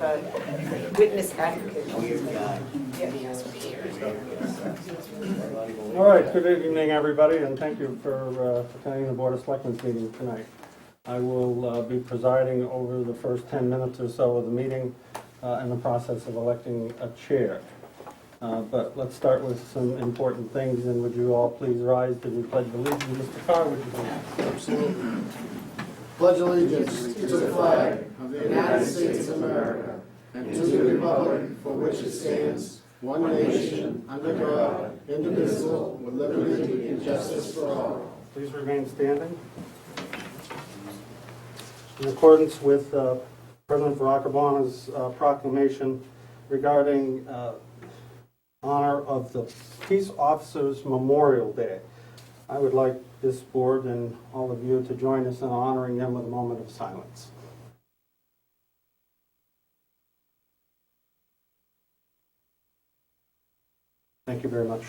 a witness advocate. All right, good evening, everybody, and thank you for attending the Board of Selectmen's meeting tonight. I will be presiding over the first 10 minutes or so of the meeting in the process of electing a chair. But let's start with some important things, and would you all please rise to the Pledge of Allegiance? Mr. Carr, would you please? Absolutely. Pledge allegiance to the flag of the United States of America and to the republic for which it stands, one nation, under God, indivisible, with liberty and justice for all. Please remain standing. In accordance with President Barack Obama's proclamation regarding honor of the Peace Officers Memorial Day, I would like this board and all of you to join us in honoring them with a moment of silence. Thank you very much.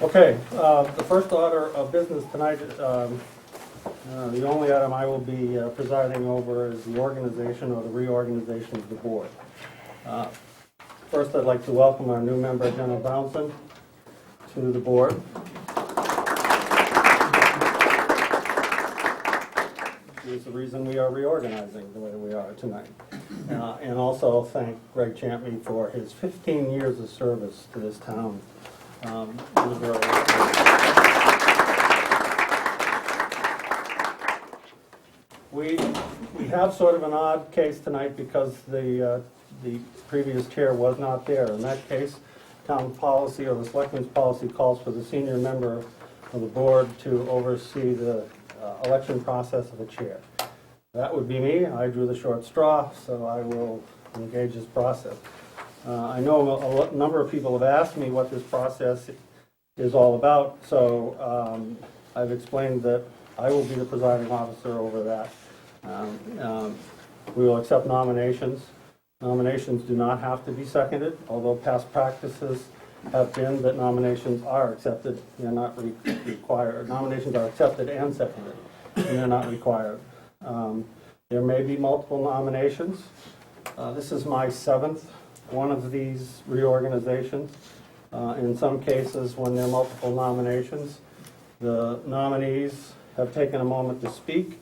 Okay, the first order of business tonight, the only item I will be presiding over is the organization or the reorganization of the board. First, I'd like to welcome our new member, Jenna Brownson, to the board. Is the reason we are reorganizing the way we are tonight. And also thank Greg Champney for his 15 years of service to this town. We have sort of an odd case tonight because the previous chair was not there. In that case, town policy or the selectmen's policy calls for the senior member of the board to oversee the election process of a chair. That would be me. I drew the short straw, so I will engage this process. I know a number of people have asked me what this process is all about, so I've explained that I will be the presiding officer over that. We will accept nominations. Nominations do not have to be seconded, although past practices have been that nominations are accepted. They're not required. Nominations are accepted and seconded, and they're not required. There may be multiple nominations. This is my 7th one of these reorganizations. In some cases, when there are multiple nominations, the nominees have taken a moment to speak,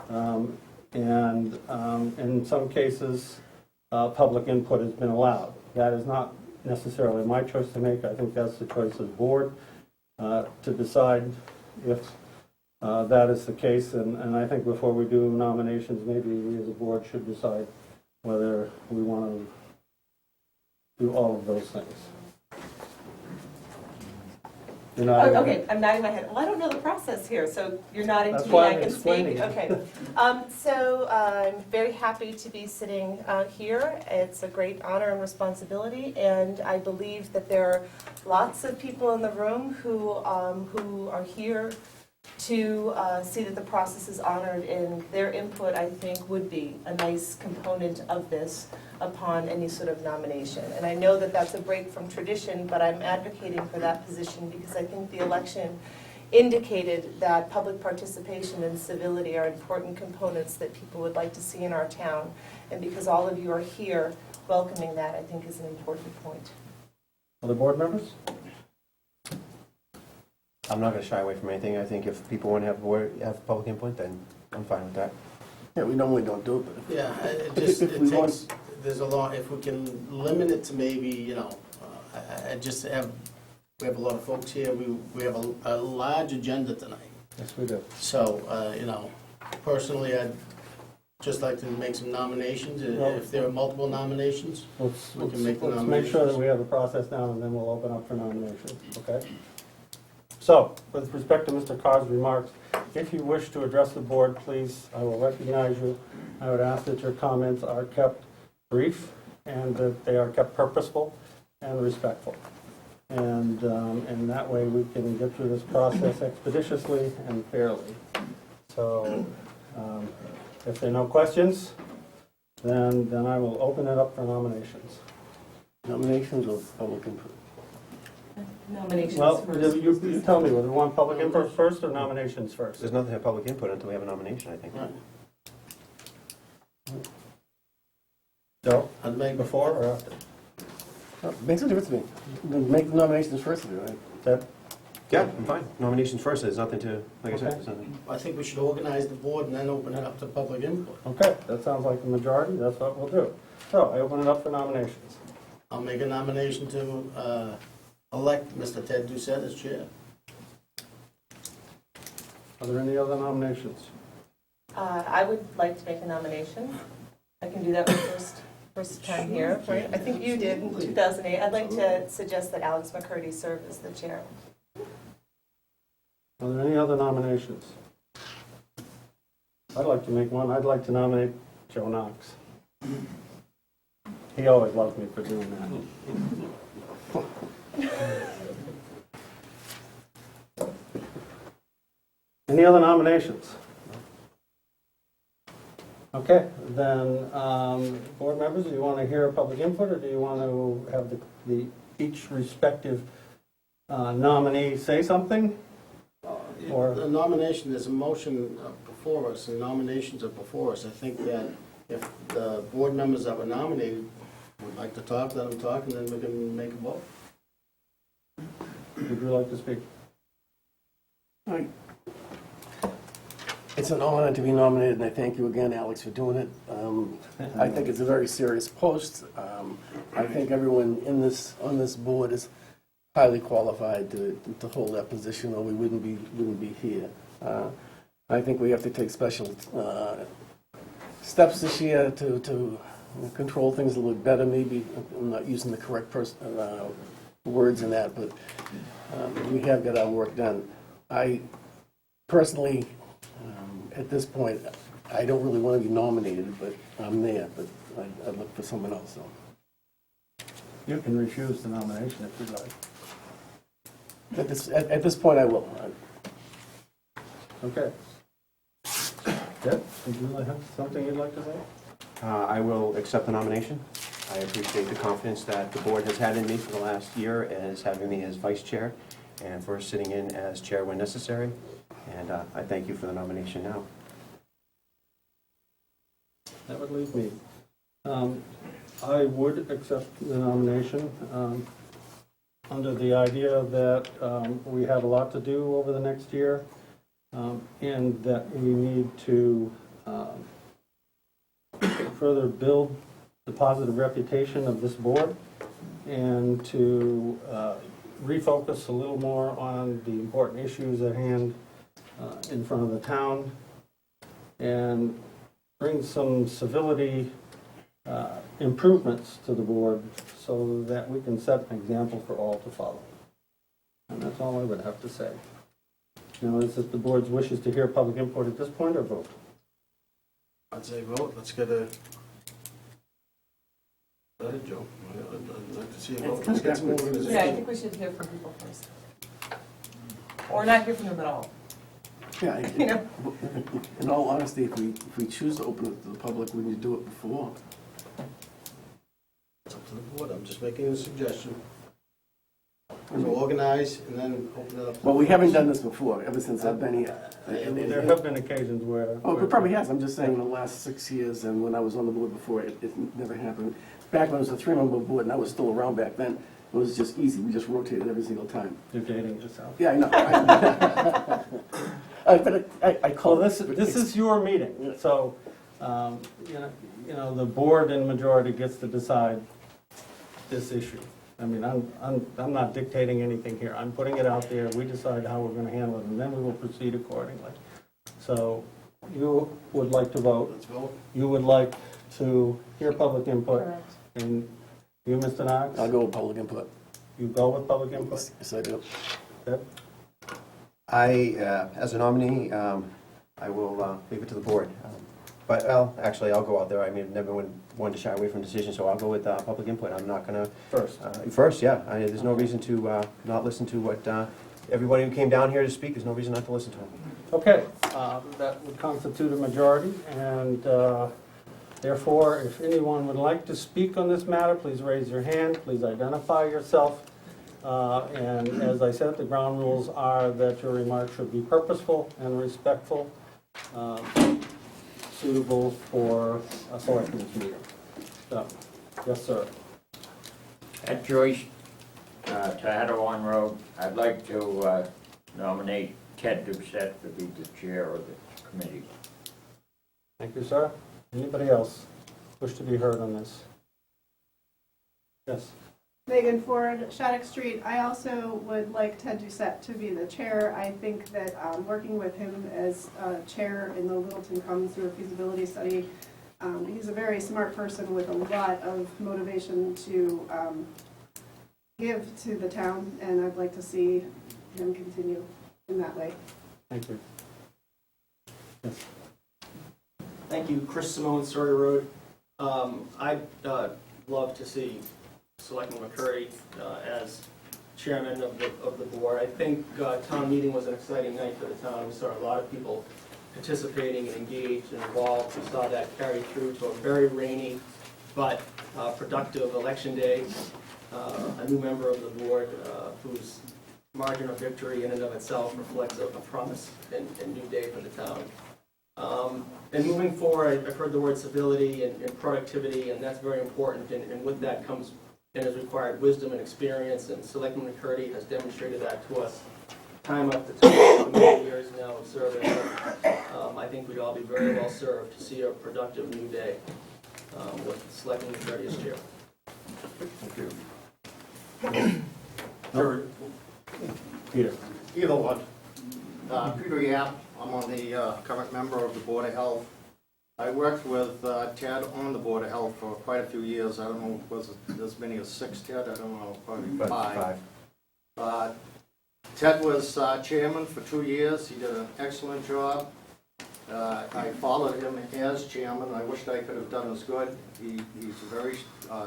and in some cases, public input has been allowed. That is not necessarily my choice to make. I think that's the choice of the board to decide if that is the case. And I think before we do nominations, maybe we as a board should decide whether we want to do all of those things. Okay, I'm nodding my head. Well, I don't know the process here, so you're nodding to me, I can speak. Okay. So I'm very happy to be sitting here. It's a great honor and responsibility, and I believe that there are lots of people in the room who are here to see that the process is honored, and their input, I think, would be a nice component of this upon any sort of nomination. And I know that that's a break from tradition, but I'm advocating for that position because I think the election indicated that public participation and civility are important components that people would like to see in our town. And because all of you are here welcoming that, I think is an important point. Other board members? I'm not going to shy away from anything. I think if people want to have public input, then I'm fine with that. Yeah, we normally don't do it, but Yeah, it takes, there's a lot, if we can limit it to maybe, we have a lot of folks here, we have a large agenda tonight. Yes, we do. So, personally, I'd just like to make some nominations. If there are multiple nominations, Let's we can make the make sure that nominations. we have the process down, and then we'll open up for nominations, okay? So, with respect to Mr. Carr's remarks, if you wish to address the board, please, I will recognize you. I would ask that your comments are kept brief and that they are kept purposeful and respectful. And that way we can get through this process expeditiously and fairly. So, if there are no questions, then I will open it up for nominations. nominations or public input? Nominations Well, first. you tell me, whether we want public input first or nominations first? There's nothing to have public input until we have a nomination, I think. Right. Joe, I'd make before or after? Makes no difference to me. Make the nominations first of you, right? Ted? Yeah, I'm fine. Nominations first, there's nothing to, like I said, Okay. there's nothing. I think we should organize the board and then open it up to public input. Okay, that sounds like the majority, that's what we'll do. So I open it up for nominations. I'll make a nomination to elect Mr. Ted Doucette as chair. Are there any other nominations? I would like to make a nomination. I can do that for first time here, right? I think you did in 2008. I'd like to suggest that Alex McCurdy serve as the chair. Are there any other nominations? I'd like to make one. I'd like to nominate Joe Knox. He always loves me for doing that. Any other nominations? Okay, then, board members, do you want to hear public input, or do you want to have the each respective nominee say something? Or- The nomination, there's a motion before us, and nominations are before us. I think that if the board members that were nominated would like to talk, let them talk, and then we can make a vote. Would you like to speak? It's an honor to be nominated, and I thank you again, Alex, for doing it. I think it's a very serious post. I think everyone on this board is highly qualified to hold that position, or we wouldn't be here. I think we have to take special steps this year to control things a little bit better. Maybe I'm not using the correct words in that, but we have got our work done. I personally, at this point, I don't really want to be nominated, but I'm there, but I'd look for someone else, so. You can refuse the nomination if you'd like. At this point, I will. Okay. Deb, would you have something you'd like to say? I will accept the nomination. I appreciate the confidence that the board has had in me for the last year as having me as vice chair and for sitting in as chair when necessary. And I thank you for the nomination now. That would leave me. I would accept the nomination under the idea that we have a lot to do over the next year, and that we need to further build the positive reputation of this board, and to refocus a little more on the important issues at hand in front of the town, and bring some civility improvements to the board so that we can set an example for all to follow. And that's all I would have to say. Now, is it the board's wishes to hear public input at this point, or vote? I'd say vote. Let's get a... Go ahead, Joe. I'd like to see a vote. Let's get some organization. Yeah, I think we should hear from people first. Or not hear from them at all. Yeah, You know? in all honesty, if we choose to open it to the public, we need to do it before. It's up to the board. I'm just making a suggestion. So organize and then open it up. Well, we haven't done this before, ever since I've been here. There have been occasions where... Oh, it probably has. I'm just saying in the last 6 years, and when I was on the board before, it never happened. Back when it was a 3-member board, and I was still around back then, it was just easy. We just rotated every single time. You're dating yourself. Yeah, I know. But I call Well, this is your meeting, so, you know, the board in majority gets to decide this issue. I mean, I'm not dictating anything here. I'm putting it out there. We decide how we're gonna handle it, and then we will proceed accordingly. So, you would like to vote. Let's vote. You would like to hear public input. Correct. And you, Mr. Knox? I'll go with public input. You go with public input? Yes, I do. Deb? I, as a nominee, I will leave it to the board. But, well, actually, I'll go out there. I mean, I've never wanted to shy away from decisions, so I'll go with public input. I'm not going to... First. First, yeah. There's no reason to not listen to what... everybody who came down here to speak, there's no reason not to listen to them. Okay, that would constitute a majority, and therefore, if anyone would like to speak on this matter, please raise your hand, please identify yourself. And as I said, the ground rules are that your remarks should be purposeful and respectful, suitable for a selectmen's meeting. So, yes, sir. At Joyce, Tahadawan Road, I'd like to nominate Ted Doucette to be the chair of the committee. Thank you, sir. Anybody else wish to be heard on this? Yes. Megan Ford, Shattuck Street. I also would like Ted Doucette to be the chair. I think that working with him as chair in the Littleton Common Sewer feasibility study, he's a very smart person with a lot of motivation to give to the town, and I'd like to see him continue in that way. Thank you. Yes. Thank you, Chris Simone, Surrey Road. I'd love to see Selectman McCurdy as chairman of the board. I think town meeting was an exciting night for the town. We saw a lot of people participating and engaged and involved. We saw that carry through to a very rainy but productive election day. A new member of the board whose margin of victory in and of itself reflects a promise and new day for the town. And moving forward, I've heard the word civility and productivity, and that's very important. And with that comes and is required wisdom and experience, and Selectman McCurdy has demonstrated that to us time after time, for many years now of service. I think we'd all be very well served to see a productive new day with Selectman McCurdy as chair. Thank you. Peter. Either one. Peter Yap, I'm on the current member of the Board of Health. I worked with Ted on the Board of Health for quite a few years. I don't know, was it as many as 6, Ted? I don't know, probably 5. Ted was chairman for 2 years. He did an excellent job. I followed him as chairman. I wished I could have done as good. He's a very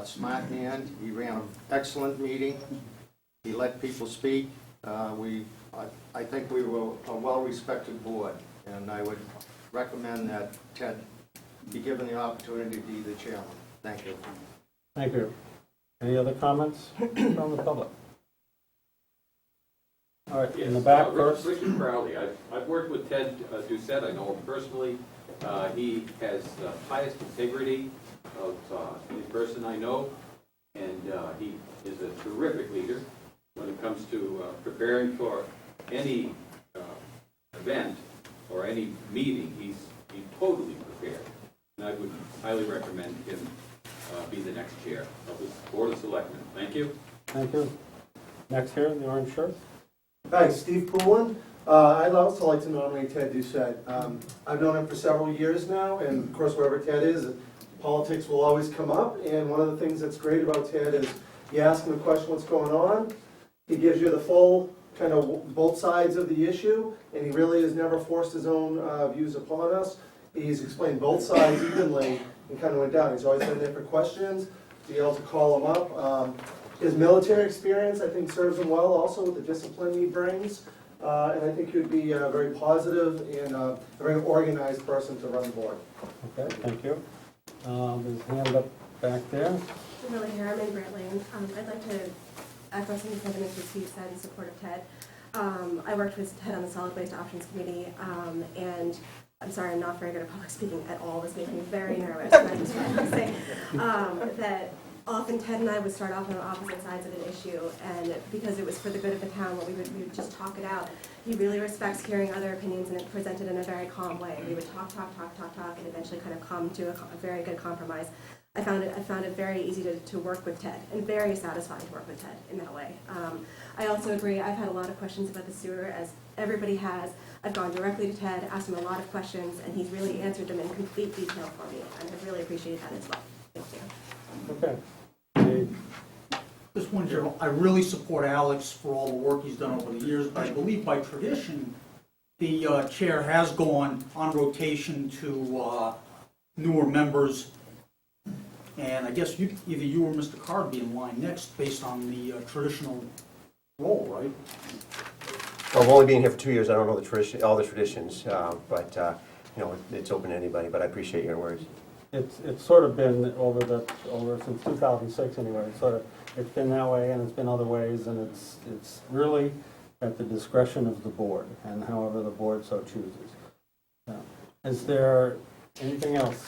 smart man. He ran an excellent meeting. He let people speak. I think we were a well-respected board, and I would recommend that Ted be given the opportunity to be the chairman. Thank you. Thank you. Any other comments from the public? All right, in the back first. Richard Crowley. I've worked with Ted Doucette. I know him personally. He has the highest integrity of any person I know, and he is a terrific leader when it comes to preparing for any event or any meeting. He's totally prepared, and I would highly recommend him be the next chair of the Board of Selectmen. Thank you. Thank you. Next here, in the orange shirt. Hi, Steve Poulin. I'd also like to nominate Ted Doucette. I've known him for several years now, and of course, wherever Ted is, politics will always come up. And one of the things that's great about Ted is you ask him a question, what's going on? He gives you the full, kind of both sides of the issue, and he really has never forced his own views upon us. He's explained both sides evenly and kind of went down. He's always been there for questions, to be able to call him up. His military experience, I think, serves him well also with the discipline he brings. And I think he would be very positive and a very organized person to run the board. Okay, thank you. There's a hand up back there. Really here, I'm in Grant Lane. I'd like to echo some of the sentiments that Steve said in support of Ted. I worked with Ted on the Solid Waste Options Committee, and I'm sorry, I'm not very good at public speaking at all. This makes me very nervous. And I just wanted to say that often Ted and I would start off on opposite sides of an issue, and because it was for the good of the town, we would just talk it out. He really respects hearing other opinions, and it presented in a very calm way. We would talk, and eventually kind of come to a very good compromise. I found it very easy to work with Ted, and very satisfying to work with Ted in that way. I also agree, I've had a lot of questions about the sewer, as everybody has. I've gone directly to Ted, asked him a lot of questions, and he's really answered them in complete detail for me, and I really appreciate that as well. Thank you. Okay. Just one, General. I really support Alex for all the work he's done over the years, but I believe by tradition, the chair has gone on rotation to newer members. And I guess either you or Mr. Carr would be in line next based on the traditional role, right? Well, I've only been here for 2 years. I don't know all the traditions, but you know, it's open to anybody. But I appreciate your words. It's sort of been over since 2006 anyway. It's sort of it's been that way and it's been other ways, and it's really at the discretion of the board, and however the board so chooses. Is there anything else?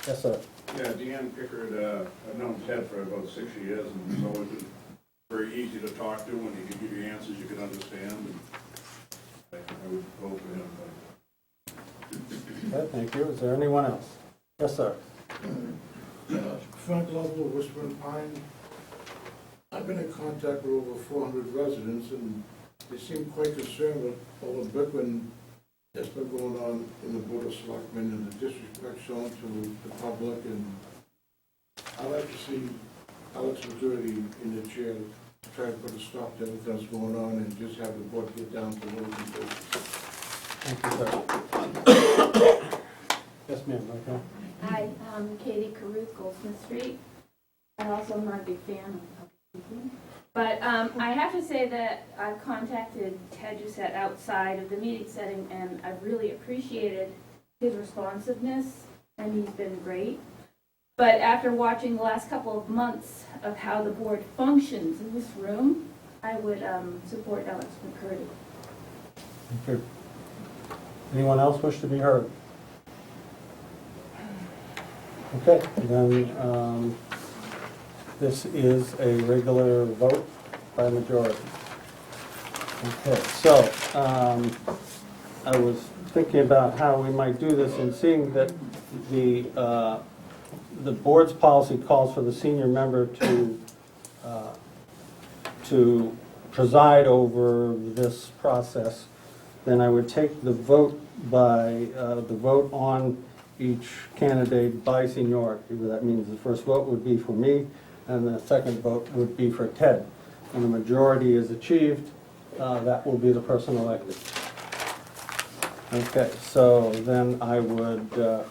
Yes, sir. Yeah, Deanne Pickard, I've known Ted for about 6 years, and he's always been very easy to talk to, and he could give you answers you could understand, and I would vote for him. Okay, thank you. Is there anyone else? Yes, sir. Frank Lovell, Whispering Pine. I've been in contact with over 400 residents, and they seem quite concerned with all the bickering that's been going on in the Board of Selectmen and the disrespect shown to the public. And I'd like to see Alex McCurdy in the chair to try to put a stop to everything that's going on and just have the board get down to what we can do. Thank you, sir. Yes, ma'am, right here. Hi, I'm Katie Caruth, Goldsmith Street. I also am not a big fan of public speaking. But I have to say that I've contacted Ted Doucette outside of the meeting setting, and I've really appreciated his responsiveness, and he's been great. But after watching the last couple of months of how the board functions in this room, I would support Alex McCurdy. Thank you. Anyone else wish to be heard? Okay, then this is a regular vote by majority. Okay, so I was thinking about how we might do this, and seeing that the board's policy calls for the senior member to preside over this process, then I would take the vote by the vote on each candidate by seniority. That means the first vote would be for me, and the second vote would be for Ted. When the majority is achieved, that will be the person elected. Okay, so then I would,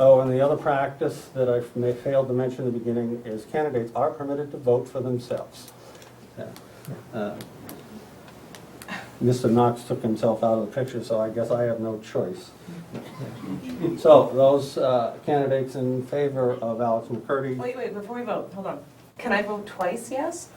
oh, and the other practice that I may failed to mention in the beginning is candidates are permitted to vote for themselves. Mr. Knox took himself out of the picture, so I guess I have no choice. So those candidates in favor of Alex McCurdy. Wait, before we vote, hold on. Can I vote twice yes?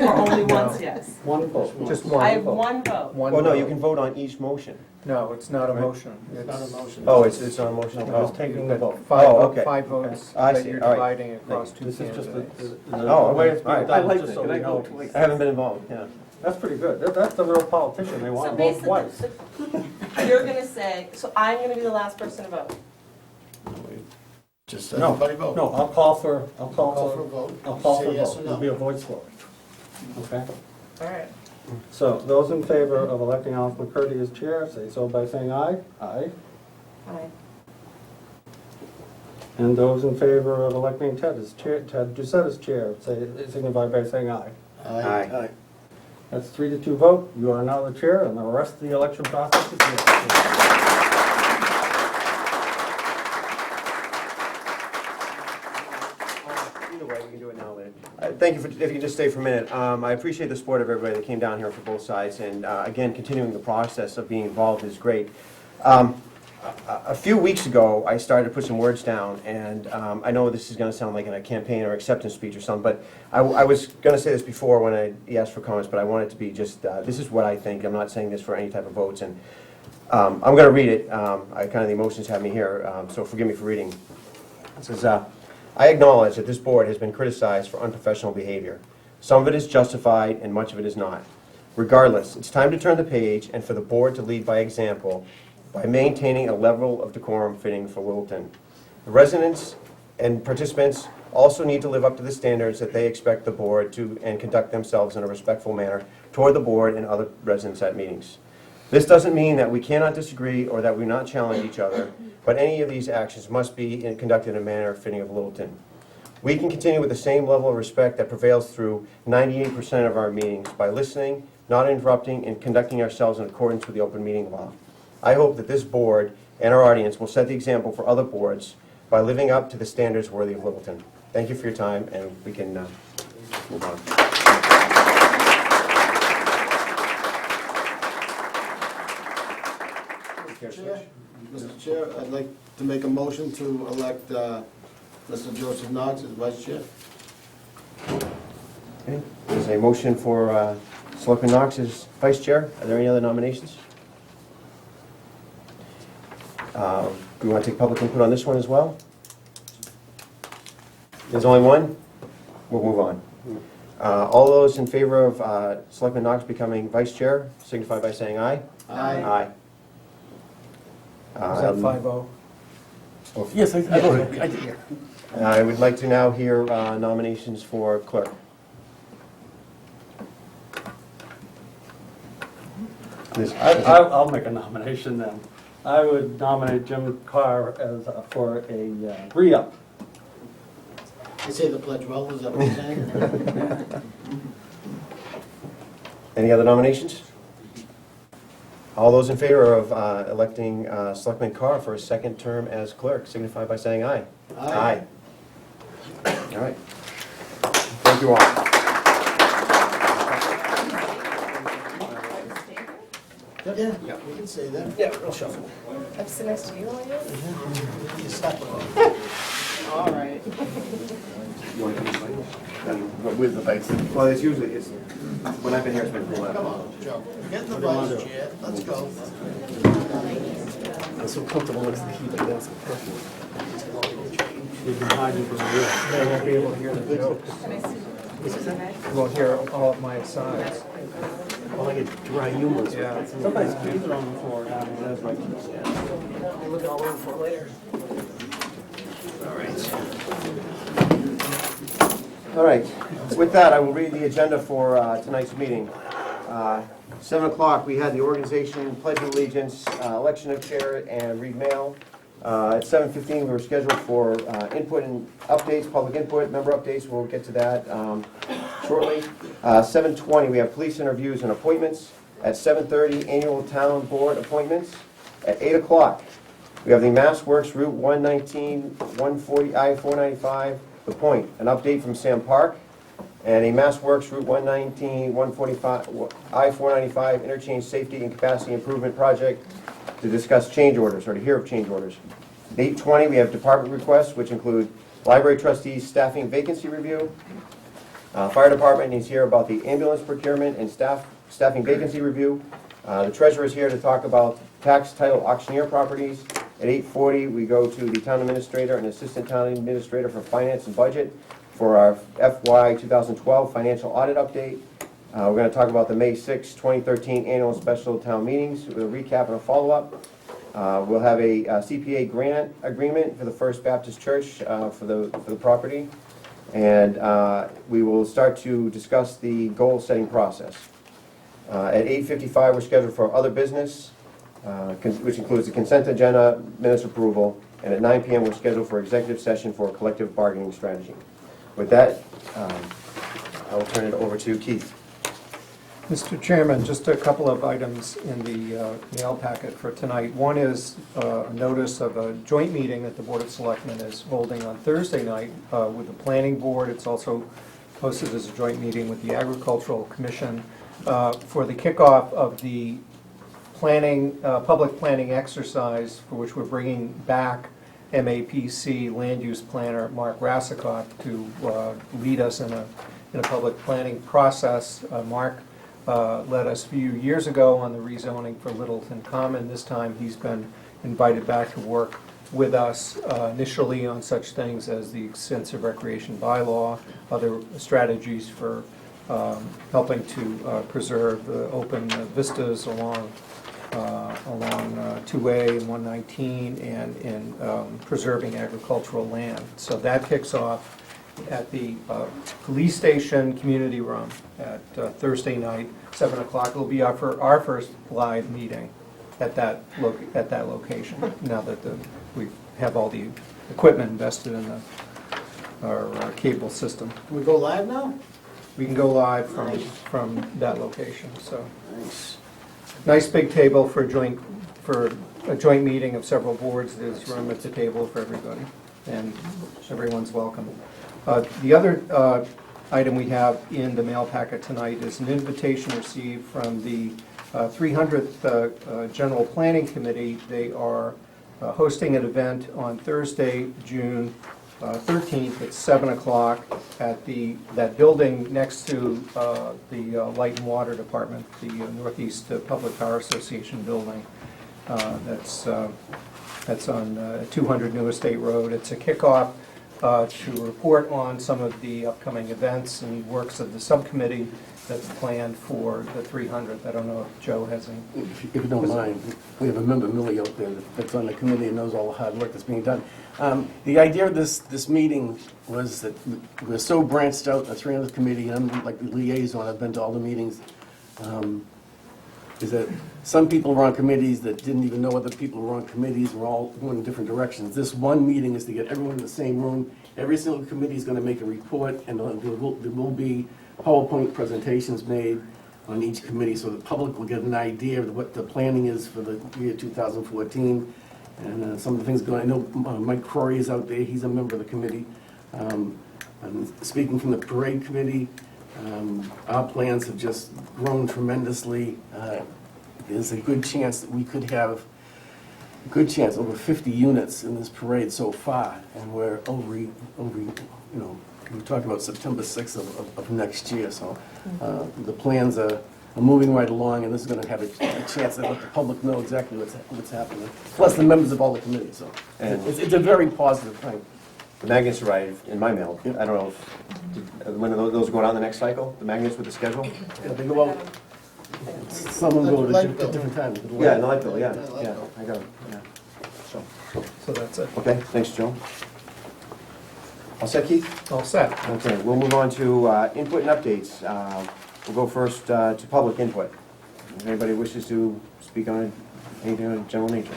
Or only once yes? One vote. Just one. I have one vote. Well, no, you can vote on each motion. No, it's not a motion. It's not a motion. Oh, it's not a motion? I'm just taking the vote. Five votes I that see. you're All right. dividing across two This is just candidates. Oh, the way okay. it's being All right. done, I like just that. so Can we I go know. twice? I haven't been involved, yeah. That's pretty good. That's the real politician. They want So to vote twice. basically, you're gonna say, so I'm gonna be the last person to vote. Just No, everybody vote. no, I'll call for Call for a vote. I'll call Say for a yes vote. or It'll no. be a voice vote. Okay? All right. So those in favor of electing Alex McCurdy as chair, say so by saying aye. Aye. Aye. And those in favor of electing Ted as chair, Ted Doucette as chair, say, signify by saying aye. Aye. That's 3-2 vote. You are now the chair, and the rest of the election process is yours. Either way, we can do it now, later. Thank you, if you can just stay for a minute. I appreciate the support of everybody that came down here for both sides, and again, continuing the process of being involved is great. A few weeks ago, I started to put some words down, and I know this is going to sound like a campaign or acceptance speech or something, but I was going to say this before when I asked for comments, but I want it to be just, this is what I think. I'm not saying this for any type of votes, and I'm going to read it. The emotions have me here, so forgive me for reading. It says, I acknowledge that this board has been criticized for unprofessional behavior. Some of it is justified, and much of it is not. Regardless, it's time to turn the page and for the board to lead by example by maintaining a level of decorum fitting for Littleton. The residents and participants also need to live up to the standards that they expect the board to and conduct themselves in a respectful manner toward the board and other residents at meetings. This doesn't mean that we cannot disagree or that we not challenge each other, but any of these actions must be conducted in a manner fitting of Littleton. We can continue with the same level of respect that prevails through 98% of our meetings by listening, not interrupting, and conducting ourselves in accordance with the open meeting law. I hope that this board and our audience will set the example for other boards by living up to the standards worthy of Littleton. Thank you for your time, and we can move on. Mr. Chair, I'd like to make a motion to elect Mr. Joseph Knox as vice chair. Okay. There's a motion for Selectman Knox as vice chair. Are there any other nominations? Do we want to take public input on this one as well? There's only one? We'll move on. All those in favor of Selectman Knox becoming vice chair signify by saying aye. Aye. Aye. Was that 5-0? Yes, I voted. I did, yeah. I would like to now hear nominations for clerk. I'll make a nomination then. I would nominate Jim Carr as, for a re-up. You say the pledge well, is that what you're saying? Any other nominations? All those in favor of electing Selectman Carr for a second term as clerk signify by saying aye. Aye. All right. Thank you all. Yeah, we can say that. Yeah, we'll shuffle. I'm so nice to you, all you? You stuck with it. All right. With the vice. Well, it's usually, when I've been here, it's been full. Come on, Joe. Get in the vice chair. Let's go. I'm so comfortable next to the keyboard desk. You've been hiding from the They won't be able to hear the jokes. You won't hear all of my sides. Well, I get dry humor. Yeah. Somebody's keys are on the floor now. That's right. I'll look all over for it later. All right. With that, I will read the agenda for tonight's meeting. 7 o'clock, we had the organization, pledge of allegiance, election of chair, and read mail. At 7:15, we were scheduled for input and updates, public input, member updates. We'll get to that shortly. 7:20, we have police interviews and appointments. At 7:30, annual town board appointments. At 8 o'clock, we have the Mass Works Route 119, 140, I-495, The Point, an update from Sam Park, and a Mass Works Route 119, 145, I-495 interchange safety and capacity improvement project to discuss change orders, or to hear of change orders. 8:20, we have department requests, which include library trustees staffing vacancy review. Fire department needs to hear about the ambulance procurement and staffing vacancy review. The treasurer is here to talk about tax title auctioneer properties. At 8:40, we go to the town administrator and assistant town administrator for finance and budget for our FY 2012 financial audit update. We're going to talk about the May 6, 2013 annual special town meetings with a recap and a follow-up. We'll have a CPA grant agreement for the First Baptist Church for the property. And we will start to discuss the goal-setting process. At 8:55, we're scheduled for other business, which includes the consent agenda, minutes approval, and at 9 p.m. we're scheduled for executive session for collective bargaining strategy. With that, I will turn it over to Keith. Mr. Chairman, just a couple of items in the mail packet for tonight. One is a notice of a joint meeting that the Board of Selectmen is holding on Thursday night with the Planning Board. It's also posted as a joint meeting with the Agricultural Commission for the kickoff of the public planning exercise, for which we're bringing back MAPC land use planner Mark Rassikoff to lead us in a public planning process. Mark led us a few years ago on the rezoning for Littleton Common. This time he's been invited back to work with us initially on such things as the extensive recreation bylaw, other strategies for helping to preserve the open vistas along 2A and 119 and in preserving agricultural land. So that kicks off at the police station community room at Thursday night, 7 o'clock. It'll be our first live meeting at that location, now that we have all the equipment invested in our cable system. Can we go live now? We can go live from that location. So nice big table for a joint meeting of several boards. There's room at the table for everybody, and everyone's welcome. The other item we have in the mail packet tonight is an invitation received from the 300th General Planning Committee. They are hosting an event on Thursday, June 13th at 7 o'clock at that building next to the Light and Water Department, the Northeast Public Power Association building. That's on 200 New Estate Road. It's a kickoff to report on some of the upcoming events and works of the subcommittee that's planned for the 300th. I don't know if Joe has any. If you don't mind, we have a member, Millie, out there that's on the committee and knows all the hard work that's being done. The idea of this meeting was that we're so branched out, the 300th committee, and I'm like the liaison, I've been to all the meetings, is that some people were on committees that didn't even know other people were on committees, we're all going in different directions. This one meeting is to get everyone in the same room. Every single committee is going to make a report, and there will be PowerPoint presentations made on each committee, so the public will get an idea of what the planning is for the year 2014, and some of the things going. I know Mike Crory is out there, he's a member of the committee. And speaking from the parade committee, our plans have just grown tremendously. There's a good chance that we could have, over 50 units in this parade so far, and we're over, we're talking about September 6th of next year, so the plans are moving right along, and this is going to have a chance to let the public know exactly what's happening, plus the members of all the committees, so it's a very positive thing. The magnets arrived in my mail. I don't know when those are going out in the next cycle, the magnets with the schedule? Yeah, they go out, some of them go at different times. Yeah, in the light bill, yeah, I got it, yeah. So that's it. Okay, thanks, Joe. All set, Keith? All set. Okay, we'll move on to input and updates. We'll go first to public input. If anybody wishes to speak on anything of general nature.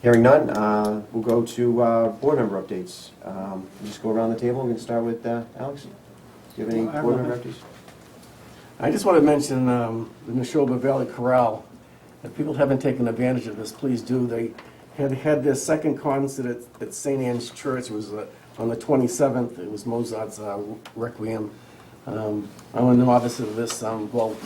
Hearing none, we'll go to board member updates. We'll just go around the table. We're going to start with Alex. Do you have any board member updates? I just want to mention the Neshoba Valley Corral. If people haven't taken advantage of this, please do. They had their second concert at St. Anne's Church. It was on the 27th. It was Mozart's Requiem. I'm a novice of this. While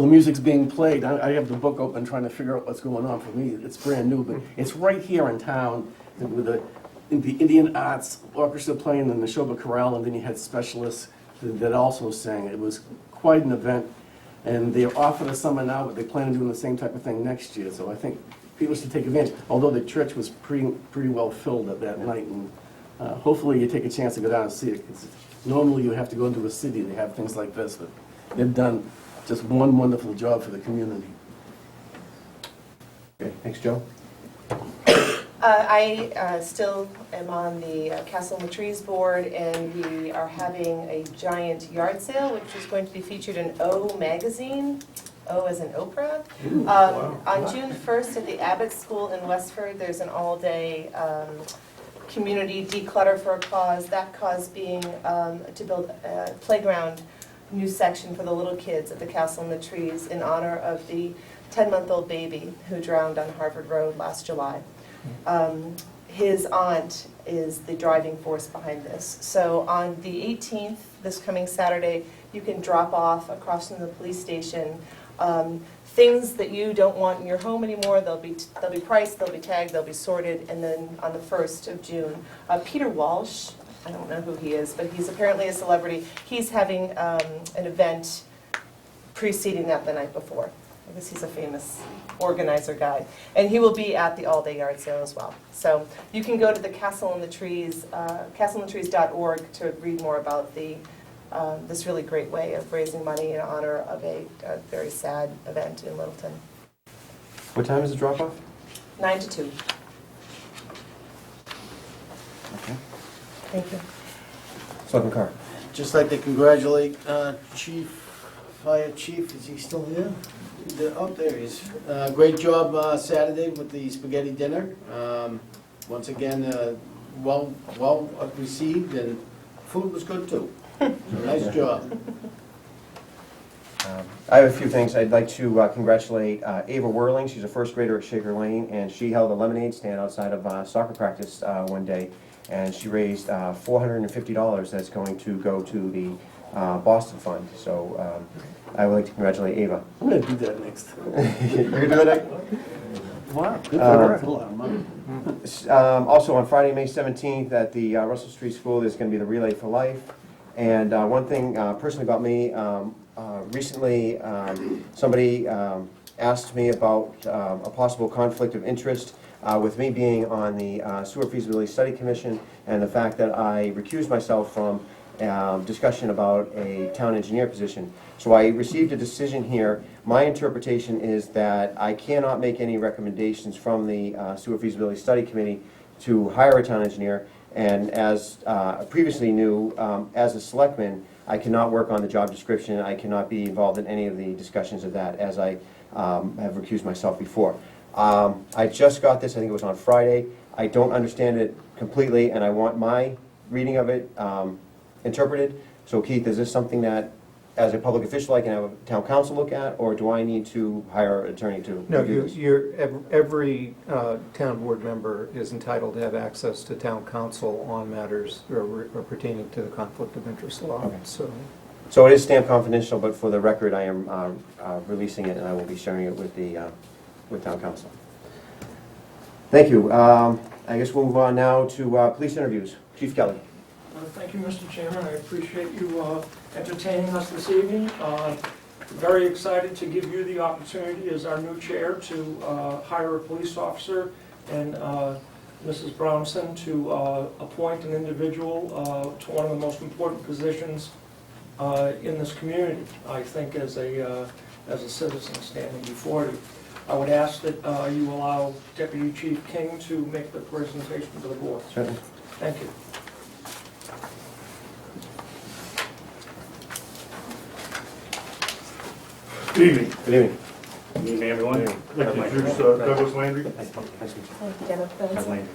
the music's being played, I have the book open trying to figure out what's going on. For me, it's brand new, but it's right here in town with the Indian Arts Orchestra playing in the Neshoba Corral, and then you had specialists that also sang. It was quite an event, and they're offering a summer now, but they plan on doing the same type of thing next year. So I think people should take advantage. Although the church was pretty well filled at that night, and hopefully you take a chance to go down and see it. Normally you have to go into a city to have things like this, but they've done just one wonderful job for the community. Okay, thanks, Joe. I still am on the Castle in the Trees board, and we are having a giant yard sale, which is going to be featured in O magazine. O as in Oprah. On June 1st at the Abbott School in Westford, there's an all-day community declutter for a cause. That cause being to build a playground new section for the little kids at the Castle in the Trees in honor of the 10-month-old baby who drowned on Harvard Road last July. His aunt is the driving force behind this. So on the 18th, this coming Saturday, you can drop off across from the police station things that you don't want in your home anymore. They'll be priced, they'll be tagged, they'll be sorted, and then on the 1st of June, Peter Walsh, I don't know who he is, but he's apparently a celebrity. He's having an event preceding that the night before. I guess he's a famous organizer guy. And he will be at the all-day yard sale as well. So you can go to the Castle in the Trees, castleinthetrees.org to read more about this really great way of raising money in honor of a very sad event in Littleton. What time is the drop-off? 9 to 2. Okay. Thank you. Selectman Carr. Just like to congratulate Fire Chief, is he still here? Oh, there he is. Great job Saturday with the spaghetti dinner. Once again, well received, and food was good too. So nice job. I have a few things. I'd like to congratulate Ava Whirling. She's a first grader at Shaker Lane, and she held a lemonade stand outside of soccer practice one day, and she raised $450 that's going to go to the Boston Fund. So I would like to congratulate Ava. I'm going to do that next. You're going to do that next? Wow, good Um, for her. That's a lot of money. Also, on Friday, May 17th, at the Russell Street School, there's going to be the Relay for Life. And one thing personally about me, recently somebody asked me about a possible conflict of interest with me being on the Sewer Feasibility Study Commission and the fact that I recused myself from discussion about a town engineer position. So I received a decision here. My interpretation is that I cannot make any recommendations from the Sewer Feasibility Study Committee to hire a town engineer. And as I previously knew, as a selectman, I cannot work on the job description. I cannot be involved in any of the discussions of that, as I have recused myself before. I just got this, I think it was on Friday. I don't understand it completely, and I want my reading of it interpreted. So Keith, is this something that, as a public official, I can have a town council look at, or do I need to hire an attorney to No, review this? every town board member is entitled to have access to town council on matters pertaining to the conflict of interest law. Okay. So it is stamped confidential, but for the record, I am releasing it, and I will be sharing it with the with town council. Thank you. I guess we'll move on now to police interviews. Chief Kelly. Thank you, Mr. Chairman. I appreciate you entertaining us this evening. Very excited to give you the opportunity as our new chair to hire a police officer and Mrs. Brownson to appoint an individual to one of the most important positions in this community, I think, as a citizen standing before you. I would ask that you allow Deputy Chief King to make the presentation to the board. Certainly. Thank you. Good evening. Good evening. Good evening, everyone. Good I'd like to introduce Douglas Landry. Nice to meet you. Thank you, Jennifer. Doug Landry.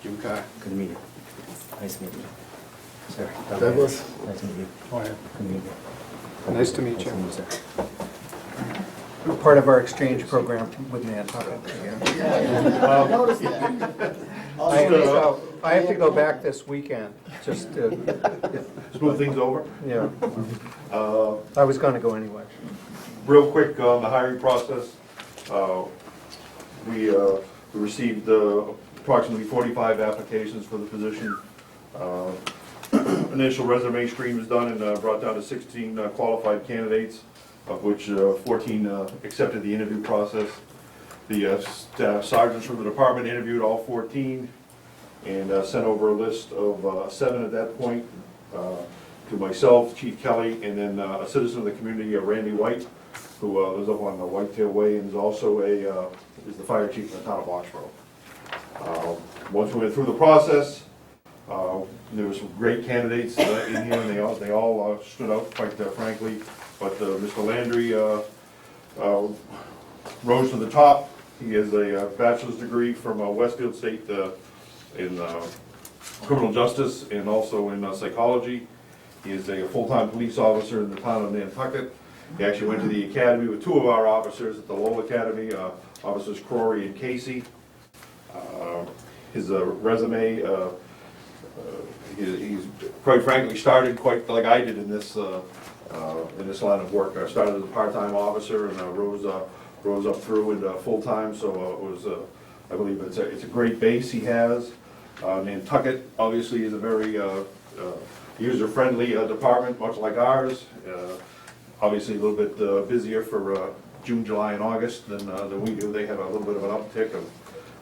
Jim Carr. Good to meet you. Nice to meet you. Sir. Douglas. Nice to meet you. Oh, yeah. Good to meet you. nice to meet Nice you. to meet you, sir. Part of our exchange program with Nantucket. I noticed that. I have to go back this weekend, just to, Smooth things over. yeah. I was gonna go anyway. Real quick on the hiring process, we received approximately 45 applications for the position. Initial resume screen was done and brought down to 16 qualified candidates, of which 14 accepted the interview process. The staff sergeants from the department interviewed all 14 and sent over a list of 7 at that point to myself, Chief Kelly, and then a citizen of the community, Randy White, who lives up on Whitetail Way and is also is the fire chief in the town of Boxborough. Once we went through the process, there were some great candidates in here, and they all stood out, quite frankly. But Mr. Landry rose to the top. He has a bachelor's degree from Westfield State in criminal justice and also in psychology. He is a full-time police officer in the town of Nantucket. He actually went to the academy with 2 of our officers at the Lowell Academy, Officers Crory and Casey. His resume, he's quite frankly started quite like I did in this line of work. I started as a part-time officer and rose up through into full-time. So it was, I believe it's a great base he has. Nantucket obviously is a very user-friendly department, much like ours. Obviously a little bit busier for June, July, and August than we do. They have a little bit of an uptick of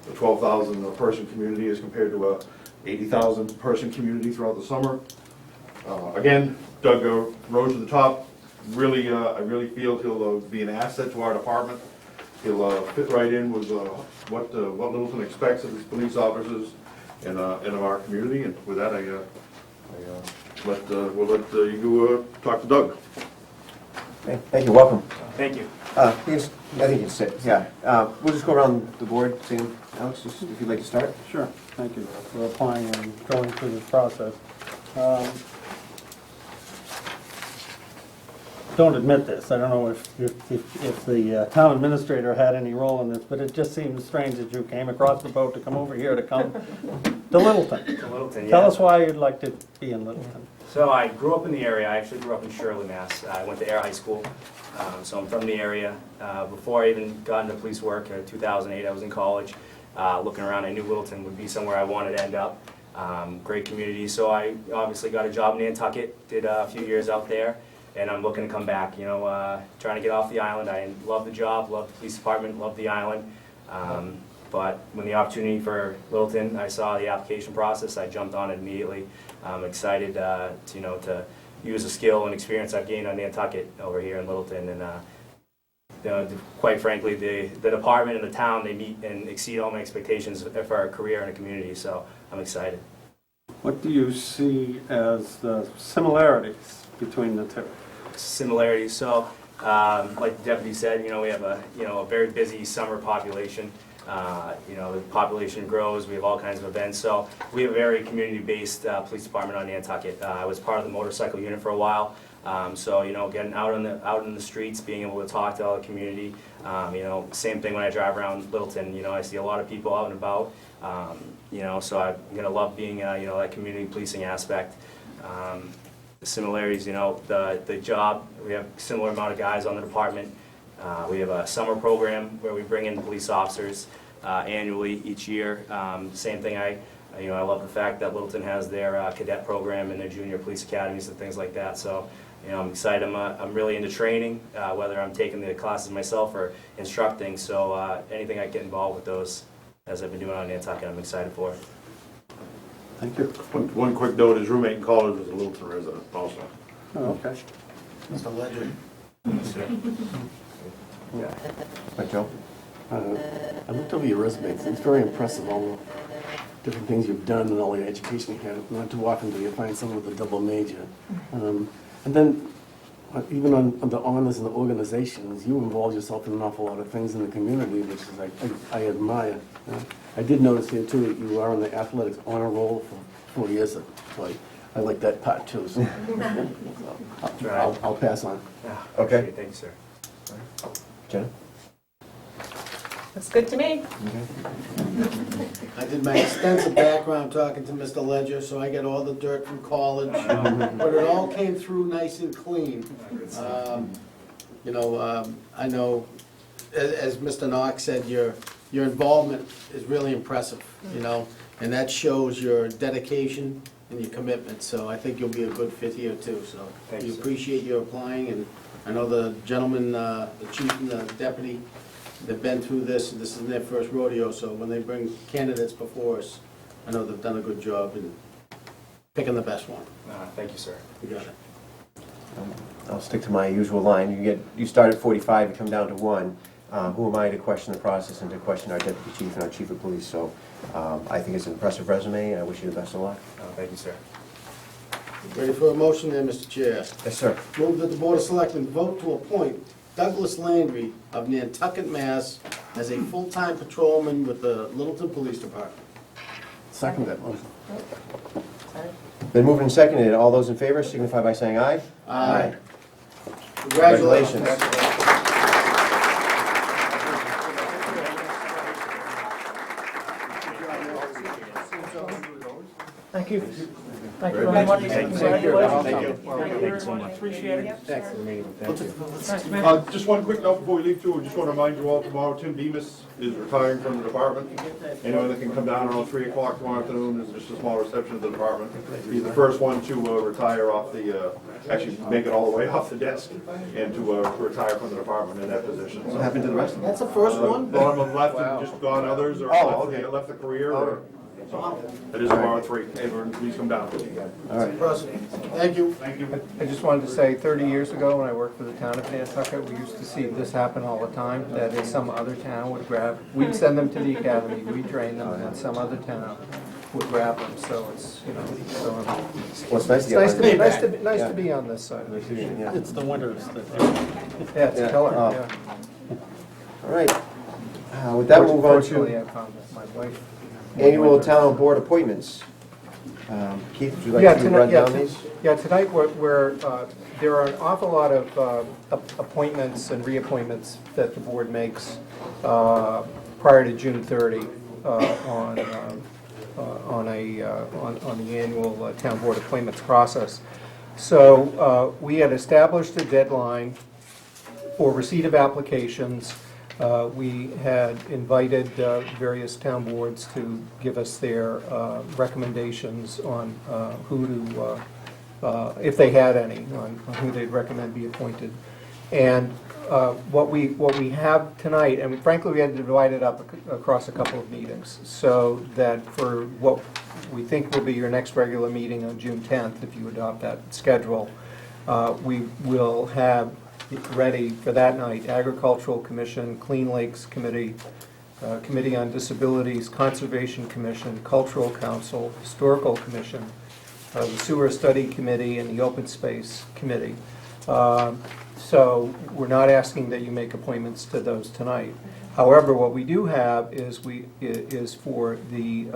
the 12,000 person community as compared to a 80,000 person community throughout the summer. Again, Doug rose to the top. Really, I really feel he'll be an asset to our department. He'll fit right in with what Littleton expects of his police officers and of our community. And with that, we'll let you talk to Doug. Okay, thank you. Welcome. Thank you. I think you can sit. Yeah. We'll just go around the board. Sam, Alex, just if you'd like to start. Sure, thank you for applying and going through this process. Don't admit this, I don't know if the town administrator had any role in this, but it just seems strange that you came across the boat to come over here to come to Littleton. A little thing, Tell yeah. us why you'd like to be in Littleton. So I grew up in the area. I actually grew up in Shirley, Mass. I went to Air High School, so I'm from the area. Before I even got into police work, in 2008, I was in college. Looking around, I knew Littleton would be somewhere I wanted to end up. Great community, so I obviously got a job in Nantucket, did a few years out there, and I'm looking to come back, you know, trying to get off the island. I love the job, love the police department, love the island. But when the opportunity for Littleton, I saw the application process, I jumped on it immediately. I'm excited to use the skill and experience I've gained on Nantucket over here in Littleton. And quite frankly, the department and the town, they meet and exceed all my expectations for our career in the community, so I'm excited. What do you see as the similarities between the two? Similarities, so like the deputy said, you know, we have a very busy summer population. You know, the population grows, we have all kinds of events, so we have a very community-based police department on Nantucket. I was part of the motorcycle unit for a while, so, you know, getting out in the streets, being able to talk to all the community, you know, same thing when I drive around Littleton, you know, I see a lot of people out and about, you know, so I'm going to love being, you know, that community policing aspect. The similarities, you know, the job, we have a similar amount of guys on the department. We have a summer program where we bring in police officers annually each year. Same thing, I love the fact that Littleton has their cadet program and their junior police academies and things like that. So, you know, I'm excited. I'm really into training, whether I'm taking the classes myself or instructing. So anything I get involved with those, as I've been doing on Nantucket, I'm excited for it. Thank you. One quick note, his roommate in college was a Littleton resident also. Oh, okay. Mr. Ledger. Yeah. Hi, Joe. I looked over your resume. It's very impressive, all the different things you've done and all the education you had. Not too often do you find someone with a double major. And then, even on the honors and the organizations, you involve yourself in an awful lot of things in the community, which is I admire. I did notice here, too, that you are on the athletics honor roll for 4 years. So I like that part, too. So, I'll pass on. Yeah, Okay. Thank you, sir. Jenna? That's good to me. I did my extensive background talking to Mr. Ledger, so I got all the dirt from college, but it all came through nice and clean. You know, I know, as Mr. Knox said, your involvement is really impressive, you know, and that shows your dedication and your commitment, so I think you'll be a good fit here too, so Thanks, we sir. appreciate you applying, and I know the gentleman, the chief and the deputy, they've been through this, and this is their first rodeo, so when they bring candidates before us, I know they've done a good job in picking the best one. Thank you, sir. You got it. I'll stick to my usual line. You start at 45, you come down to 1. Who am I to question the process and to question our deputy chief and our chief of police? So I think it's an impressive resume, and I wish you the best of luck. Thank you, sir. Ready for a motion there, Mr. Chair? Yes, sir. Move that the Board of Selectmen vote to appoint Douglas Landry of Nantucket, Mass. as a full-time patrolman with the Littleton Police Department. Second that one. Been moved and seconded. All those in favor signify by saying aye. Aye. Congratulations. Thank you. Thank you very much. Thank you. Congratulations. Thank you. Thank you very much. Appreciate it. Thanks, man. Just one quick note before we leave too, I just want to remind you all, tomorrow Tim Bemis is retiring from the department. Anyone that can come down around 3 o'clock tomorrow afternoon, there's just a small reception of the department. He's the first one to retire off the, actually make it all the way off the desk and to retire from the department in that position. What happened to the rest of them? That's the first one? Well, I'm left and just gone others, or left the career, or, so, it is tomorrow at 3, and please come down. All right. Thank you. Thank you. I just wanted to say, 30 years ago, when I worked for the town of Nantucket, we used to see this happen all the time, that if some other town would grab, we'd send them to the academy, we'd train them, and then some other town would grab them, so it's, you know, so Well, it's nice to get Nice to be on this side. Yeah. It's the winters that. Yeah, it's a killer, Oh. yeah. All right. With that, we'll move on Fortunately, to I found my wife. annual town board appointments. Keith, would you like to run down these? Yeah, tonight there are an awful lot of appointments and reappointments that the board makes prior to June 30 on the annual town board appointments process. So we had established a deadline for receipt of applications. We had invited various town boards to give us their recommendations on who to, if they had any, on who they'd recommend be appointed. And what we have tonight, and frankly, we had to divide it up across a couple of meetings, so that for what we think will be your next regular meeting on June 10th, if you adopt that schedule, we will have ready for that night Agricultural Commission, Clean Lakes Committee, Committee on Disabilities, Conservation Commission, Cultural Council, Historical Commission, the Sewer Study Committee, and the Open Space Committee. So we're not asking that you make appointments to those tonight. However, what we do have is for the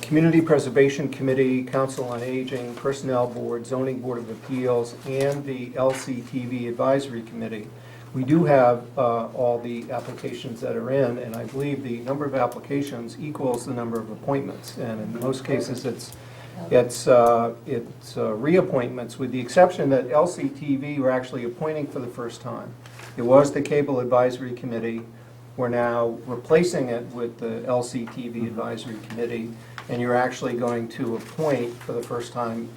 Community Preservation Committee, Council on Aging, Personnel Board, Zoning Board of Appeals, and the LCTV Advisory Committee. We do have all the applications that are in, and I believe the number of applications equals the number of appointments. And in most cases, it's reappointments, with the exception that LCTV we're actually appointing for the first time. It was the Cable Advisory Committee. We're now replacing it with the LCTV Advisory Committee, and you're actually going to appoint for the first time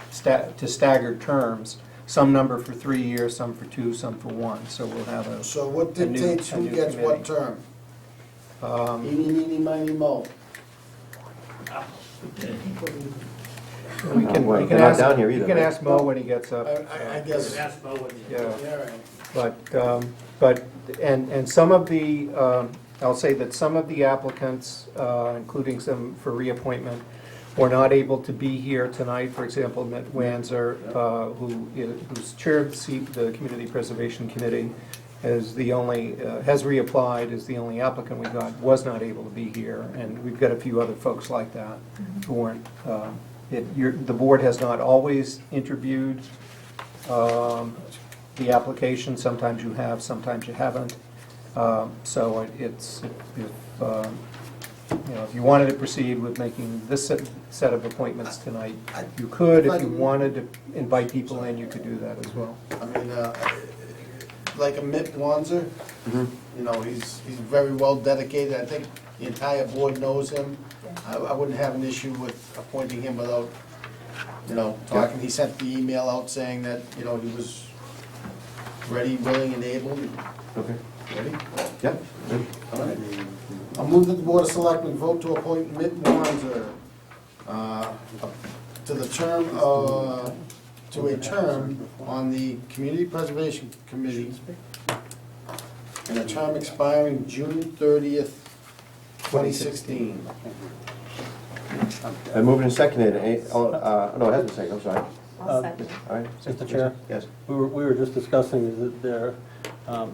to staggered terms, some number for 3 years, some for 2, some for 1. So we'll have a So what a new- dictates a who new gets what committee. term? Eeny, meeny, miny, mo. We can Well, ask, not down here either, you can right? ask Mo when he gets up. I guess. Yeah. But some of the, I'll say that some of the applicants, including some for reappointment, were not able to be here tonight. For example, Mitt Wanzer, who's chair of the Community Preservation Committee, is the only, has reapplied, is the only applicant we got, was not able to be here. And we've got a few other folks like that who weren't. The board has not always interviewed the application. Sometimes you have, sometimes you haven't. So it's, if you wanted to proceed with making this set of appointments tonight, you could. If you wanted to invite people in, you could do that as well. I mean, like a Mitt Wanzer, you know, he's very well dedicated. I think the entire board knows him. I wouldn't have an issue with appointing him without, you know, talking. He sent the email out saying that, you know, he was ready, willing, and able. Okay. Ready? Yep. All right. I'll move that the Board of Selectmen vote to appoint Mitt Wanzer to the term, to a term on the Community Preservation Committee, and a term expiring June 30th, 2016. Moved and seconded. No, it hasn't been seconded, I'm sorry. I'll second. All right. Mr. Chair? Yes. We were just discussing is that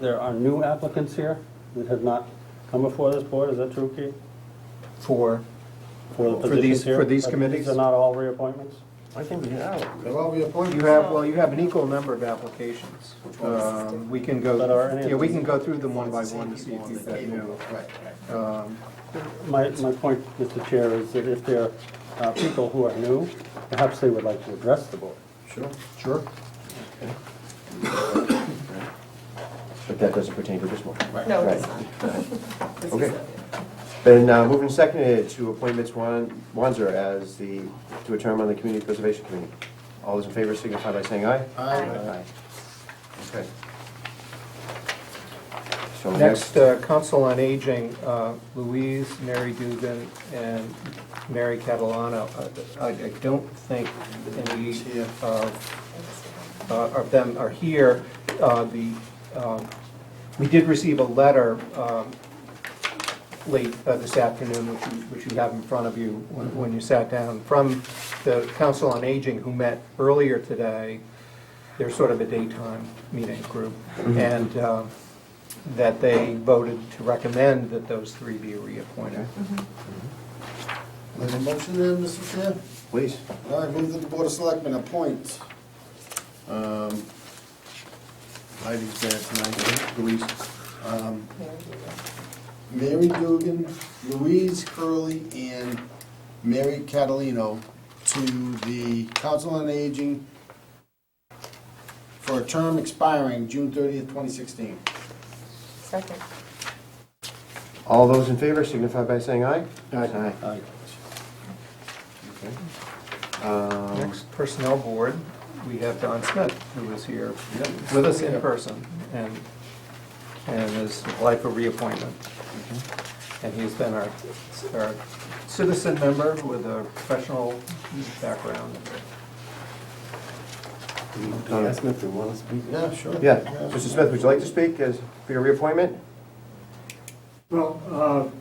there are new applicants here that have not come before this board. Is that true, Keith? For the positions here? for these committees? These are not all reappointments? I think we have. They're all reappointed. You have an equal number of applications. We can we can go through them one by one to see if you've got new. My point, Mr. Chair, is that if there are people who are new, perhaps they would like to address the board. Sure. But that doesn't pertain to this one. No, Right. it's not. This is Okay. it. Then moved and seconded to appoint Mitch Wanzer to a term on the Community Preservation Committee. All those in favor signify by saying aye. Aye. Okay. So Next, Council on Aging, Louise, Mary Dugan, and Mary Catalano. I don't think any of them are here. We did receive a letter late this afternoon, which you have in front of you when you sat down, from the Council on Aging, who met earlier today. They're sort of a daytime meeting group, and that they voted to recommend that those three be reappointed. There's a motion there, Mr. Chair? Please. All right, move that the Board of Selectmen appoint. Heidi's bad tonight. Louise. Mary Dugan, Louise Curley, and Mary Catalino to the Council on Aging for a term expiring June 30th, 2016. Second. All those in favor signify by saying aye. Aye. Aye. Okay. Next, Personnel Board, we have Don Smith, who is here with us in person and is applied for reappointment. And he's been our citizen member with a professional background. Don Smith, you want to speak? Yeah, sure. Yeah, Mr. Smith, would you like to speak for your reappointment? Well,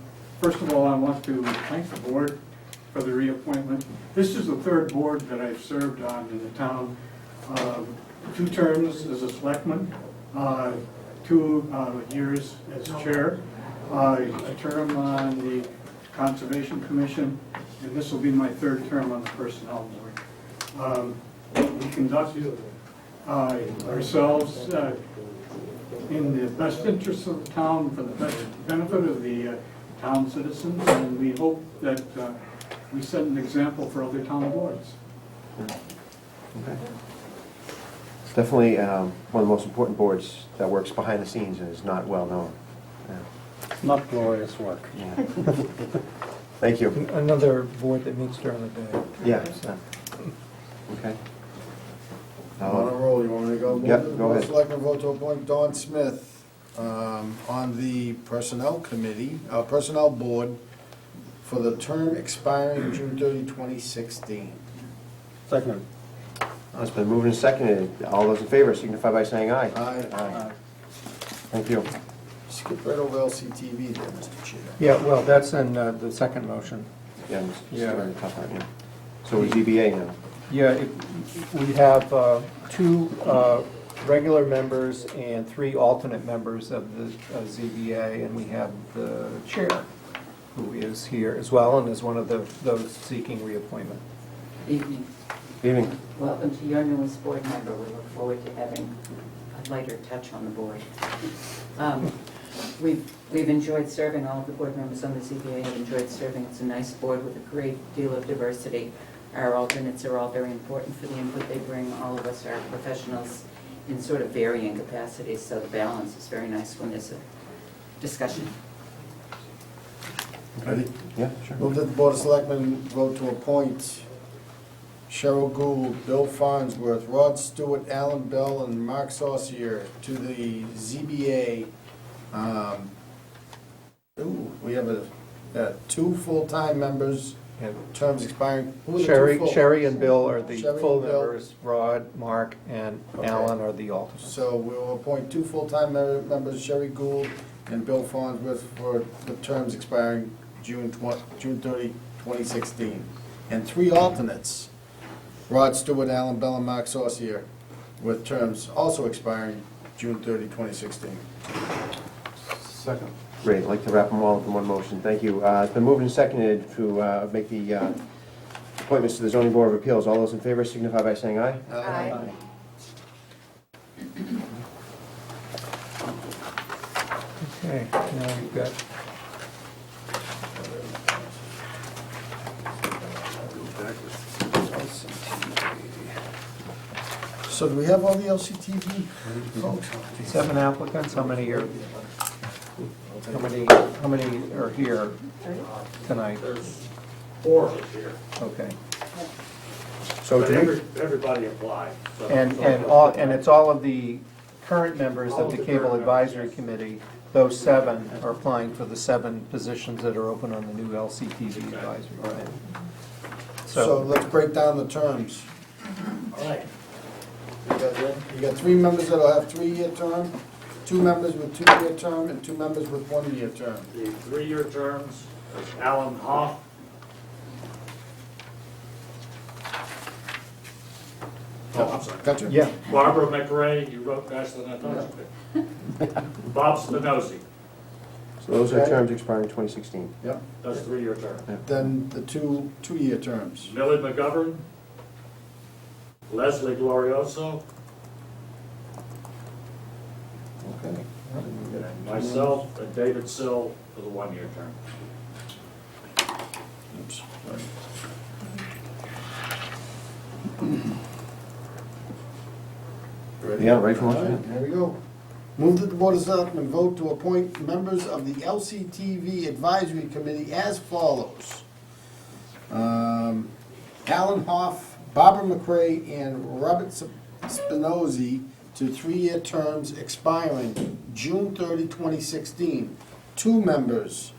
first of all, I want to thank the board for the reappointment. This is the third board that I've served on in the town. 2 terms as a selectman, 2 years as chair, a term on the Conservation Commission, and this will be my 3rd term on the Personnel Board. We conduct ourselves in the best interest of the town, for the best benefit of the town citizens, and we hope that we set an example for other town boards. Okay. It's definitely one of the most important boards that works behind the scenes and is not well known. Yeah. Not glorious work. Yeah. Thank you. Another board that meets during the day. Yeah. Okay. On a roll, you want me to go? Yep, go ahead. Selectmen vote to appoint Don Smith on the Personnel Committee, Personnel Board for the term expiring June 30, 2016. Second. It's been moved and seconded. All those in favor signify by saying aye. Aye. Thank you. Skip right over LCTV there, Mr. Chair. Yeah, well, that's in the second motion. Yeah, Yeah. very tough on you. So is ZBA now. Yeah, we have 2 regular members and 3 alternate members of the ZBA, and we have the chair, who is here as well, and is one of those seeking reappointment. Evening. Evening. Welcome to your newest board member. We look forward to having a lighter touch on the board. We've enjoyed serving, all of the board members on the ZBA have enjoyed serving. It's a nice board with a great deal of diversity. Our alternates are all very important for the input they bring. All of us are professionals in sort of varying capacities, so the balance is very nice when there's a discussion. Ready? Yeah, sure. Move that the Board of Selectmen vote to appoint Cheryl Gould, Bill Farnsworth, Rod Stewart, Alan Bell, and Mark Saucier to the ZBA. We have 2 full-time members, terms expiring. Who are the 2 full? Sherry and Bill are the Sherry full and Bill. members, Rod, Mark, and Okay. Alan are the alternates. So we will appoint 2 full-time members, Sherry Gould and Bill Farnsworth, for the terms expiring June 30, 2016. And 3 alternates, Rod Stewart, Alan Bell, and Mark Saucier, with terms also expiring June 30, 2016. Second. Great, I'd like to wrap them all up in one motion. Thank you. It's been moved and seconded to make the appointments to the Zoning Board of Appeals. All those in favor signify by saying aye. Aye. Okay, now we've got So do we have all the LCTV folks? 7 applicants. How many are here tonight? There's 4 of us here. Okay. So But do we, everybody applied. so- And it's all of the current members of the Cable Advisory Committee. Those 7 are applying for the 7 positions that are open on the new LCTV advisory committee. So let's break down the terms. All right. You got 3 members that'll have 3-year term, 2 members with 2-year term, and 2 members with 1-year term. The 3-year terms is Alan Hoff. Oh, I'm sorry. Gotcha. Yeah. Barbara McRae, you wrote faster than I thought you could. Bob Spinozzi, so those are Okay. terms expiring 2016. Yep. that's 3-year term. Then the 2-year terms. Millie McGovern, Leslie Glorioso, Okay. and myself, and David Sill for the 1-year term. Oops. Yeah, ready for All motion? right, here we go. Move that the Board of Selectmen vote to appoint members of the LCTV Advisory Committee as follows. Alan Hoff, Barbara McCray, and Robert Spinozzi to 3-year terms expiring June 30, 2016. 2 members,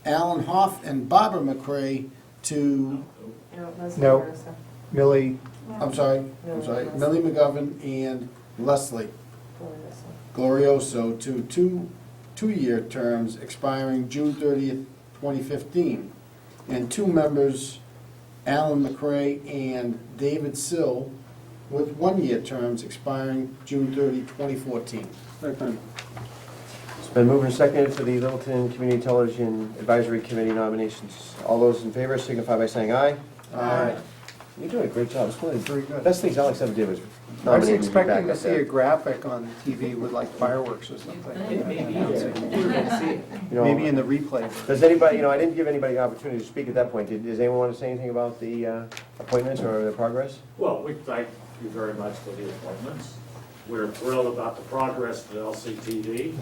Alan Hoff and Barbara McCray to, No, Millie, Millie McGovern and Leslie Glorioso to 2-year terms expiring June 30th, 2015. And 2 members, Alan McCray and David Sill, with 1-year terms expiring June 30, 2014. Second. It's been moved and seconded for the Littleton Community Television Advisory Committee nominations. All those in favor signify by saying aye. Aye. You're doing a great job. It's one of the Very good. best things Alex ever did was I was nominate me expecting back to up see there. a graphic on TV with like fireworks or something. You know, Maybe in the replay. Does anybody, I didn't give anybody the opportunity to speak at that point. Does anyone want to say anything about the appointments or the progress? Well, we thank you very much for the appointments. We're thrilled about the progress of the LCTV.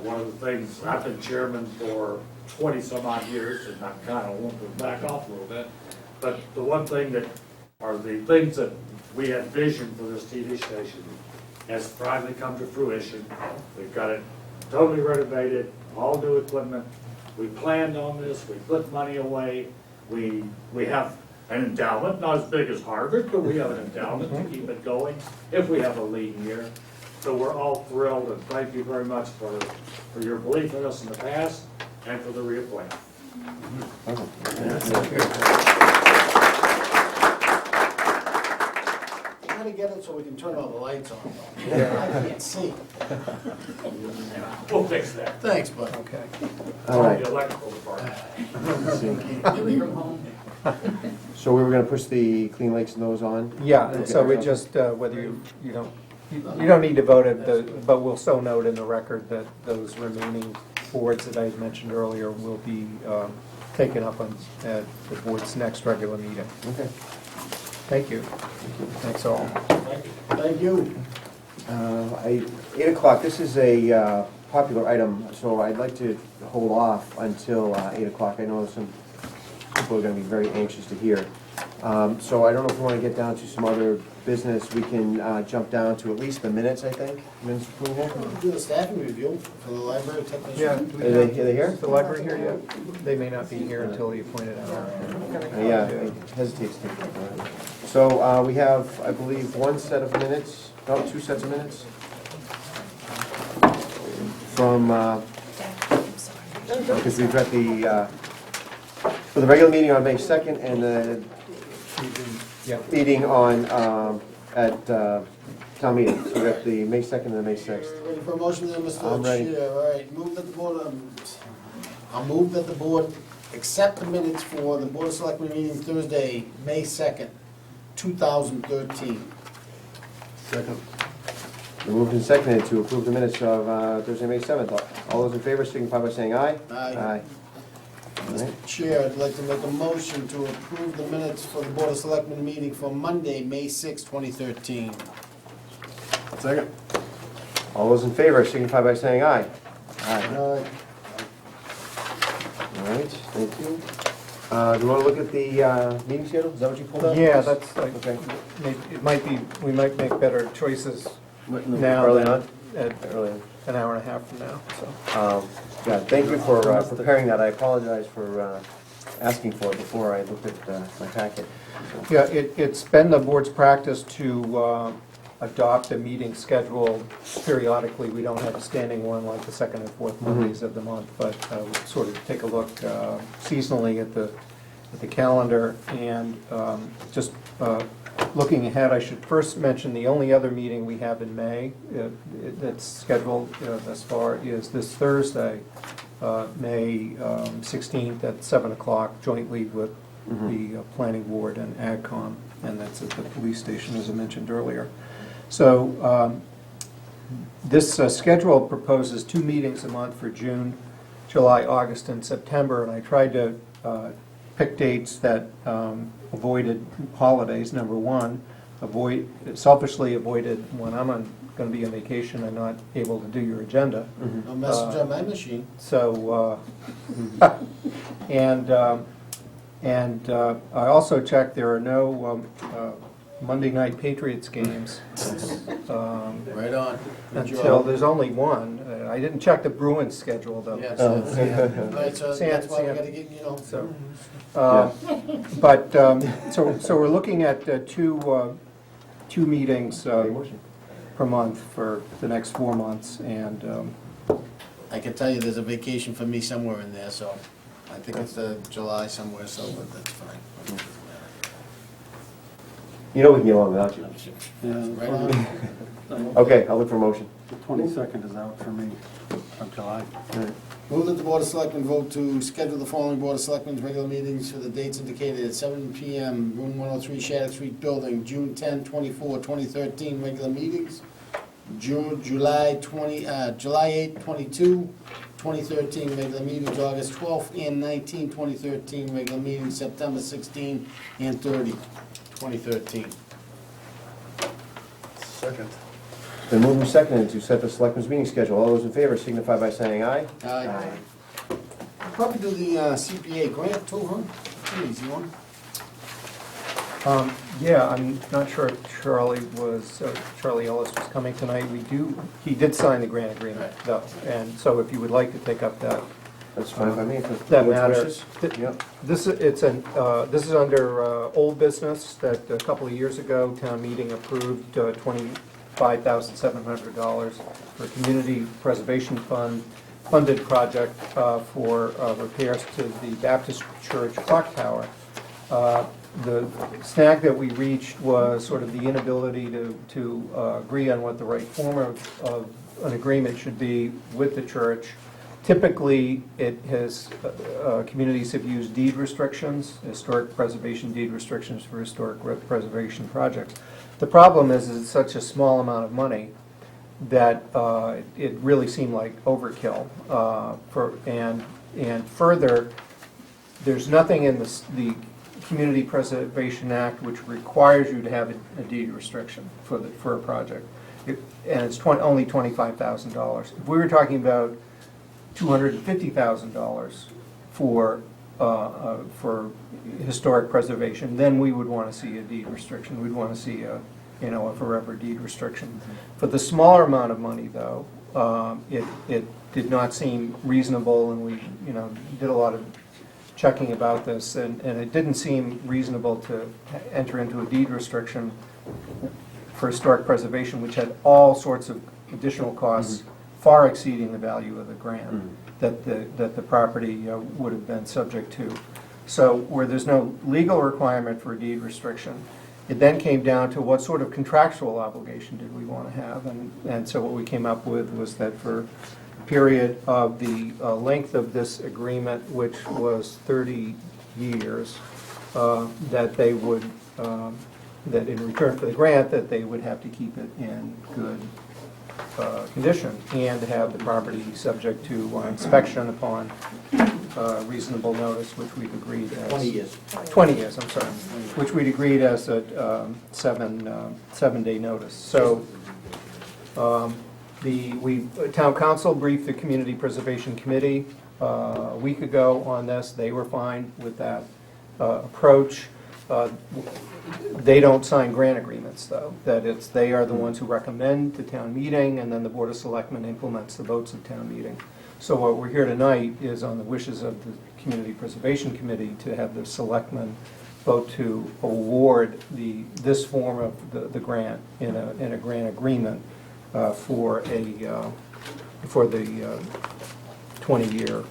One of the things, I've been chairman for 20-some odd years, and I'm kind of wanting to back off a little bit. But the one thing that, are the things that we had visioned for this TV station has finally come to fruition. We've got it totally renovated, all new equipment. We planned on this, we put money away. We have an endowment, not as big as Harvard, but we have an endowment to keep it going if we have a lean year. So we're all thrilled, and thank you very much for your belief in us in the past and for the reappointment. Try to get it so we can turn all the lights on. I can't see. We'll fix that. Thanks, bud. Okay. All right. The electrical department. So we were going to push the Clean Lakes and those on? Yeah, and so we just, whether you don't need to vote it, but we'll so note in the record that those remaining boards that I had mentioned earlier will be taken up at the board's next regular meeting. Okay. Thank you. Thanks all. Thank you. 8 o'clock, this is a popular item, so I'd like to hold off until 8 o'clock. I know some people are going to be very anxious to hear. So I don't know if we want to get down to some other business. We can jump down to at least the minutes, I think. Minutes approval? Do the staffing review for the library technician. Yeah. Are they here? Is the library here yet? They may not be here until you point it out. Yeah, I hesitate to take it. So we have, I believe, 2 sets of minutes from, because we've got for the regular meeting on May 2nd and the meeting on, at town meeting. So we got the May 2nd and the May 6th. Ready for a motion there, Mr. I'm ready. Chair? All right, I'll move that the board accept the minutes for the Board of Selectmen meeting Thursday, May 2nd, 2013. Second. Moved and seconded to approve the minutes of Thursday, May 7th. All those in favor signify by saying aye. Aye. All Mr. right. Chair, I'd like to make a motion to approve the minutes for the Board of Selectmen meeting for Monday, May 6, 2013. Second. All those in favor signify by saying aye. Aye. Aye. All right, thank you. Do you want to look at the meeting schedule? Is that what you pulled up? Yeah, that's like, Okay. it might be, we might make better choices now Early than on? at Early on. an hour and a half from now, so. Yeah, thank you for preparing that. I apologize for asking for it before I looked at my packet. Yeah, it's been the board's practice to adopt a meeting schedule periodically. We don't have a standing one like the second and fourth Mondays of the month, but we sort of take a look seasonally at the calendar. And just looking ahead, I should first mention the only other meeting we have in May that's scheduled thus far is this Thursday, May 16th at 7 o'clock, jointly with the Planning Board and AgCom, and that's at the police station, as I mentioned earlier. So this schedule proposes 2 meetings a month for June, July, August, and September, and I tried to pick dates that avoided holidays, number one, selfishly avoided when I'm going to be on vacation and not able to do your agenda. No message on my machine. So, and I also checked, there are no Monday night Patriots games. Right on. Good Until, job. there's only one. I didn't check the Bruins schedule, though. Yes. So, Right, so that's why we gotta get, So, so we're looking at two meetings per month for the next 4 months, and I can tell you there's a vacation for me somewhere in there, so I think it's July somewhere, so but that's fine. You know we can get along without you. Right on. Okay, I'll look for a motion. The 22nd is out for me of July. Move that the Board of Selectmen vote to schedule the following Board of Selectmen's regular meetings for the dates indicated at 7 PM, room 103, Shattuck Street Building, June 10, 24, 2013, regular meetings. July 8, 22, 2013, regular meetings, August 12th and 19, 2013, regular meetings, September 16 and 30, 2013. Second. Been moved and seconded to set the selectmen's meeting schedule. All those in favor signify by saying aye. Aye. Probably do the CPA grant too, huh? Pretty easy one. yeah, I'm not sure if Charlie Ellis was coming tonight. He did sign the grant agreement, though, and so if you would like to take up that. That's fine by me. That matter. Yep. This is under old business that a couple of years ago, town meeting approved $25,700 for a community preservation funded project for repairs to the Baptist Church clock tower. The snag that we reached was sort of the inability to agree on what the right form of an agreement should be with the church. Typically, communities have used deed restrictions, historic preservation deed restrictions for historic preservation projects. The problem is it's such a small amount of money that it really seemed like overkill. And further, there's nothing in the Community Preservation Act which requires you to have a deed restriction for a project. And it's only $25,000. If we were talking about $250,000 for historic preservation, then we would want to see a deed restriction. We'd want to see a forever deed restriction. For the smaller amount of money, though, it did not seem reasonable, and we did a lot of checking about this, and it didn't seem reasonable to enter into a deed restriction for historic preservation, which had all sorts of additional costs far exceeding the value of the grant that the property would have been subject to. So where there's no legal requirement for a deed restriction, it then came down to what sort of contractual obligation did we want to have, and so what we came up with was that for a period of the length of this agreement, which was 30 years, that they would, that in return for the grant, that they would have to keep it in good condition and have the property subject to inspection upon reasonable notice, which we've agreed as. 20 years. 20 years, I'm sorry, which we'd agreed as a seven-day notice. So town council briefed the Community Preservation Committee a week ago on this. They were fine with that approach. They don't sign grant agreements, though. They are the ones who recommend to town meeting, and then the Board of Selectmen implements the votes of town meeting. So what we're here tonight is on the wishes of the Community Preservation Committee to have the Selectmen vote to award this form of the grant in a grant agreement for the 20-year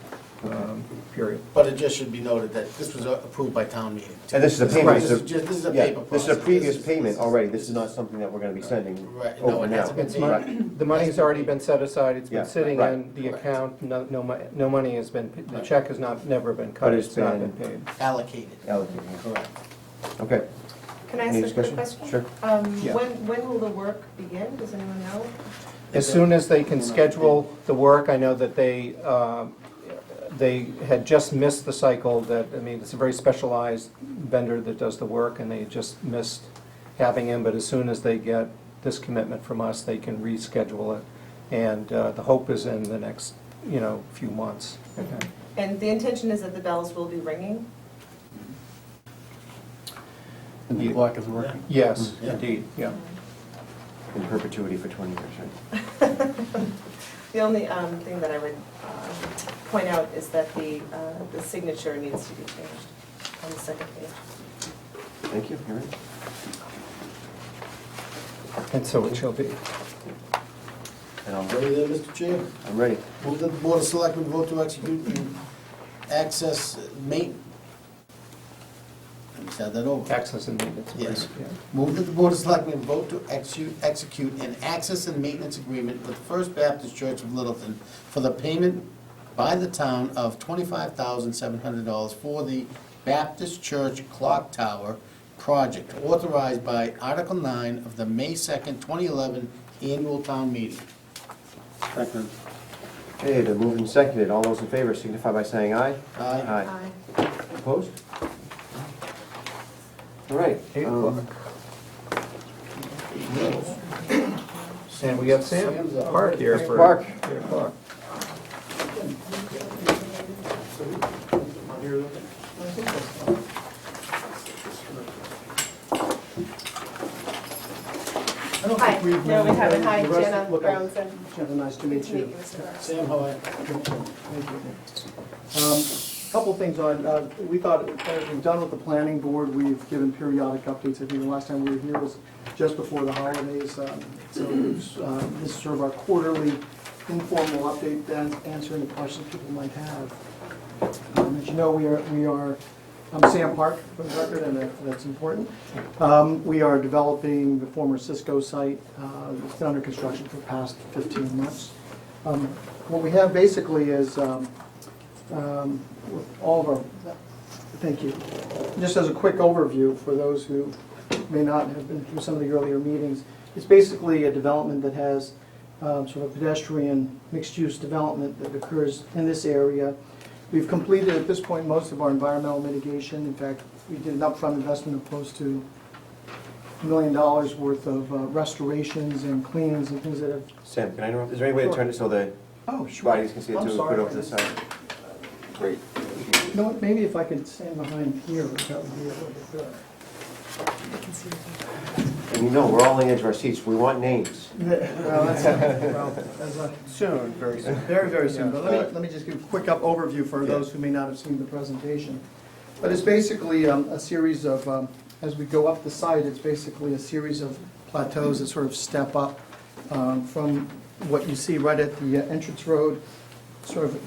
period. But it just should be noted that this was approved by town meeting. And this is a payment. Right. This is a paper This is a process. previous payment already. This is not something that we're going to be sending Right. No, over it now. hasn't been paid. The money's already been set aside, it's Yeah, been sitting right. in the account, no money has been, the check has never been cut, But it's it's not been been- paid. Allocated. Allocated. Correct. Okay. Can I Any ask a quick discussion? question? Sure. Yeah. When will the work begin? Does anyone know? As soon as they can schedule the work, I know that they, they had just missed the cycle that, I mean, it's a very specialized vendor that does the work, and they just missed having him, but as soon as they get this commitment from us, they can reschedule it. And the hope is in the next, few months. Okay. And the intention is that the bells will be ringing? And the clock is working? Yes, Yeah. indeed, yeah. In perpetuity for 20 years, right? The only thing that I would point out is that the signature needs to be changed on the second page. Thank you, Erin. And so it shall be. And I'm Ready there, Mr. Chair? I'm ready. Move that the Board of Selectmen vote to execute and access let me start that over. Access and maintenance. Yes. agreement, Move that the Board of Selectmen vote to execute an access and maintenance agreement with First Baptist Church of Littleton for the payment by the town of $25,700 for the Baptist Church Clock Tower project authorized by Article 9 of the May 2nd, 2011 Annual Town Meeting. Second. Okay, the moved and seconded. All those in favor signify by saying aye. Aye. Opposed? All right. 8 o'clock. And we got Sam Park here for Park. 8 o'clock. Hi, no, we haven't. Hi, Jenna Brownson. Jenna, nice to Good meet to meet you. you, Mr. Brown. Sam, how are you? Thank you. Couple things on, we thought, as we've done with the planning board, we've given periodic updates. I think the last time we were here was just before the holidays. So this is sort of our quarterly informal update, then answer any questions people might have. As you know, I'm Sam Park, for the record, and that's important. We are developing the former Cisco site. It's been under construction for the past 15 months. What we have basically is with all of our, thank you. Just as a quick overview for those who may not have been through some of the earlier meetings, it's basically a development that has sort of a pedestrian mixed-use development that occurs in this area. We've completed at this point most of our environmental mitigation. In fact, we did an upfront investment of close to $1 million worth of restorations and cleans and things that have. Sam, can I interrupt? Is there any way to turn it so the bodies can see it I'm too? sorry. Put it over to the side. Great. You know what, maybe if I could stand behind here, that would be a little bit better. And we're all on the edge of our seats. We want names. Soon, very soon. Very, very soon. But let me just give a quick overview for those who may not have seen the presentation. But it's basically a series of, as we go up the site, it's basically a series of plateaus that sort of step up from what you see right at the entrance road, sort of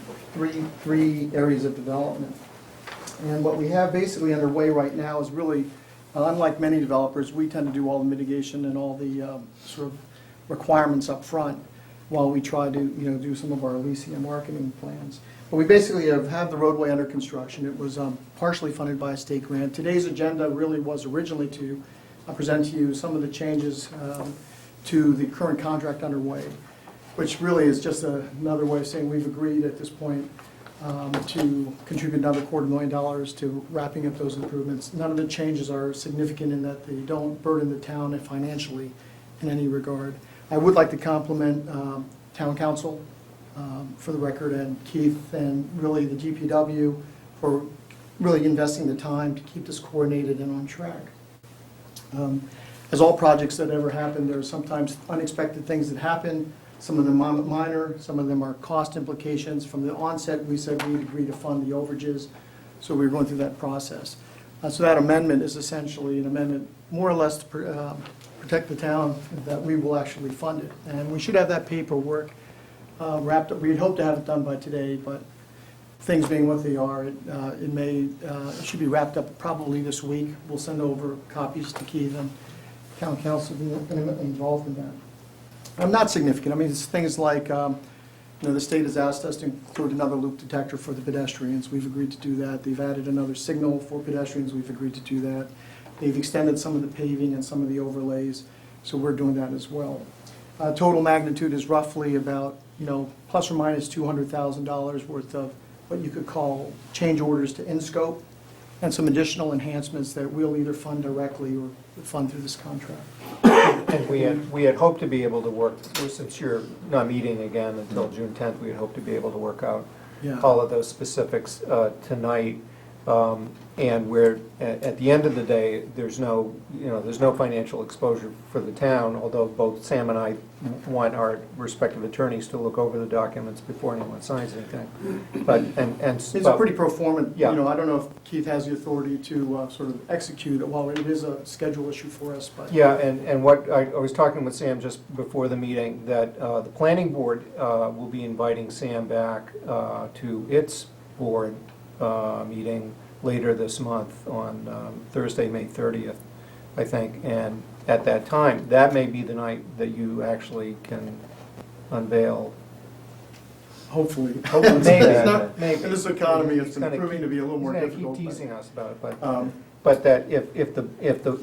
three areas of development. And what we have basically underway right now is really, unlike many developers, we tend to do all the mitigation and all the sort of requirements up front while we try to do some of our leasing and marketing plans. But we basically have the roadway under construction. It was partially funded by a state grant. Today's agenda really was originally to present to you some of the changes to the current contract underway, which really is just another way of saying we've agreed at this point to contribute another $250,000 to wrapping up those improvements. None of the changes are significant in that they don't burden the town financially in any regard. I would like to compliment town council for the record, and Keith, and really the DPW for really investing the time to keep this coordinated and on track. As all projects that ever happen, there are sometimes unexpected things that happen. Some of them are minor, some of them are cost implications. From the onset, we said we'd agree to fund the overages, so we were going through that process. So that amendment is essentially an amendment more or less to protect the town, that we will actually fund it. And we should have that paperwork wrapped up. We'd hope to have it done by today, but things being what they are, it should be wrapped up probably this week. We'll send over copies to Keith, and town council will be involved in that. Not significant. I mean, it's things like, the state has asked us to include another loop detector for the pedestrians. We've agreed to do that. They've added another signal for pedestrians. We've agreed to do that. They've extended some of the paving and some of the overlays, so we're doing that as well. Total magnitude is roughly about, plus or minus $200,000 worth of what you could call change orders to in-scope, and some additional enhancements that we'll either fund directly or fund through this contract. And we had hoped to be able to work, since you're not meeting again until June 10th, we had hoped to be able to work out Yeah. all of those specifics tonight. And we're, at the end of the day, there's no financial exposure for the town, although both Sam and I want our respective attorneys to look over the documents before anyone signs anything. But, It's a pretty pro forma, Yeah. I don't know if Keith has the authority to sort of execute it, while it is a schedule issue for us, but. Yeah, and what, I was talking with Sam just before the meeting, that the planning board will be inviting Sam back to its board meeting later this month on Thursday, May 30th, I think. And at that time, that may be the night that you actually can unveil. Hopefully. Maybe. It's not- Maybe. In this economy, it's He's gonna proving to be a little more He's difficult. gonna keep teasing us about it, Um, but that if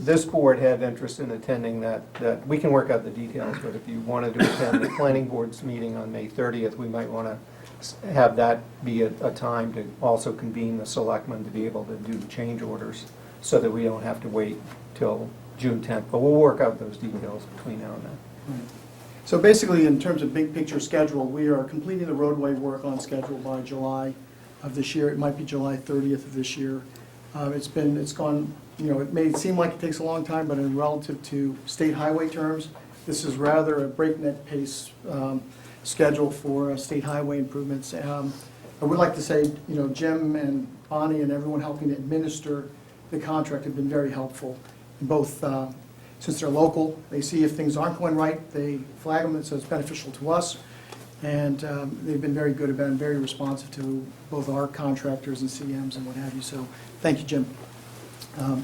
this board had interest in attending that, we can work out the details, but if you wanted to attend the planning board's meeting on May 30th, we might want to have that be a time to also convene the selectmen to be able to do the change orders, so that we don't have to wait till June 10th. But we'll work out those details between now and then. So basically, in terms of big picture schedule, we are completing the roadway work on schedule by July of this year. It might be July 30th of this year. It's gone, it may seem like it takes a long time, but in relative to state highway terms, this is rather a breakneck pace schedule for state highway improvements. I would like to say, Jim and Bonnie and everyone helping to administer the contract have been very helpful. Both, since they're local, they see if things aren't going right, they flag them, so it's beneficial to us. And they've been very good about it and very responsive to both our contractors and CMs and what have you. So thank you, Jim.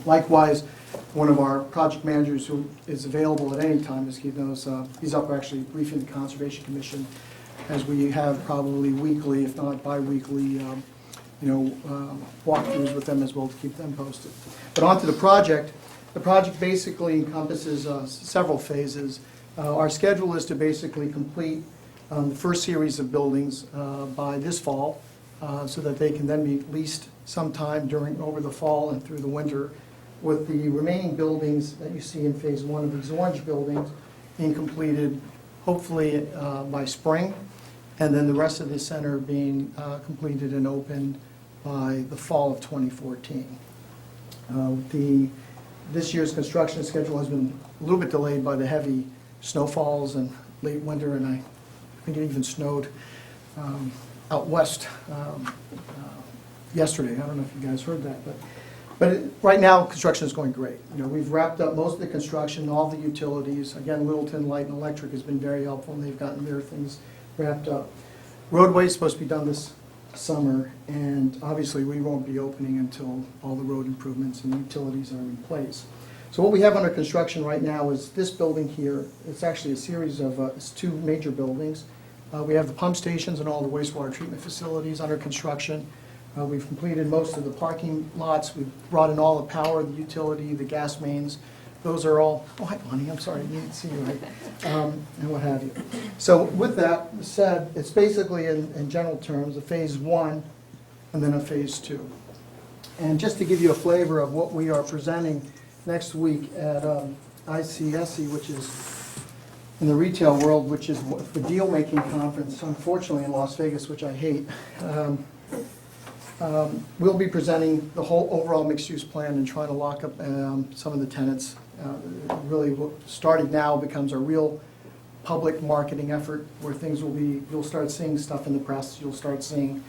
Likewise, one of our project managers who is available at any time, as Keith knows, he's up actually briefing the Conservation Commission, as we have probably weekly, if not bi-weekly, walkthroughs with them as well to keep them posted. But on to the project. The project basically encompasses several phases. Our schedule is to basically complete the first series of buildings by this fall, so that they can then be leased sometime over the fall and through the winter, with the remaining buildings that you see in phase one of these orange buildings being completed hopefully by spring, and then the rest of the center being completed and opened by the fall of 2014. This year's construction schedule has been a little bit delayed by the heavy snowfalls and late winter, and I think it even snowed out west yesterday. I don't know if you guys heard that, but right now, construction is going great. We've wrapped up most of the construction, all the utilities. Again, Littleton Light and Electric has been very helpful, and they've gotten their things wrapped up. Roadway is supposed to be done this summer, and obviously we won't be opening until all the road improvements and utilities are in place. So what we have under construction right now is this building here. It's actually a series of it's two major buildings. We have the pump stations and all the wastewater treatment facilities under construction. We've completed most of the parking lots. We've brought in all the power, the utility, the gas mains. Those are all, oh, hi, Bonnie, I'm sorry, I didn't see you, right? And what have you. So with that said, it's basically, in general terms, a phase one and then a phase two. And just to give you a flavor of what we are presenting next week at ICSC, which is in the retail world, which is the deal-making conference, unfortunately in Las Vegas, which I hate. We'll be presenting the whole overall mixed-use plan and trying to lock up some of the tenants. Really, what started now becomes a real public marketing effort where things will be, you'll start seeing stuff in the press, you'll start seeing,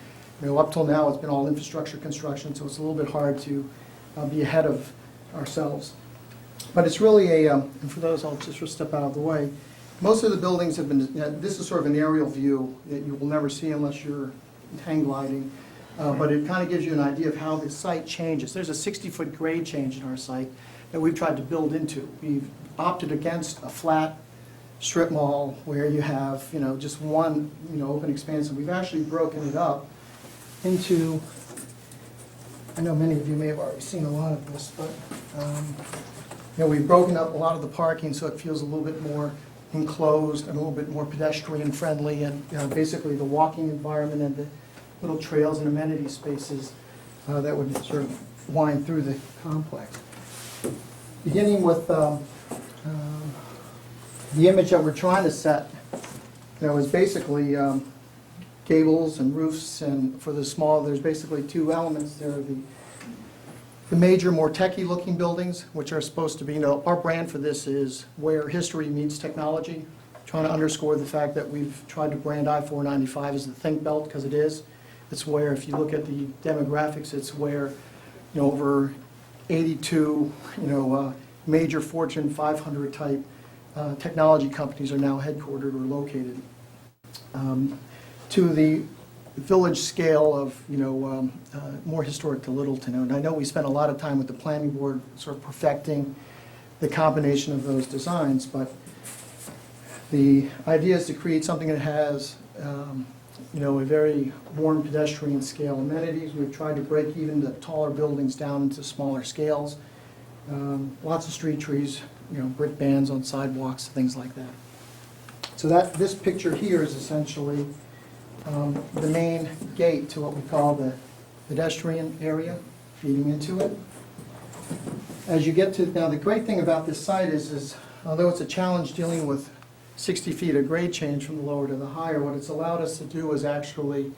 up till now it's been all infrastructure construction, so it's a little bit hard to be ahead of ourselves. But it's really and for those, I'll just step out of the way. Most of the buildings have been, this is sort of an aerial view that you will never see unless you're hang gliding. But it kind of gives you an idea of how the site changes. There's a 60-foot grade change in our site that we've tried to build into. We've opted against a flat strip mall where you have, just one, open expanse. And we've actually broken it up into, I know many of you may have already seen a lot of this, but we've broken up a lot of the parking so it feels a little bit more enclosed and a little bit more pedestrian friendly, and basically the walking environment and little trails and amenity spaces that would sort of wind through the complex. Beginning with the image that we're trying to set, is basically gables and roofs, and for the small, there's basically two elements. There are the major, more techie-looking buildings, which are supposed to be, our brand for this is where history meets technology, trying to underscore the fact that we've tried to brand I-495 as the think belt, because it is. It's where, if you look at the demographics, it's where, over 82, major Fortune 500 type technology companies are now headquartered or located. To the village scale of, more historic to Littleton. And I know we spent a lot of time with the planning board sort of perfecting the combination of those designs, but the idea is to create something that has, a very warm pedestrian scale amenities. We've tried to break even the taller buildings down into smaller scales. Lots of street trees, brick bands on sidewalks, things like that. So this picture here is essentially the main gate to what we call the pedestrian area, feeding into it. As you get to, now the great thing about this site is although it's a challenge dealing with 60 feet of grade change from the lower to the higher, what it's allowed us to do is actually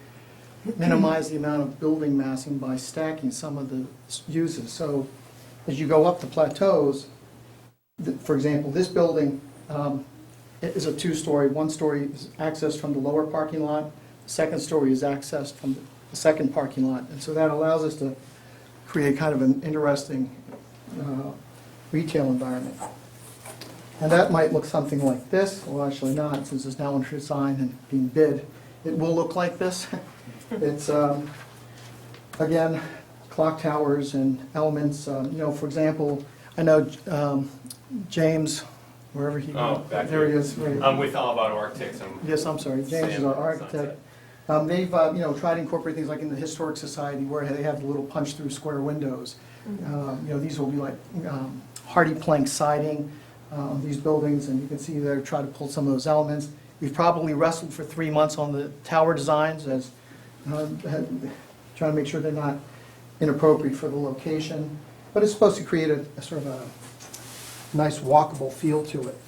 minimize the amount of building massing by stacking some of the uses. So as you go up the plateaus, for example, this building is a two-story. One story is accessed from the lower parking lot. The second story is accessed from the second parking lot. And so that allows us to create kind of an interesting retail environment. And that might look something like this. Well, actually not, since it's now under design and being bid. It will look like this. It's, again, clock towers and elements. For example, I know James, wherever he Oh, back there here. he is. Right. I'm with all about architects. Yes, I'm sorry. James is our architect. They've tried to incorporate things like in the Historic Society where they have the little punch-through square windows. These will be like hardy plank siding on these buildings, and you can see they're trying to pull some of those elements. We've probably wrestled for 3 months on the tower designs, as trying to make sure they're not inappropriate for the location. But it's supposed to create a sort of a nice walkable feel to it.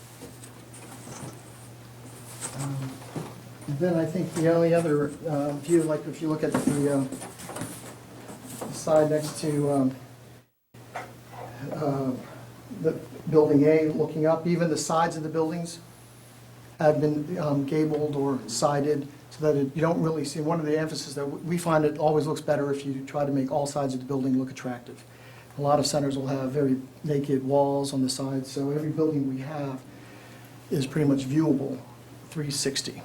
And then I think the only other view, like if you look at the side next to the building A, looking up, even the sides of the buildings have been gabled or sided so that you don't really see. One of the emphasis that we find, it always looks better if you try to make all sides of the building look attractive. A lot of centers will have very naked walls on the sides, so every building we have is pretty much viewable 360.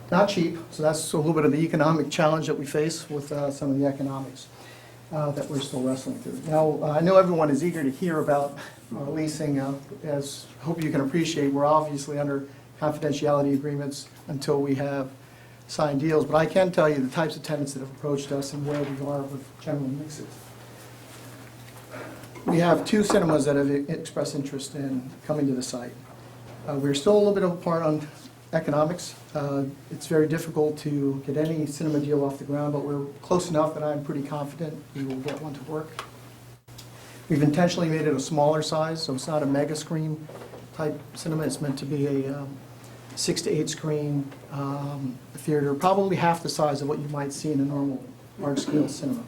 Not cheap, so that's a little bit of the economic challenge that we face with some of the economics that we're still wrestling through. Now, I know everyone is eager to hear about leasing. As hope you can appreciate, we're obviously under confidentiality agreements until we have signed deals, but I can tell you the types of tenants that have approached us and where we are with general mixes. We have 2 cinemas that have expressed interest in coming to the site. We're still a little bit apart on economics. It's very difficult to get any cinema deal off the ground, but we're close enough that I'm pretty confident we will get one to work. We've intentionally made it a smaller size, so it's not a mega screen type cinema. It's meant to be a 6 to 8 screen theater, probably half the size of what you might see in a normal large scale cinema.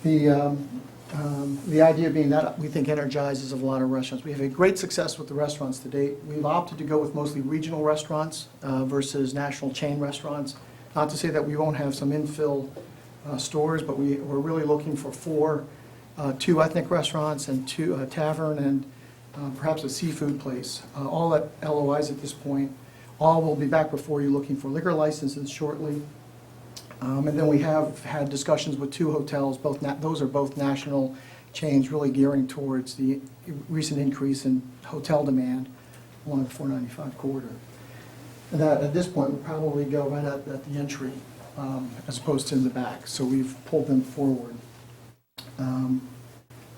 The idea being that we think energizes a lot of restaurants. We have a great success with the restaurants to date. We've opted to go with mostly regional restaurants versus national chain restaurants. Not to say that we won't have some infill stores, but we're really looking for 4, 2 ethnic restaurants and 2 a tavern and perhaps a seafood place. All at LOIs at this point. All will be back before you looking for liquor licenses shortly. And then we have had discussions with 2 hotels, those are both national chains, really gearing towards the recent increase in hotel demand along the 495 corridor. And that, at this point, would probably go right at the entry as opposed to in the back, so we've pulled them forward.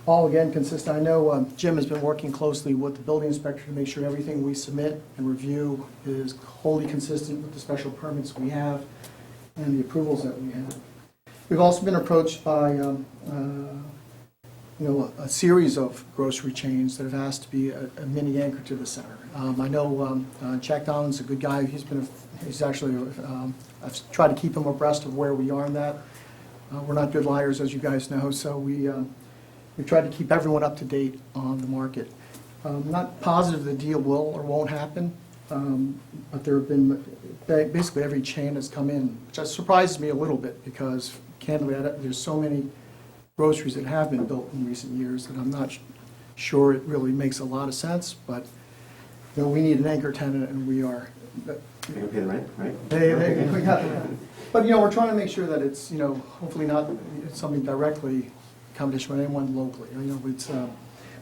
All again consistent. I know Jim has been working closely with the building inspector to make sure everything we submit and review is wholly consistent with the special permits we have. and the approvals that we had. We've also been approached by a series of grocery chains that have asked to be a mini anchor to the center. I know Jack Donald's a good guy. He's actually, I've tried to keep him abreast of where we are in that. We're not good liars, as you guys know, so we tried to keep everyone up to date on the market. I'm not positive the deal will or won't happen, but there have been, basically every chain has come in, which surprises me a little bit because candidly, there's so many groceries that have been built in recent years that I'm not sure it really makes a lot of sense, but we need an anchor tenant and we are. You're gonna pay the rent, right? We got that. But we're trying to make sure that it's hopefully not something directly competition with anyone locally.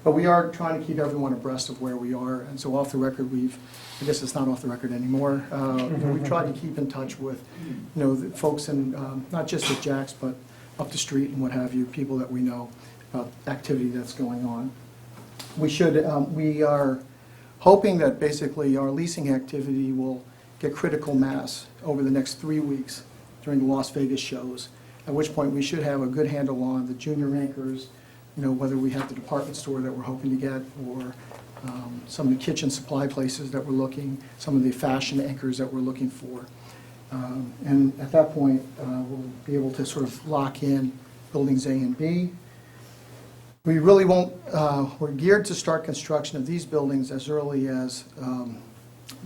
But we are trying to keep everyone abreast of where we are, and so off the record I guess it's not off the record anymore. We've tried to keep in touch with the folks in not just at Jack's but up the street and what have you, people that we know about activity that's going on. We are hoping that basically our leasing activity will get critical mass over the next 3 weeks during the Las Vegas shows, at which point we should have a good handle on the junior anchors, whether we have the department store that we're hoping to get or some of the kitchen supply places that we're looking, some of the fashion anchors that we're looking for. And at that point, we'll be able to sort of lock in buildings A and B. We really won't, we're geared to start construction of these buildings as early as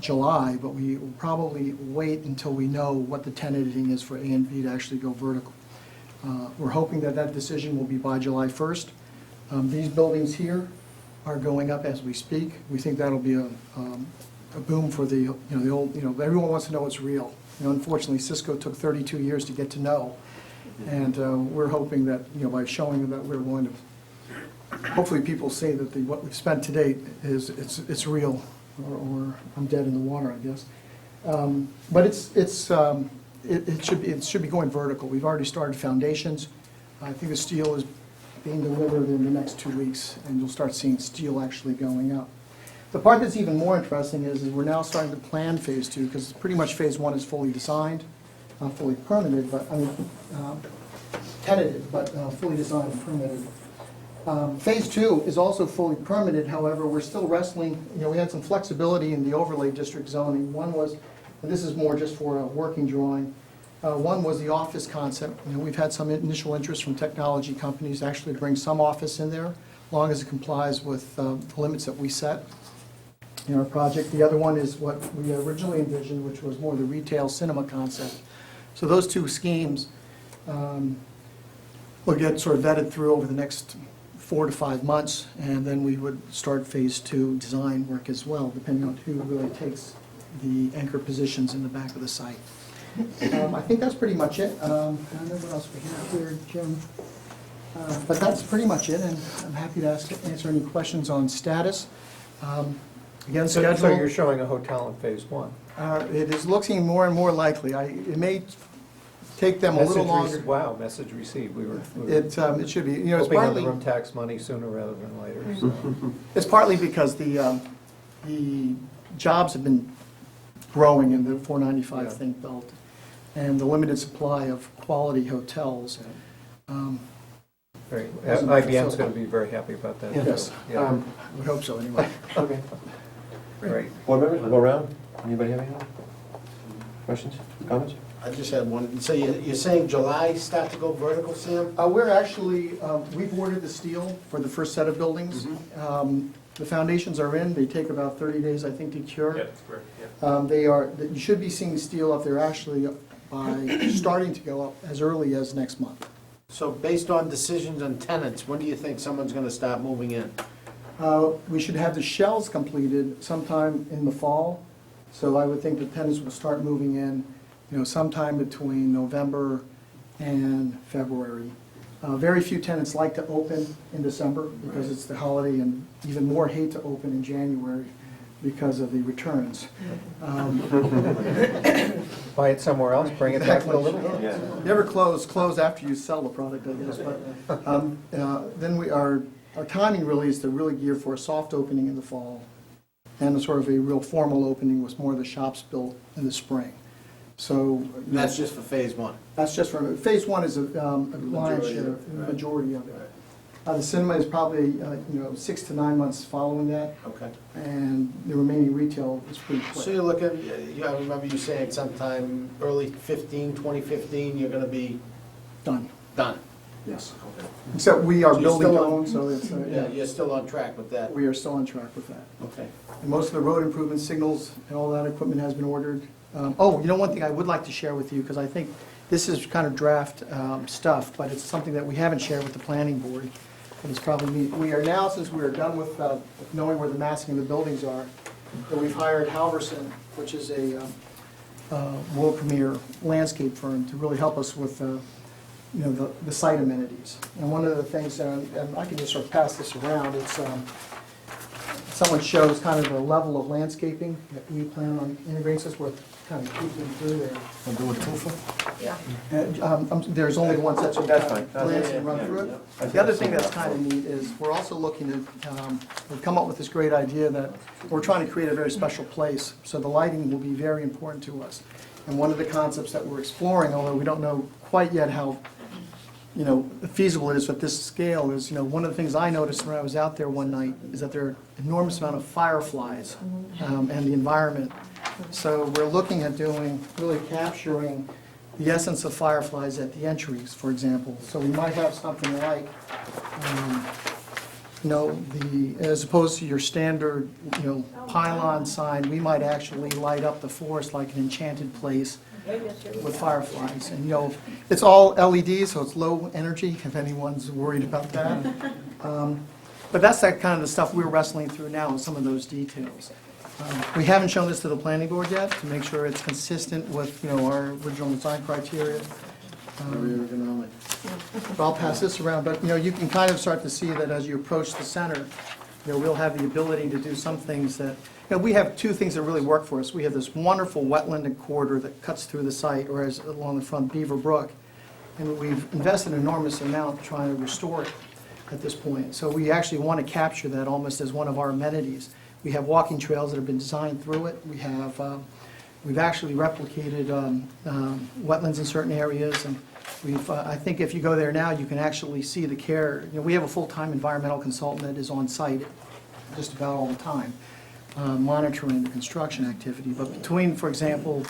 July, but we will probably wait until we know what the tenanting is for A and B to actually go vertical. We're hoping that that decision will be by July 1st. These buildings here are going up as we speak. We think that'll be a boom for the old, everyone wants to know what's real. Unfortunately, Cisco took 32 years to get to know, and we're hoping that by showing them that we're going to, hopefully people say that what we've spent to date is it's real, or I'm dead in the water, I guess. But it should be going vertical. We've already started foundations. I think the steel is being delivered in the next 2 weeks, and you'll start seeing steel actually going up. The part that's even more interesting is we're now starting to plan phase 2, because pretty much phase 1 is fully designed, not fully permitted, but tenanted, but fully designed and permitted. Phase 2 is also fully permitted. However, we're still wrestling. We had some flexibility in the overlay district zoning. One was, and this is more just for a working drawing, one was the office concept. We've had some initial interest from technology companies to actually bring some office in there, as long as it complies with the limits that we set in our project. The other one is what we originally envisioned, which was more the retail cinema concept. So those two schemes will get sort of vetted through over the next 4 to 5 months, and then we would start phase 2 design work as well, depending on who really takes the anchor positions in the back of the site. I think that's pretty much it. I don't know what else we have here, Jim. But that's pretty much it, and I'm happy to answer any questions on status. Again, schedule. So you're showing a hotel in phase 1? It is looking more and more likely. It may take them a little longer. Wow, message received. It should be. It's hoping on partly the room tax money sooner rather than later. So. It's partly because the jobs have been growing in the 495 think belt, and the limited supply of quality hotels. Great. IBM's going to be very happy about that. Yes. Yeah. We hope so anyway. Okay. Great. Board members, we'll go around. Anybody have any questions, comments? I just had one. So you're saying July start to go vertical, Sam? We're actually, we've ordered the steel for the first set of buildings. The foundations are in. They take about 30 days, I think, to cure. Yep, correct. Yeah. You should be seeing steel up there actually by starting to go up as early as next month. So based on decisions on tenants, when do you think someone's going to start moving in? We should have the shells completed sometime in the fall. So I would think the tenants will start moving in, sometime between November and February. Very few tenants like to open in December because it's the holiday, and even more hate to open in January because of the returns. Buy it somewhere else, bring it back with a little. Yeah. Never close after you sell the product, I guess. But then our timing really is to really gear for a soft opening in the fall, and a sort of a real formal opening with more of the shops built in the spring. So. That's just for phase one. That's just for, phase one is a lion's share, majority of it. The cinema is probably, 6 to 9 months following that, Okay. and the remaining retail is pretty quick. So you're looking, I remember you saying sometime early 2015, you're gonna be Done, done. yes. Okay. Except we are So you're building still our on- own, so it's, Yeah, you're still on track with that. we are still on track with that. Okay. And most of the road improvement signals and all that equipment has been ordered. One thing I would like to share with you, because I think this is kind of draft stuff, but it's something that we haven't shared with the planning board. And it's probably neat. We are now, since we are done with knowing where the massing of the buildings are, that we've hired Halverson, which is a world premier landscape firm, to really help us with the site amenities. And one of the things, and I can just sort of pass this around, it's someone shows kind of the level of landscaping that we plan on integrating, since we're kind of keeping through there. I'll do a twofer. Yeah. And there's only one set, so That's fine. glance and run through it. The other thing that's kind of neat is we're also looking at, we've come up with this great idea that we're trying to create a very special place, so the lighting will be very important to us. And one of the concepts that we're exploring, although we don't know quite yet how feasible it is at this scale, is, one of the things I noticed when I was out there one night is that there are an enormous amount of fireflies and the environment. So we're looking at really capturing the essence of fireflies at the entries, for example. So we might have something like, as opposed to your standard, pylon sign, we might actually light up the forest like an enchanted place with fireflies. And, it's all LED, so it's low energy, if anyone's worried about that. But that's that kind of the stuff we're wrestling through now, some of those details. We haven't shown this to the planning board yet, to make sure it's consistent with, our original design criteria. Very ergonomic. But I'll pass this around, but, you can kind of start to see that as you approach the center, we'll have the ability to do some things that, we have two things that really work for us. We have this wonderful wetland corridor that cuts through the site, or as along the front Beaver Brook, and we've invested an enormous amount trying to restore it at this point. So we actually want to capture that almost as one of our amenities. We have walking trails that have been designed through it. We've actually replicated wetlands in certain areas, and I think if you go there now, you can actually see the care. We have a full-time environmental consultant that is on site just about all the time, monitoring the construction activity. But between, for example,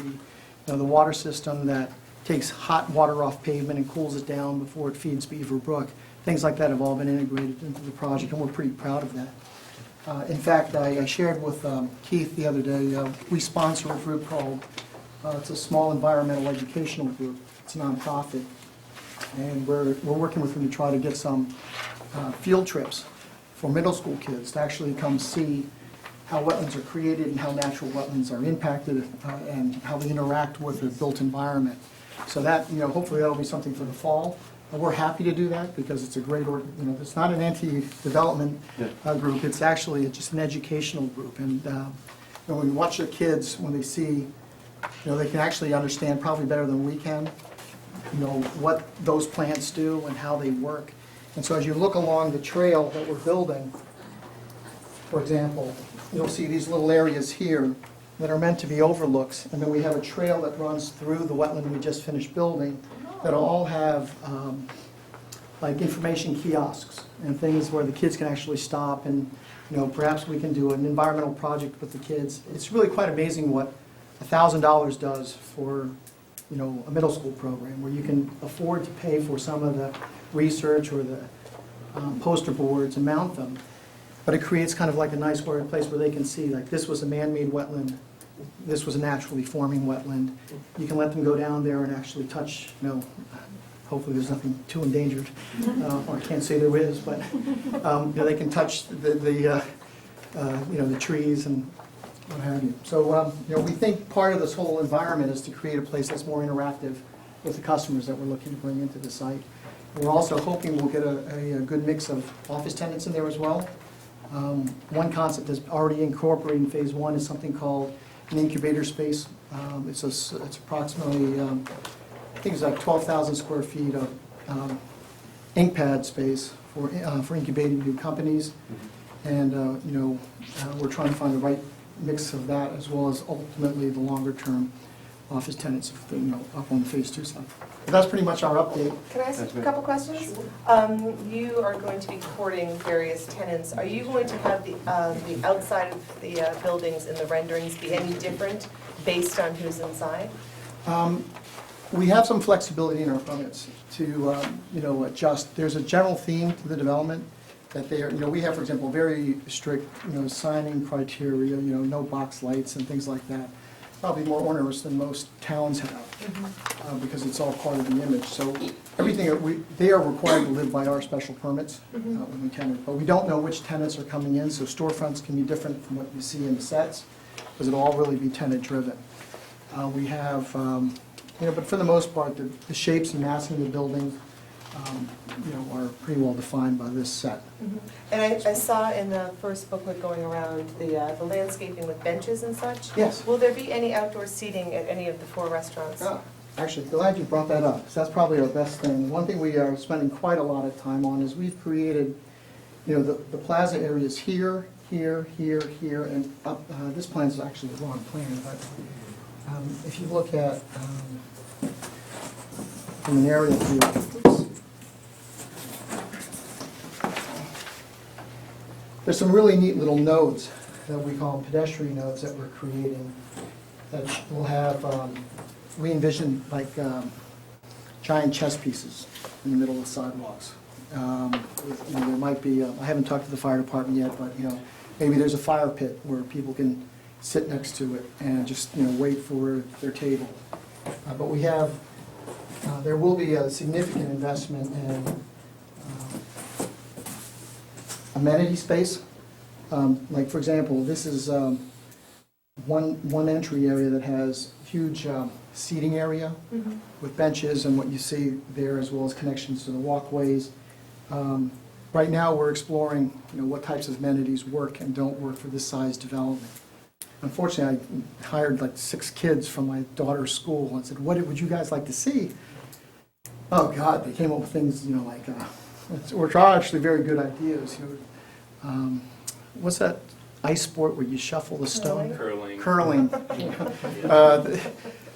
the water system that takes hot water off pavement and cools it down before it feeds Beaver Brook, things like that have all been integrated into the project, and we're pretty proud of that. In fact, I shared with Keith the other day, we sponsor a group called, it's a small environmental educational group. It's a nonprofit. And we're working with them to try to get some field trips for middle school kids to actually come see how wetlands are created and how natural wetlands are impacted and how they interact with the built environment. So that, hopefully that'll be something for the fall. We're happy to do that because it's a great, it's not an anti-development group, it's actually just an educational group. And when you watch your kids, when they see, they can actually understand probably better than we can, what those plants do and how they work. And so as you look along the trail that we're building, for example, you'll see these little areas here that are meant to be overlooks, and then we have a trail that runs through the wetland we just finished building that'll all have like information kiosks and things where the kids can actually stop and, perhaps we can do an environmental project with the kids. It's really quite amazing what $1,000 does for, a middle school program where you can afford to pay for some of the research or the poster boards and mount them. But it creates kind of like a nice place where they can see, like, this was a man-made wetland, this was a naturally forming wetland. You can let them go down there and actually touch, hopefully there's nothing too endangered, or I can't say there is, but they can touch the trees and what have you. So we think part of this whole environment is to create a place that's more interactive with the customers that we're looking to bring into the site. We're also hoping we'll get a good mix of office tenants in there as well. One concept that's already incorporated in phase one is something called an incubator space. It's approximately, I think it's like 12,000 square feet of ink pad space for incubating new companies. And, we're trying to find the right mix of that as well as ultimately the longer term office tenants, up on the Phase 2 side. But that's pretty much our update. Can I ask a couple questions? You are going to be courting various tenants. Are you going to have the outside of the buildings and the renderings be any different based on who's inside? We have some flexibility in our permits to, adjust. There's a general theme to the development that they are, we have, for example, very strict, signing criteria, no box lights and things like that. Probably more onerous than most towns have, because it's all part of the image. So everything, they are required to live by our special permits when we tenant. But we don't know which tenants are coming in, so storefronts can be different from what you see in the sets, because it'll all really be tenant-driven. We have, but for the most part, the shapes and massing of the buildings, are pretty well defined by this set. And I saw in the first booklet going around the landscaping with benches and such. Yes. Will there be any outdoor seating at any of the 4 restaurants? Actually, glad you brought that up, because that's probably our best thing. One thing we are spending quite a lot of time on is we've created, the plaza areas here, here, here, here, and up. This plan is actually the wrong plan, but if you look at from an area view, there's some really neat little nodes that we call pedestrian nodes that we're creating that will have, we envision like giant chess pieces in the middle of the sidewalks. There might be, I haven't talked to the fire department yet, but maybe there's a fire pit where people can sit next to it and just wait for their table. But we have, there will be a significant investment in amenity space. Like for example, this is one entry area that has huge seating area with benches and what you see there, as well as connections to the walkways. Right now we're exploring what types of amenities work and don't work for this size development. Unfortunately, I hired like 6 kids from my daughter's school and said, what would you guys like to see? Oh God, they came up with things, which are actually very good ideas. What's that ice sport where you shuffle the stone? Curling. Curling.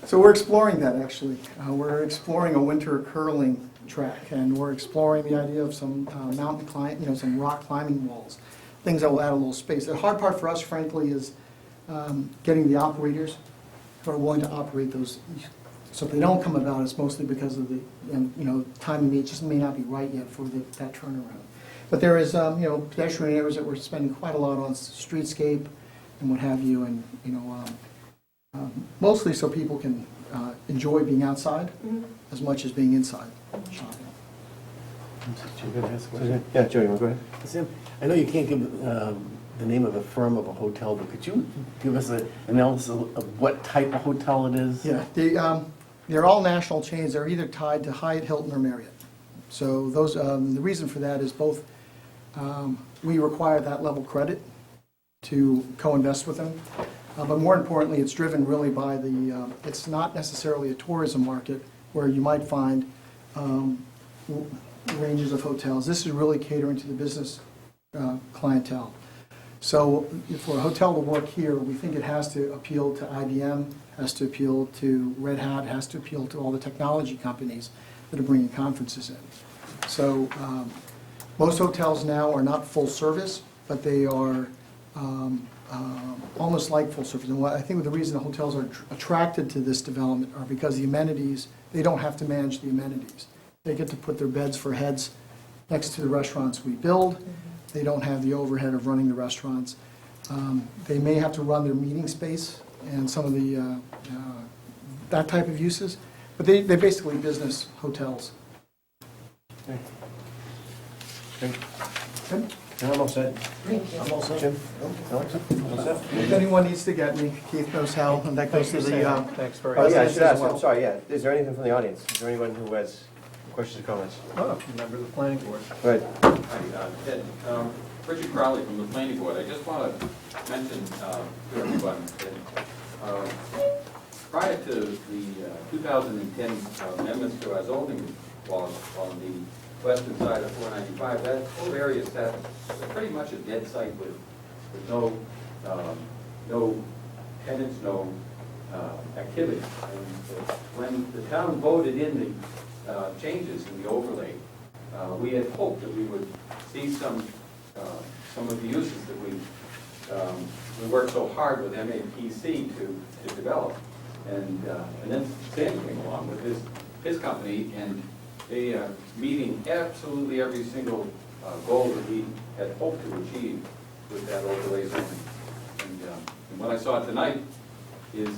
So we're exploring that actually. We're exploring a winter curling track, and we're exploring the idea of some mountain climb, some rock climbing walls, things that will add a little space. The hard part for us, frankly, is getting the operators who are willing to operate those. So if they don't come about, it's mostly because of the time it just may not be right yet for that turnaround. But there is pedestrian areas that we're spending quite a lot on streetscape and what have you, and mostly so people can enjoy being outside as much as being inside shopping. Yeah, Joe, you want to go ahead? Sam, I know you can't give the name of the firm of a hotel, but could you give us an analysis of what type of hotel it is? Yeah, they're all national chains. They're either tied to Hyatt, Hilton, or Marriott. So those, the reason for that is both we require that level credit to co-invest with them, but more importantly, it's driven really by the, it's not necessarily a tourism market where you might find ranges of hotels. This is really catering to the business clientele. So for a hotel to work here, we think it has to appeal to IBM, has to appeal to Red Hat, has to appeal to all the technology companies that are bringing conferences in. So most hotels now are not full service, but they are almost like full service. And I think the reason the hotels are attracted to this development are because the amenities, they don't have to manage the amenities. They get to put their beds for heads next to the restaurants we build. They don't have the overhead of running the restaurants. They may have to run their meeting space and some of the that type of uses, but they're basically business hotels. Okay. Good. I'm all set. Thank you. I'm all set. Jim? Alex? All set? If anyone needs to get me, Keith knows how, and that goes to the. Thanks very Oh, much. yeah, I should ask, I'm sorry, yeah. Is there anything from the audience? Is there anyone who has questions or comments? Oh, member of the planning board. Go ahead. Hi, Ted. Richard Crowley from the planning board. I just want to mention to everyone that prior to the 2010 amendments to our zoning laws on the western side of 495, that whole area sat pretty much a dead site with no tenants, no activity. And when the town voted in the changes in the overlay, we had hoped that we would see some of the uses that we worked so hard with MAPC to develop. And then Sam came along with his company, and they are meeting absolutely every single goal that we had hoped to achieve with that overlay zoning. And what I saw tonight is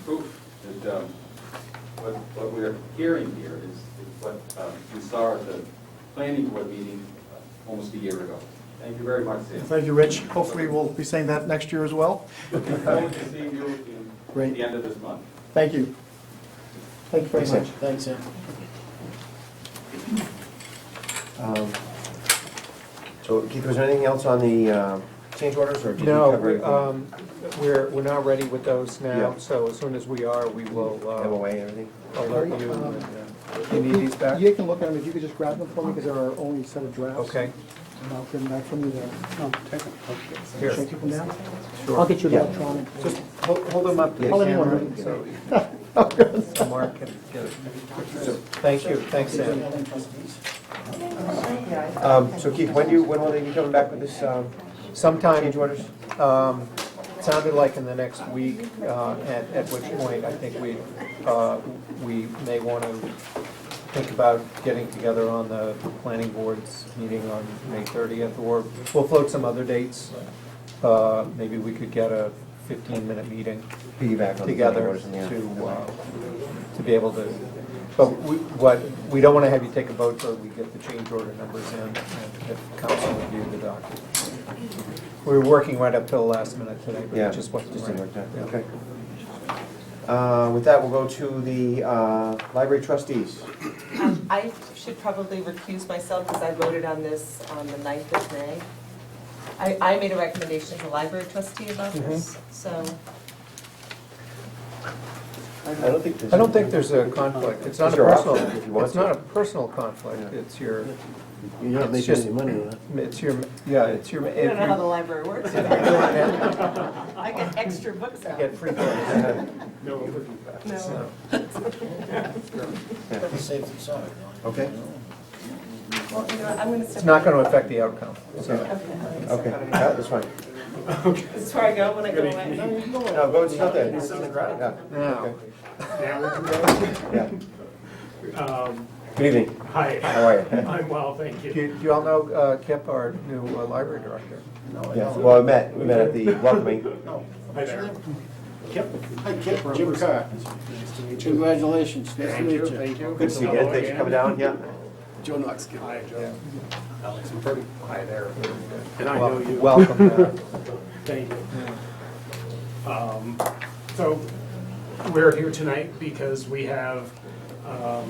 proof that what we're hearing here is what we saw at the planning board meeting almost a year ago. Thank you very much, Sam. Thank you, Rich. Hopefully we'll be saying that next year as well. Looking forward to seeing you at the end of this month. Thank you. Thank you very much. Thanks, Sam. So Keith, was there anything else on the change orders, or did you cover everything? No, we're not ready with those now, Yeah. so as soon as we are, we will. MOA and everything? I'll let you, you need these back? You can look at them, if you could just grab them for me, because there are only a set of drafts. Okay. And I'll get them back from you there. No, take it. Here. Should I keep them down? Sure. I'll get you the Yeah. electronic. Just hold them up to the I'll let anyone camera, read it. so Mark can get it. Thank you, thanks, Sam. So Keith, when will they be coming back with this Sometime, change orders? sounded like in the next week, at which point I think we may want to think about getting together on the planning board's meeting on May 30th, or we'll float some other dates. Maybe we could get a 15-minute meeting Piggyback on the together orders and to be able to, but we don't want to have you take a vote till we get the change order numbers in and if council review the document. We were working right up till the last minute today, but Yeah, it just wasn't just right. didn't work out. Yeah. Okay. With that, we'll go to the library trustees. I should probably recuse myself because I voted on this on the 9th of May. I made a recommendation to the library trustee about this, so. I don't think there's a conflict. It's not a your personal, option if you want it's not to. a personal conflict. It's your, You're not It's making just- any money on that. it's your, yeah, it's your. I don't know how the library works. If you're doing it, I get extra books you out. get free books. No. Safe and sorry. Okay. Well, you know what, I'm going to step. It's not going to affect the outcome. So. Okay, yeah, that's fine. This is where I go when I go away. No, go, it's not there. It's in the crowd. Yeah. Now, Yeah. Good evening. Hi. How are you? I'm well, thank do you. you all know Kip, our new library director? Yeah, well, we met at the welcoming. Hi there. Hi, Kip, Jim Carr. Congratulations, nice to meet you. Thank you. Good to see you again. Thanks for coming down. Yeah. Joe Knox. Hi, Joe. Alex and Freddie. Hi there. And I know you. Welcome. Thank you. So we're here tonight because we have a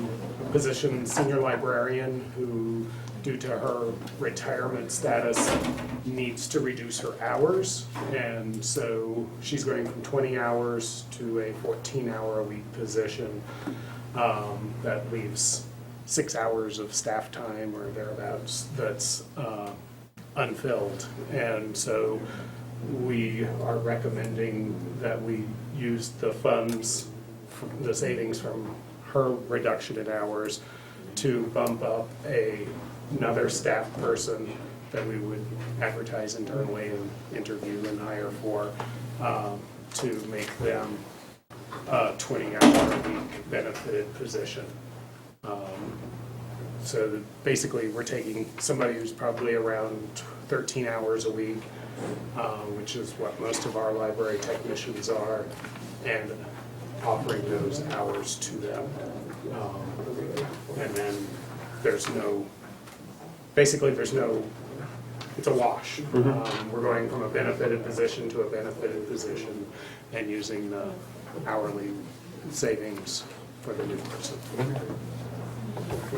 position senior librarian who, due to her retirement status, needs to reduce her hours. And so she's going from 20 hours to a 14-hour-a-week position. That leaves 6 hours of staff time or thereabouts that's unfilled. And so we are recommending that we use the funds, the savings from her reduction in hours, to bump up another staff person that we would advertise internally and interview and hire for, to make them a 20-hour-a-week benefited position. So basically, we're taking somebody who's probably around 13 hours a week, which is what most of our library technicians are, and offering those hours to them. And then there's no, basically there's no, it's a wash. We're going from a benefited position to a benefited position and using the hourly savings for the new person.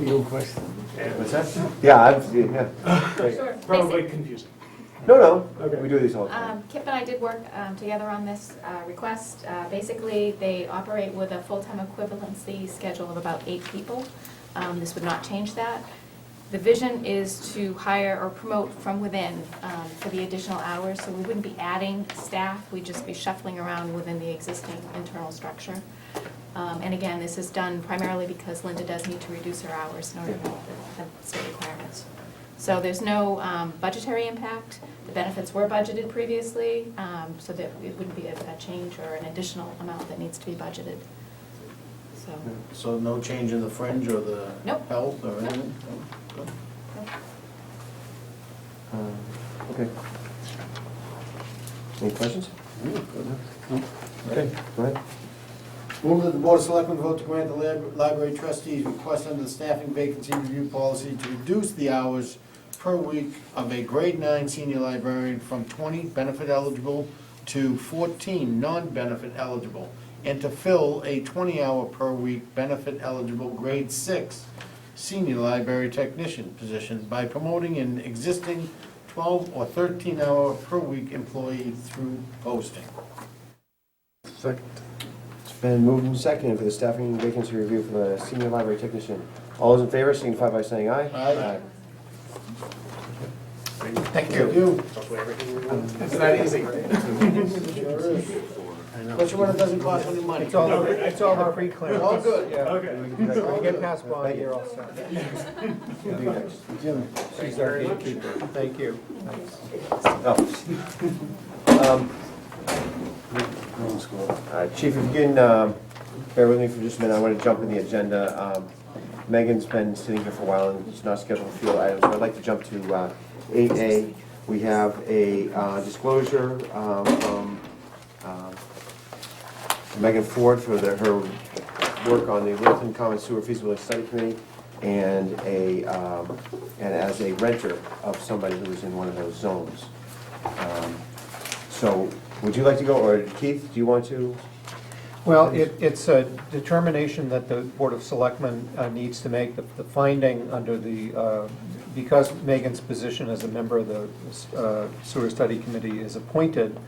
No question. What's that? Yeah, yeah. Sure. Probably confusing. No, Okay. we do these all the time. Kip and I did work together on this request. Basically, they operate with a full-time equivalency schedule of about 8 people. This would not change that. The vision is to hire or promote from within for the additional hours, so we wouldn't be adding staff, we'd just be shuffling around within the existing internal structure. And again, this is done primarily because Linda does need to reduce her hours in order to meet the state requirements. So there's no budgetary impact. The benefits were budgeted previously, so that it wouldn't be a change or an additional amount that needs to be budgeted. So no change in the fringe or the Nope. health or anything? Okay. Any questions? Okay, go ahead. Move that the Board of Selectmen vote to grant the library trustees request under the staffing vacancy review policy to reduce the hours per week of a grade 9 senior librarian from 20 benefit eligible to 14 non-benefit eligible, and to fill a 20-hour per week benefit eligible grade 6 senior library technician position by promoting an existing 12 or 13-hour per week employee through posting. Second. It's been moved and seconded for the staffing vacancy review for the senior library technician. All those in favor signify by saying aye. Aye. Thank you. It's not easy, right? Sure is. Especially when it doesn't cost any money. It's all the pre-clearance. All good. Yeah. Okay. When you get past bond, you're all set. Jim. She's our gatekeeper. Thank you. Chief, if you can bear with me for just a minute, I want to jump in the agenda. Megan's been sitting here for a while and she's not scheduled a few items, so I'd like to jump to 8A. We have a disclosure from Megan Ford for her work on the Littleton Common Sewer Feasibility Study Committee and as a renter of somebody who was in one of those zones. So would you like to go, or Keith, do you want to? Well, it's a determination that the Board of Selectmen needs to make. The finding under the, because Megan's position as a member of the Sewer Study Committee is appointed,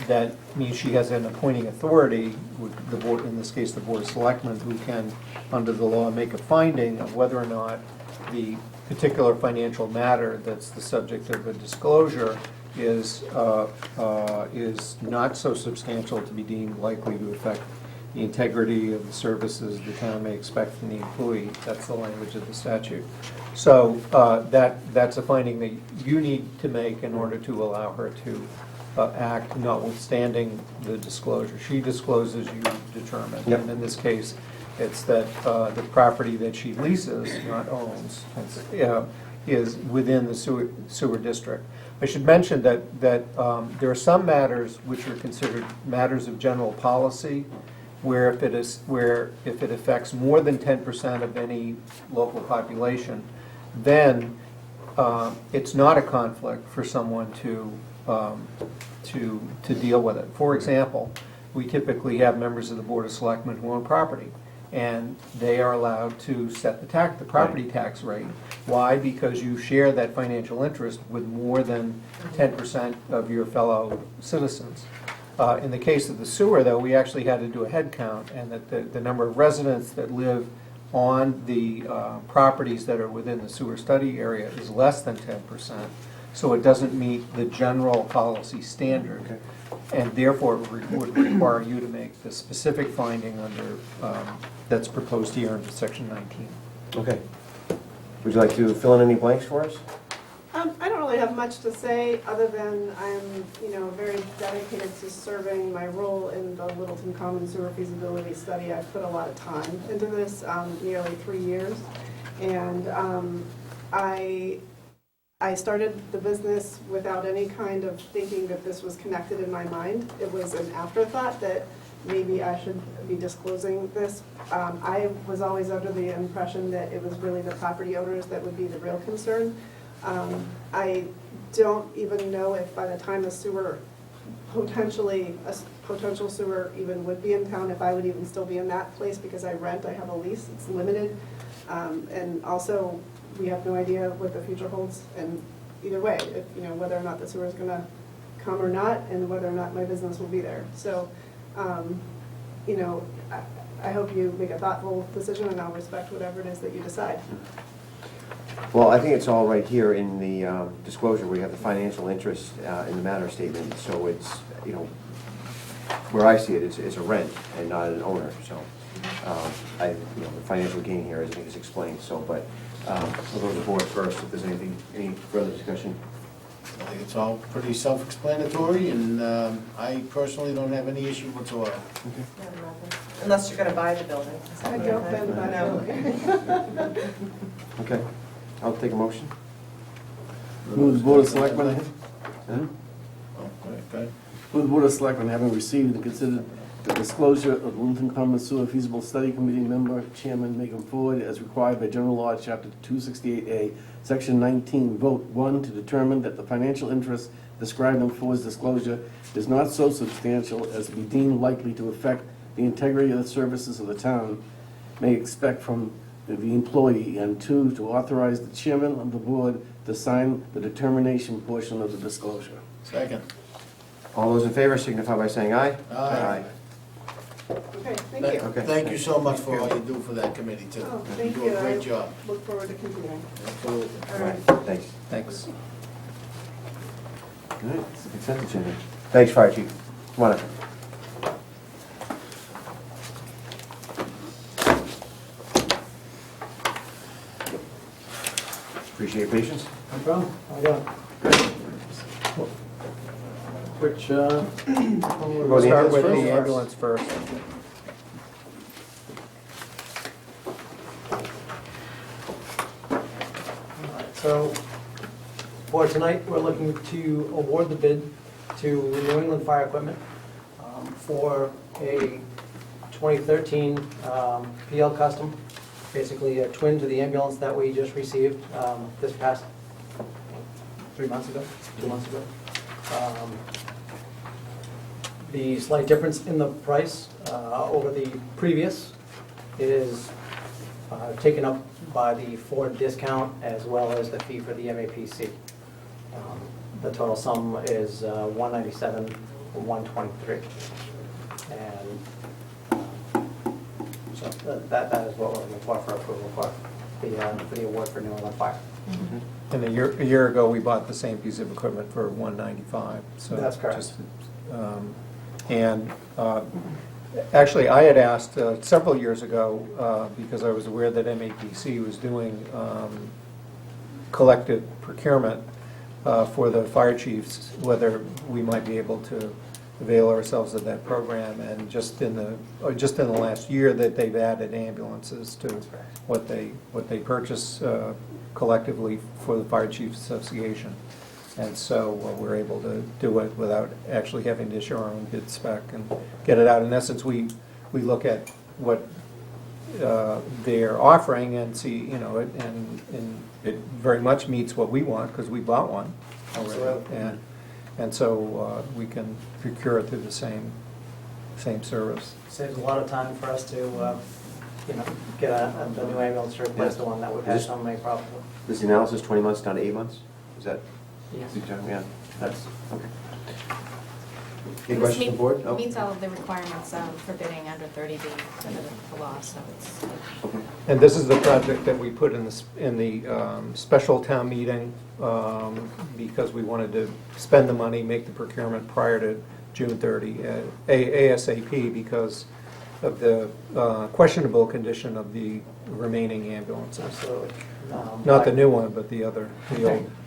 that means she has an appointing authority, with the board, in this case the Board of Selectmen, who can, under the law, make a finding of whether or not the particular financial matter that's the subject of a disclosure is not so substantial to be deemed likely to affect the integrity of the services the town may expect from the employee. That's the language of the statute. So that's a finding that you need to make in order to allow her to act, notwithstanding the disclosure. She discloses, you determine. Yep. And in this case, it's that the property that she leases, not owns, is within the sewer district. I should mention that there are some matters which are considered matters of general policy, where if it affects more than 10% of any local population, then it's not a conflict for someone to deal with it. For example, we typically have members of the Board of Selectmen who own property, and they are allowed to set the property tax rate. Why? Because you share that financial interest with more than 10% of your fellow citizens. In the case of the sewer, though, we actually had to do a head count, and that the number of residents that live on the properties that are within the sewer study area is less than 10%. So it doesn't meet the general policy standard. Okay. And therefore, it would require you to make the specific finding under, that's proposed here in section 19. Okay. Would you like to fill in any blanks for us? I don't really have much to say, other than I'm, very dedicated to serving my role in the Littleton Common Sewer Feasibility Study. I've put a lot of time into this, nearly 3 years. And I started the business without any kind of thinking that this was connected in my mind. It was an afterthought that maybe I should be disclosing this. I was always under the impression that it was really the property owners that would be the real concern. I don't even know if by the time a potential sewer even would be in town, if I would even still be in that place, because I rent, I have a lease, it's limited. And also, we have no idea what the future holds, and either way, if, whether or not the sewer is going to come or not, and whether or not my business will be there. So, I hope you make a thoughtful decision, and I'll respect whatever it is that you decide. Well, I think it's all right here in the disclosure, where you have the financial interest in the matter statement, so it's, you know, where I see it, it's a rent and not an owner, so, the financial gain here, I think, is explained, so, but, we'll go to the board first, if there's any further discussion. I think it's all pretty self-explanatory, and I personally don't have any issue whatsoever. Unless you're gonna buy the building. I don't then, but no. Okay, I'll take a motion. Move the Board of Selectmen, Oh, okay. move the Board of Selectmen, having received and considered the disclosure of Littleton Common Sewer Feasible Study Committee member, Chairman Megan Ford, as required by General Law, Chapter 268A, Section 19, vote 1 to determine that the financial interest described in Ford's disclosure is not so substantial as to be deemed likely to affect the integrity of the services of the town may expect from the employee, and 2, to authorize the chairman of the board to sign the determination portion of the disclosure. Second. All those in favor signify by saying aye. Aye. Okay, thank you. Okay. Thank you so much for all you do for that committee, too. Oh, thank You you. do a great I job. look forward to continuing. Absolutely. All right. Thanks. Thanks. Good, consent agenda. Thanks, Fire Chief. Come on up. Appreciate your patience. No problem. How you doing? Which, We'll Start with the ambulance first. So, for tonight, we're looking to award the bid to New England Fire Equipment for a 2013 PL Custom, basically a twin to the ambulance that we just received this past 2 months ago. The slight difference in the price over the previous is taken up by the Ford discount as well as the fee for the MAPC. The total sum is $197,123, and so that is what we're looking for approval for the award for New England Fire. And a year ago, we bought the same piece of equipment for $195. So That's correct. just, actually, I had asked several years ago, because I was aware that MAPC was doing collective procurement for the fire chiefs, whether we might be able to avail ourselves of that program. And just in the last year, that they've added ambulances to what they purchase collectively for the Fire Chiefs Association. And so we're able to do it without actually having to issue our own bid spec and get it out. In essence, we look at what they're offering and see, and it very much meets what we want, because we bought one already. Absolutely. And so we can procure it through the same service. Saves a lot of time for us to, get a new ambulance to replace the one that we've had so many problems with. This analysis, 20 months down to 8 months? Is that? Yes. Yeah, that's, okay. Any This questions from the board? No? meets all of the requirements for bidding under 30B under the law, so it's. Okay. And this is the project that we put in the special town meeting because we wanted to spend the money, make the procurement prior to June 30, ASAP, because of the questionable condition of the remaining ambulances. Absolutely. Not the new one, but the old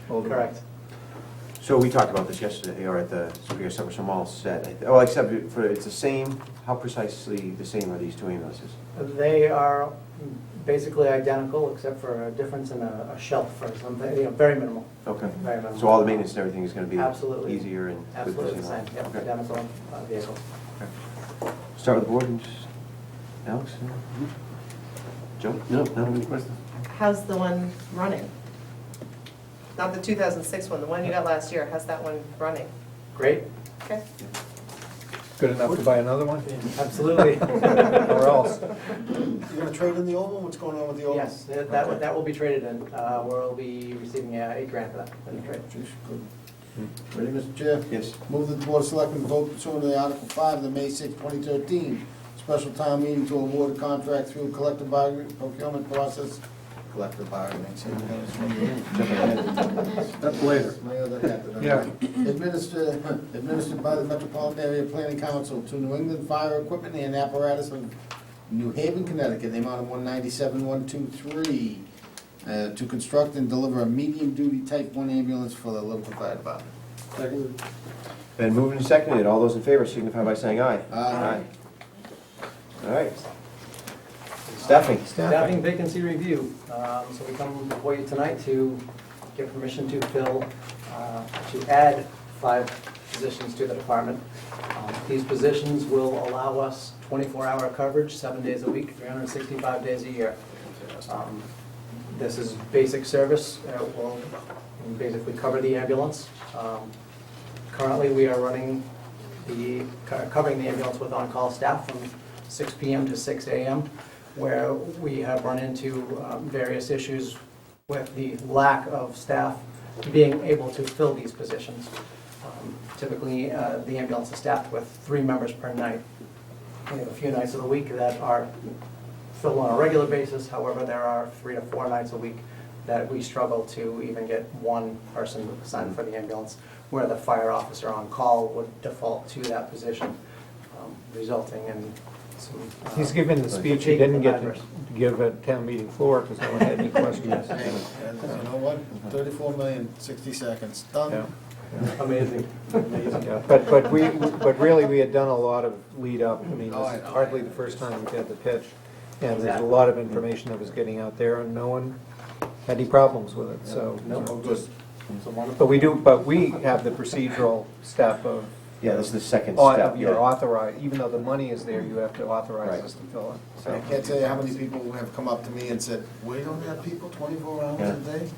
one. Correct. So we talked about this yesterday, or at the Superior Summer, so I'm all set. Well, except for, it's the same, how precisely the same are these two ambulances? They are basically identical, except for a difference in a shelf or something, very minimal. Okay. Very minimal. So all the maintenance and everything is going to be Absolutely. easier and with Absolutely this the same, yep, Okay. identical vehicles. Okay. Start with the board and just, Alex? Joe? No, not any questions. How's the one running? Not the 2006 one, the one you got last year, how's that one running? Great. Okay. Good enough to buy another one? Absolutely. Or else? You gonna trade in the old one? What's going on with the old one? Yes, that will be traded in. We'll be receiving $8,000 for that in the trade. Ready, Mr. Chair? Yes. Move that the Board of Selectmen vote pursuant to Article 5 of the May 6, 2013 special town meeting to award a contract through collective bargaining procurement process collective bargaining. See, That's later. my other hat that I'm Yeah. wearing. Administered by the Metropolitan Area Planning Council to New England Fire Equipment and Apparatus of New Haven, Connecticut, the amount of $197,123, to construct and deliver a medium-duty Type 1 ambulance for the local fire department. Second. Been moved and seconded. All those in favor signify by saying aye. Aye. All right. Staffing. Staffing vacancy review. So we come before you tonight to get permission to fill, to add 5 positions to the department. These positions will allow us 24-hour coverage, 7 days a week, 365 days a year. This is basic service. We'll basically cover the ambulance. Currently, we are covering the ambulance with on-call staff from 6 p.m. to 6 a.m., where we have run into various issues with the lack of staff being able to fill these positions. Typically, the ambulance is staffed with 3 members per night. We have a few nights of the week that are filled on a regular basis. However, there are 3 to 4 nights a week that we struggle to even get one person assigned for the ambulance, where the fire officer on call would default to that position, resulting in some... He's given the speech he didn't get to give at town meeting floor because no one had any questions. And you know what? 34 million, 60 seconds. Done. Yeah. Amazing. Yeah, but really, we had done a lot of lead up. I mean, Oh, I this is know. hardly the first time we had the pitch. And there's a lot of information that was getting out there and no one had any problems with it, so. No, Good. But we have the procedural step of. Yeah, this is the second step. You're authorized, even though the money is there, you have to authorize us to fill it. I can't tell you how many people have come up to me and said, we don't have people 24 hours a day?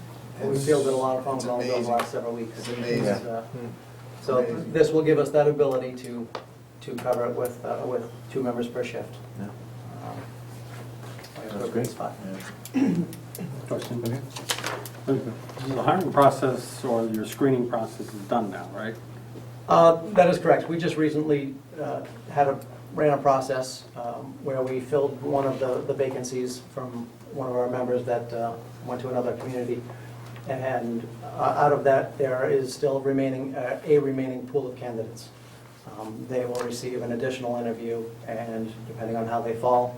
We fielded a lot of phone It's calls over the amazing. last several weeks. It's amazing. So Amazing. this will give us that ability to cover it with 2 members per shift. Yeah. That's a great spot. Question. The hiring process or your screening process is done now, right? That is correct. We just recently ran a process where we filled one of the vacancies from one of our members that went to another community. And out of that, there is still a remaining pool of candidates. They will receive an additional interview and, depending on how they fall,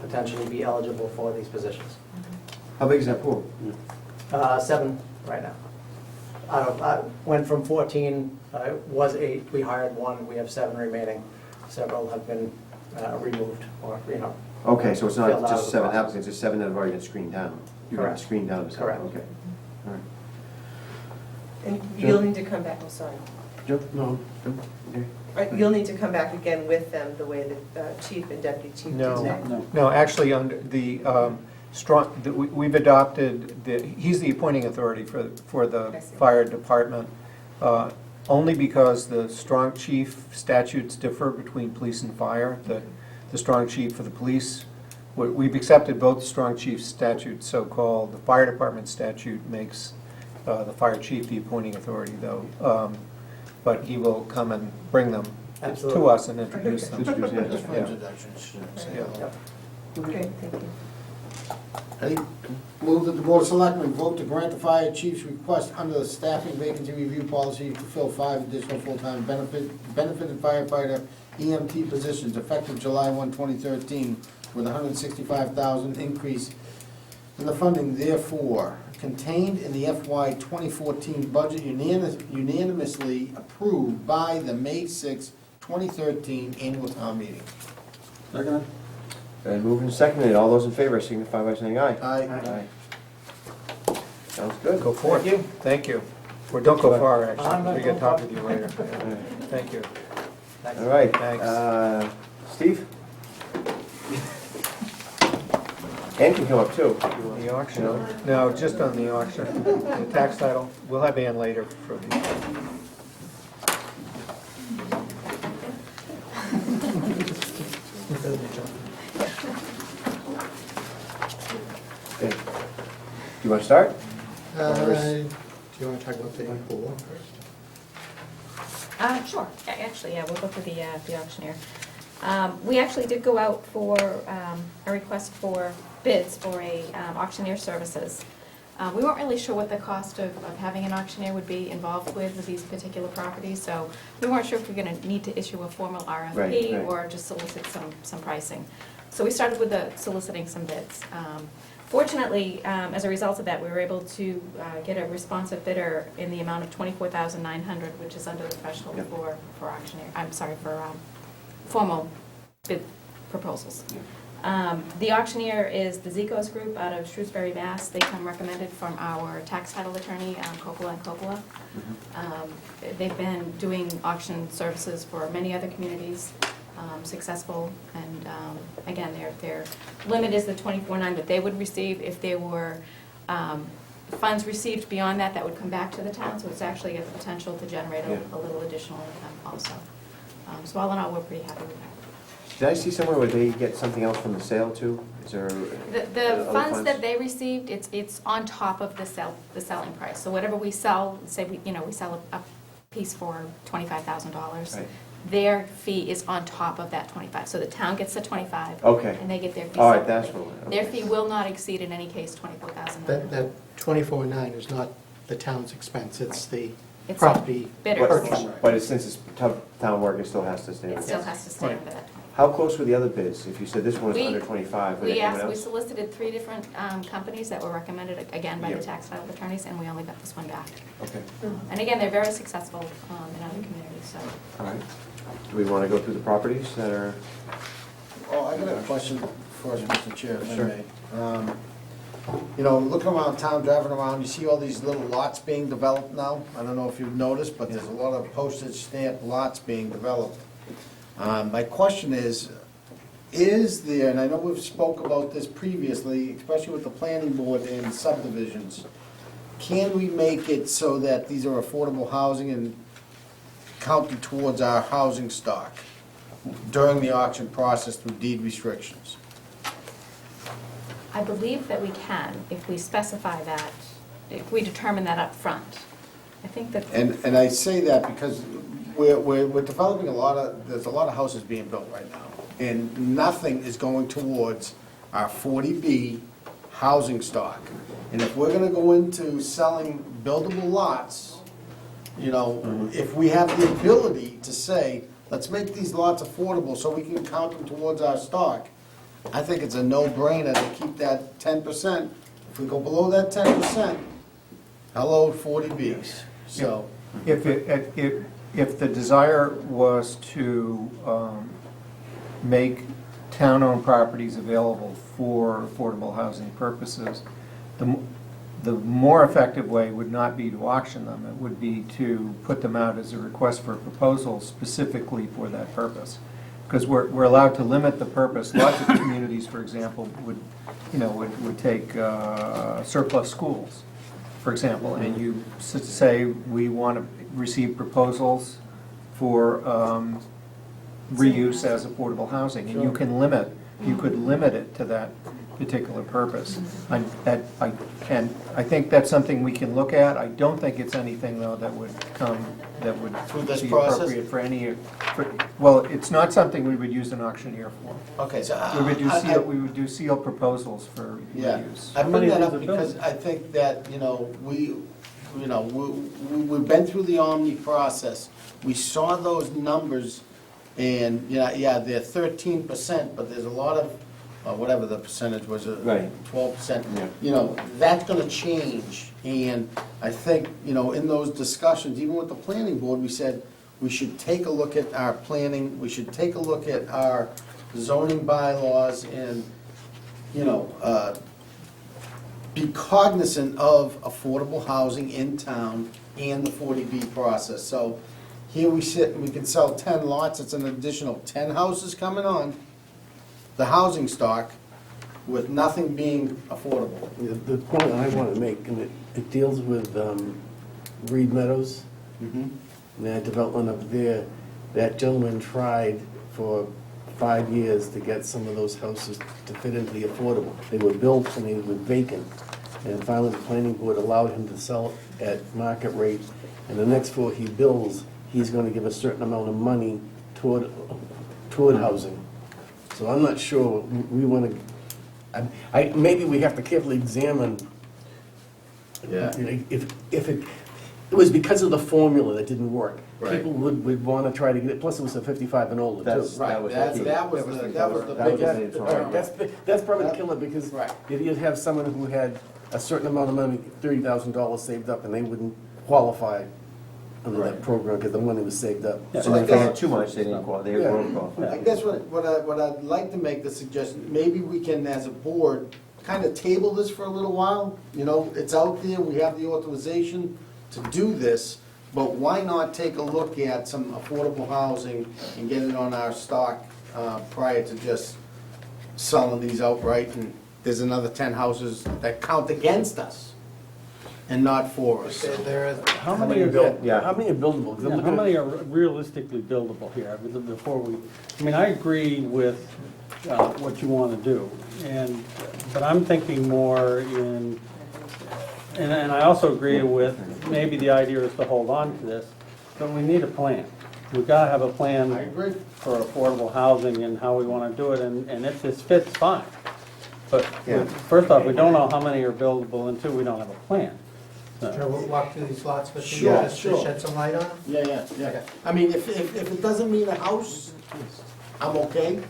potentially be eligible for these positions. How big is that pool? 7 right now. Went from 14, was 8, we hired 1, we have 7 remaining. Several have been removed or, Okay, so it's not filled out of just the 7 process. applicants, it's 7 that have already been screened down. You're going Correct. to screen down to 7, Correct. okay. All right. And you'll need to come back, oh, sorry. Joe? No. You'll need to come back again with them the way that chief and deputy chief did today. No, actually, under the we've adopted, he's the appointing authority for the I see. fire department, only because the strong chief statutes differ between police and fire. The strong chief for the police, we've accepted both the strong chief statutes, so-called. The fire department statute makes the fire chief the appointing authority, though. But he will come and bring them to Absolutely. us and introduce them. Just for Yeah. introductions. Yep. Okay, thank you. Ready? Move that the Board of Selectmen vote to grant the fire chief's request under the staffing vacancy review policy to fill 5 additional full-time benefited firefighter EMT positions effective July 1, 2013, with $165,000 increase in the funding therefore contained in the FY 2014 budget unanimously approved by the May 6, 2013 annual town meeting. Second. And moved and seconded. All those in favor signify by saying aye. Aye. Sounds good. Go forth. Thank you. Thank you. Or don't go far, I'm actually. not We can going talk far. with you later. Thank you. Thanks. All right. Thanks. Steve? Ann can come up too. The auction? No, just on the auction. The tax title, we'll have Ann later for the... Okay. Do you want to start? Do you want to talk about the pool one first? Sure. Actually, yeah, we'll go through the auctioneer. We actually did go out for a request for bids for a auctioneer services. We weren't really sure what the cost of having an auctioneer would be involved with these particular properties, so we weren't sure if we were going to need to issue a formal RFP Right. or just solicit some pricing. So we started with soliciting some bids. Fortunately, as a result of that, we were able to get a responsive bidder in the amount of $24,900, which is under the threshold Yep. for auctioneer, I'm sorry, for formal bid proposals. The auctioneer is the Zecos Group out of Shrewsbury, Mass. They come recommended from our tax title attorney, Coppola and Coppola. They've been doing auction services for many other communities, successful, and again, their limit is the $24,900 that they would receive. If there were funds received beyond that, that would come back to the town, so it's actually a potential to generate a little additional income also. So all in all, we're pretty happy with that. Did I see somewhere where they get something else from the sale too? Is there? The other funds that they received, it's on top of the selling price. So whatever we sell, say we sell a piece for $25,000. Right. Their fee is on top of that 25. So the town gets the 25. Okay. And they get their fee All right, separately. that's what. Their fee will not exceed in any case $24,000. That 24.9 is not the town's expense, it's the It's property bidders. purchase. But since it's town work, it still has to stay. It still has to stay under that. How close were the other bids? If you said this one was We- under 25, would We anyone asked, we else? solicited 3 different companies that were recommended, again, by the Yep. tax title attorneys, and we only got this one back. Okay, And again, they're very successful in other communities, so. all right. Do we want to go through the properties that are? Oh, I got a question first, Mr. Chair, if I Sure. may. You know, looking around town, driving around, you see all these little lots being developed now. I don't know if you've noticed, but there's a lot of postage stamp lots being developed. My question is there, and I know we've spoke about this previously, especially with the planning board and subdivisions, can we make it so that these are affordable housing and counted towards our housing stock during the auction process through deed restrictions? I believe that we can, if we specify that, if we determine that up front. I think that. And I say that because we're developing there's a lot of houses being built right now, and nothing is going towards our 40B housing stock. And if we're gonna go into selling buildable lots, you know, if we have the ability to say, let's make these lots affordable so we can count them towards our stock, I think it's a no-brainer to keep that 10%. If we go below that 10%, hello, 40Bs. So, If the desire was to make town-owned properties available for affordable housing purposes, the more effective way would not be to auction them. It would be to put them out as a request for a proposal specifically for that purpose. Because we're allowed to limit the purpose. Lots of communities, for example, would take surplus schools, for example, and you say, we want to receive proposals for reuse as affordable housing, and you can you could limit it to that particular purpose. I think that's something we can look at. I don't think it's anything, though, that would Through this be process? appropriate for any, well, it's not something we would use an auctioneer for. okay, so We would do sealed proposals for yeah, reuse. I bring that up because I think that, we've been through the Omni process. We saw those numbers, and, yeah, they're 13%, but there's a lot of, whatever the percentage was, Right. 12%. Yeah. That's gonna change, and I think, in those discussions, even with the planning board, we said, we should take a look at our planning, we should take a look at our zoning bylaws, and, be cognizant of affordable housing in town and the 40B process. So here we sit and we can sell 10 lots, it's an additional 10 houses coming on the housing stock with nothing being affordable. The point I want to make, and it deals with Reed Meadows, and that development up there. That gentleman tried for 5 years to get some of those houses to fit into the affordable. They were built and they were vacant. And finally, the planning board allowed him to sell at market rate. And the next floor he builds, he's going to give a certain amount of money toward toward housing. So I'm not sure we want to, maybe we have to carefully examine. Yeah. If it was because of the formula that didn't work. Right. People would want to try to get it, plus it was a 55 and older too. Right, that was the biggest. That's probably the killer, because Right. if you'd have someone who had a certain amount of money, $30,000 saved up, and they wouldn't qualify under that program because the money was saved up. So if they had too much, they didn't qualify, they weren't qualified. I guess what I'd like to make the suggestion, maybe we can, as a board, kind of table this for a little while. You know, it's out there, we have the authorization to do this, but why not take a look at some affordable housing and get it on our stock prior to just selling these outright? And there's another 10 houses that count against us and not for us. How many are built? How many are buildable? 'Cause I'm How looking at- many are realistically buildable here? Before we, I mean, I agree with what you want to do, but I'm thinking more in, and I also agree with, maybe the idea is to hold on to this, but we need a plan. We've got to have a plan I agree. for affordable housing and how we want to do it, and if this fits, fine. But first off, we don't know how many are buildable until we don't have a plan. Can we walk through these lots with you, Sure, just to sure. shed some light on them? Yeah. I mean, if it doesn't mean a house, I'm okay.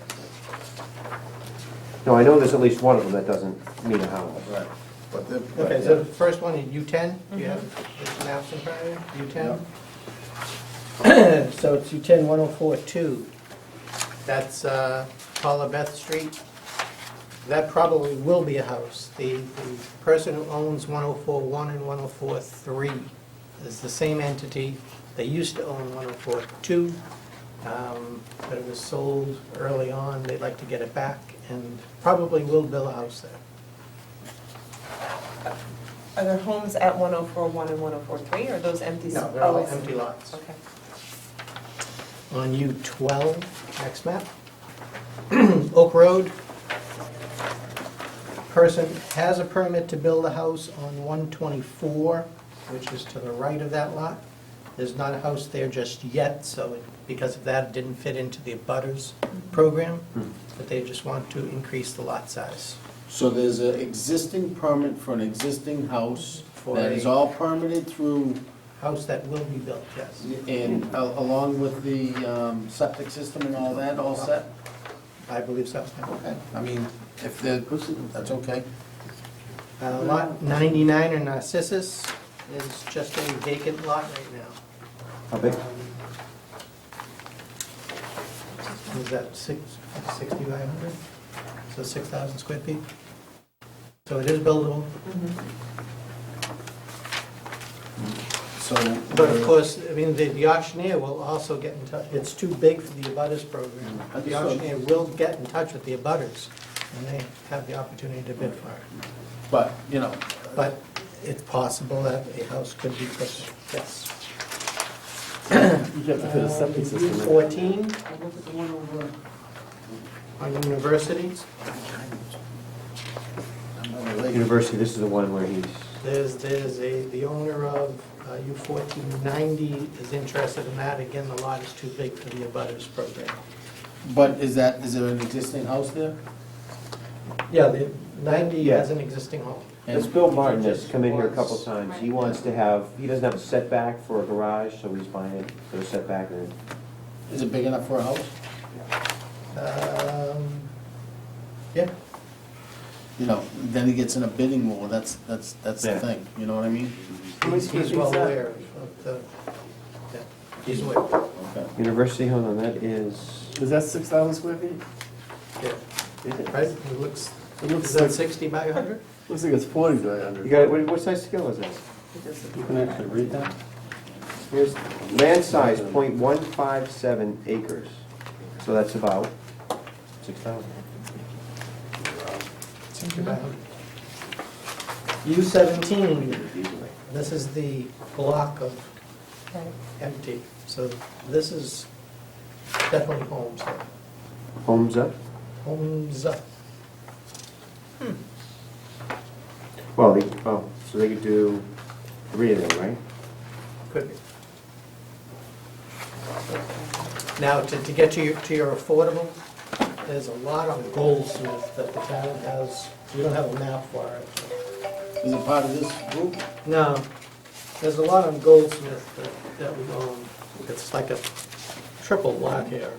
No, I know there's at least one of them that doesn't mean a house. Right. But the. Okay, so the first one is U10, do you have the maps in front of you? U10? So it's U10 104-2. That's Paula Beth Street. That probably will be a house. The person who owns 104-1 and 104-3 is the same entity. They used to own 104-2, but it was sold early on. They'd like to get it back and probably will build a house there. Are there homes at 104-1 and 104-3, or are those empty? No, they're all I see. empty lots. Okay. On U12, next map, Oak Road. Person has a permit to build a house on 124, which is to the right of that lot. There's not a house there just yet, so because of that, it didn't fit into the abutters program, but they just want to increase the lot size. So there's an existing permit for an existing house For that is a- all permitted through, House that will be built, yes. and along with the septic system and all that, all set? I believe so. Okay, I mean, if they're, that's okay. Lot 99 in Narcissus is just a vacant lot right now. How big? Is that 60 by 100? So 6,000 square feet? So it is buildable. So. But of course, I mean, the auctioneer will also get in touch, it's too big for the abutters program. The auctioneer will get in touch with the abutters, and they have the opportunity to bid for it. But, you know. But it's possible that a house could be put, yes. You have to fit a septic system in. 14 on University. University, this is the one where he's, The owner of U1490 is interested in that. Again, the lot is too big for the abutters program. But is there an existing house there? Yeah, the 90 has an existing home. this Bill Martin has come in here a couple times. He wants to have, he doesn't have a setback for a garage, so he's buying it for a setback. And Is it big enough for a house? Yeah. You know, then he gets in a bidding war, that's the thing, you know what I mean? He's well aware of the, yeah, he's aware. Okay. University, hold on, that is, Is that 6,000 square feet? Yeah. Right, it looks, It looks is that like, 60 by 100? looks like it's 40 by you 100. got, what size scale is that? You can actually read that. Here's land size, .157 acres. So that's about 6,000. 60 by 100. U17, this is the block of empty, so this is definitely homes there. Homes up? Homes up. Well, so they could do 3 of them, right? Could be. Now, to get to your affordable, there's a lot of Goldsmith that the town has. We don't have a map for it. Is it part of this group? No, there's a lot on Goldsmith that we own. It's like a triple lot here,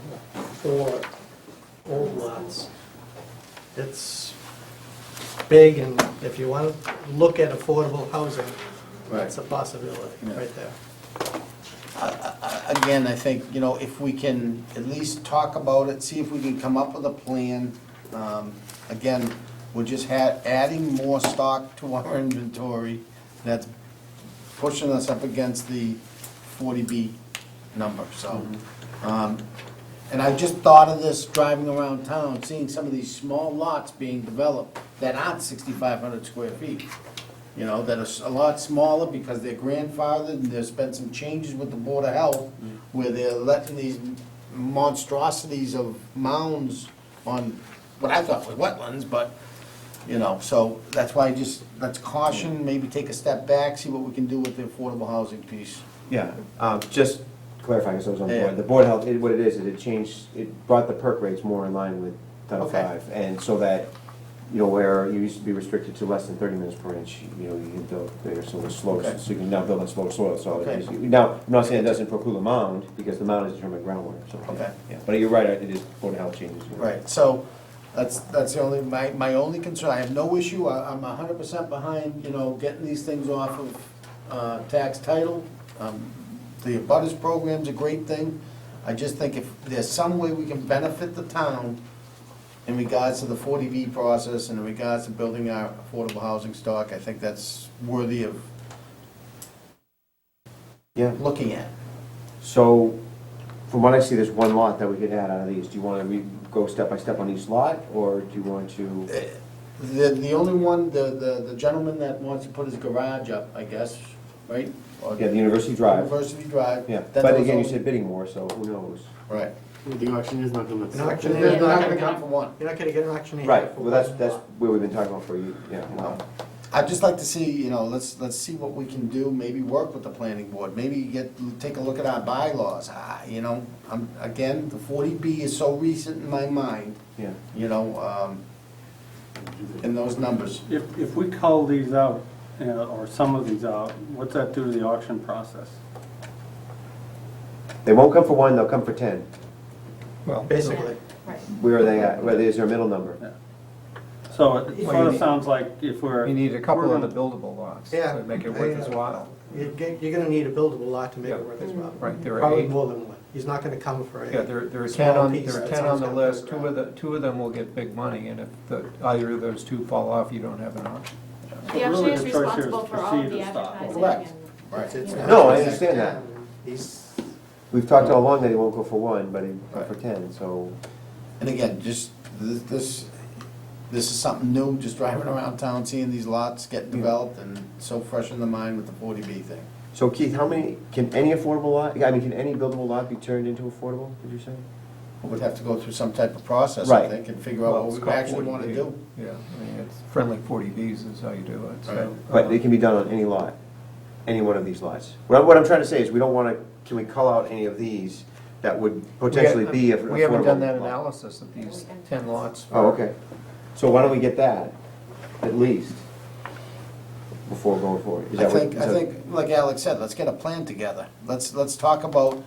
4 old lots. It's big, and if you want to look at affordable housing, that's a possibility right there. Again, I think, you know, if we can at least talk about it, see if we can come up with a plan. Again, we're just adding more stock to our inventory that's pushing us up against the 40B number, so. And I just thought of this driving around town, seeing some of these small lots being developed that aren't 6,500 square feet. You know, that are a lot smaller because they're grandfathered, and there's been some changes with the Board of Health where they're letting these monstrosities of mounds on what I thought was wetlands, but, you know, so that's why let's caution, maybe take a step back, see what we can do with the affordable housing piece. Yeah, just clarifying, so I was on Yeah. board. The Board of Health, what it is it changed, it brought the perk rates more in line with Title Okay. V. And so that, you know, where you used to be restricted to less than 30 minutes per inch, you know, you can build there, so the slopes, Okay. so you can now build on slow soil, so it Okay. is. Now, I'm not saying it doesn't preclude a mound, because the mound is determined groundwater, so. Okay. Yeah, but you're right, it is Board of Health changes. Right, so that's the only, my only concern. I have no issue, I'm 100% behind, you know, getting these things off of tax title. The abutters program's a great thing. I just think if there's some way we can benefit the town in regards to the 40B process and in regards to building our affordable housing stock, I think that's worthy of looking at. So, from what I see, there's one lot that we could add out of these. Do you want to go step by step on each lot, or do you want to? The only one, the gentleman that wants to put his garage up, I guess, right? Yeah, the University Drive. University Drive. Yeah, Then but those again, you all- said bidding more, so who knows? Right. The auctioneer's not gonna. An auctioneer, They're not gonna come for one. You're not gonna get an auctioneer. Right, for well, that's where we've been talking about for you, yeah. I'd just like to see, you know, let's see what we can do, maybe work with the planning board, maybe take a look at our bylaws. You know, again, the 40B is so recent in my mind, Yeah. you know, in those numbers. If we cull these out, or some of these out, what's that do to the auction process? They won't come for one, they'll come for 10. Well, Basically. Right. Where are they at? Is there a middle number? So it Well, sort you of need- sounds like if we're. you need a couple we're of the gonna- buildable lots Yeah. to make it worth his while. You're gonna need a buildable lot to make Yeah. it worth his while. Right, there are Probably 8. more than one. He's not gonna come for a Yeah, there are 10 small on, piece there are that 10 on someone's the gonna put list, around. two of them will get big money, and if either of those two fall off, you don't have an option. The really auctioneer is the choice here is responsible for all of proceed the or stop. advertising Correct. and. Right. you know. No, I understand that. He's, We've talked all along that he won't go for one, but he Right. for 10, so. And again, just, this is something new, just driving around town, seeing these lots get developed, and so fresh in the mind with the 40B thing. So Keith, can any affordable lot, can any buildable lot be turned into affordable, did you say? We'd have to go through some type of process, I Right. think, and figure out Well, what it's we called actually want to 40B. do. Yeah, I mean, it's friendly 40Bs is how you do it, so. Right. But it can be done on any lot, any one of these lots. What I'm trying to say is, we don't want to, can we cull out any of these that would potentially be affordable? We haven't done that lot? analysis of these 10 lots. Oh, okay. So why don't we get that, at least, before going forward? Is I that what- think, is that- like Alex said, let's get a plan together. Let's talk about,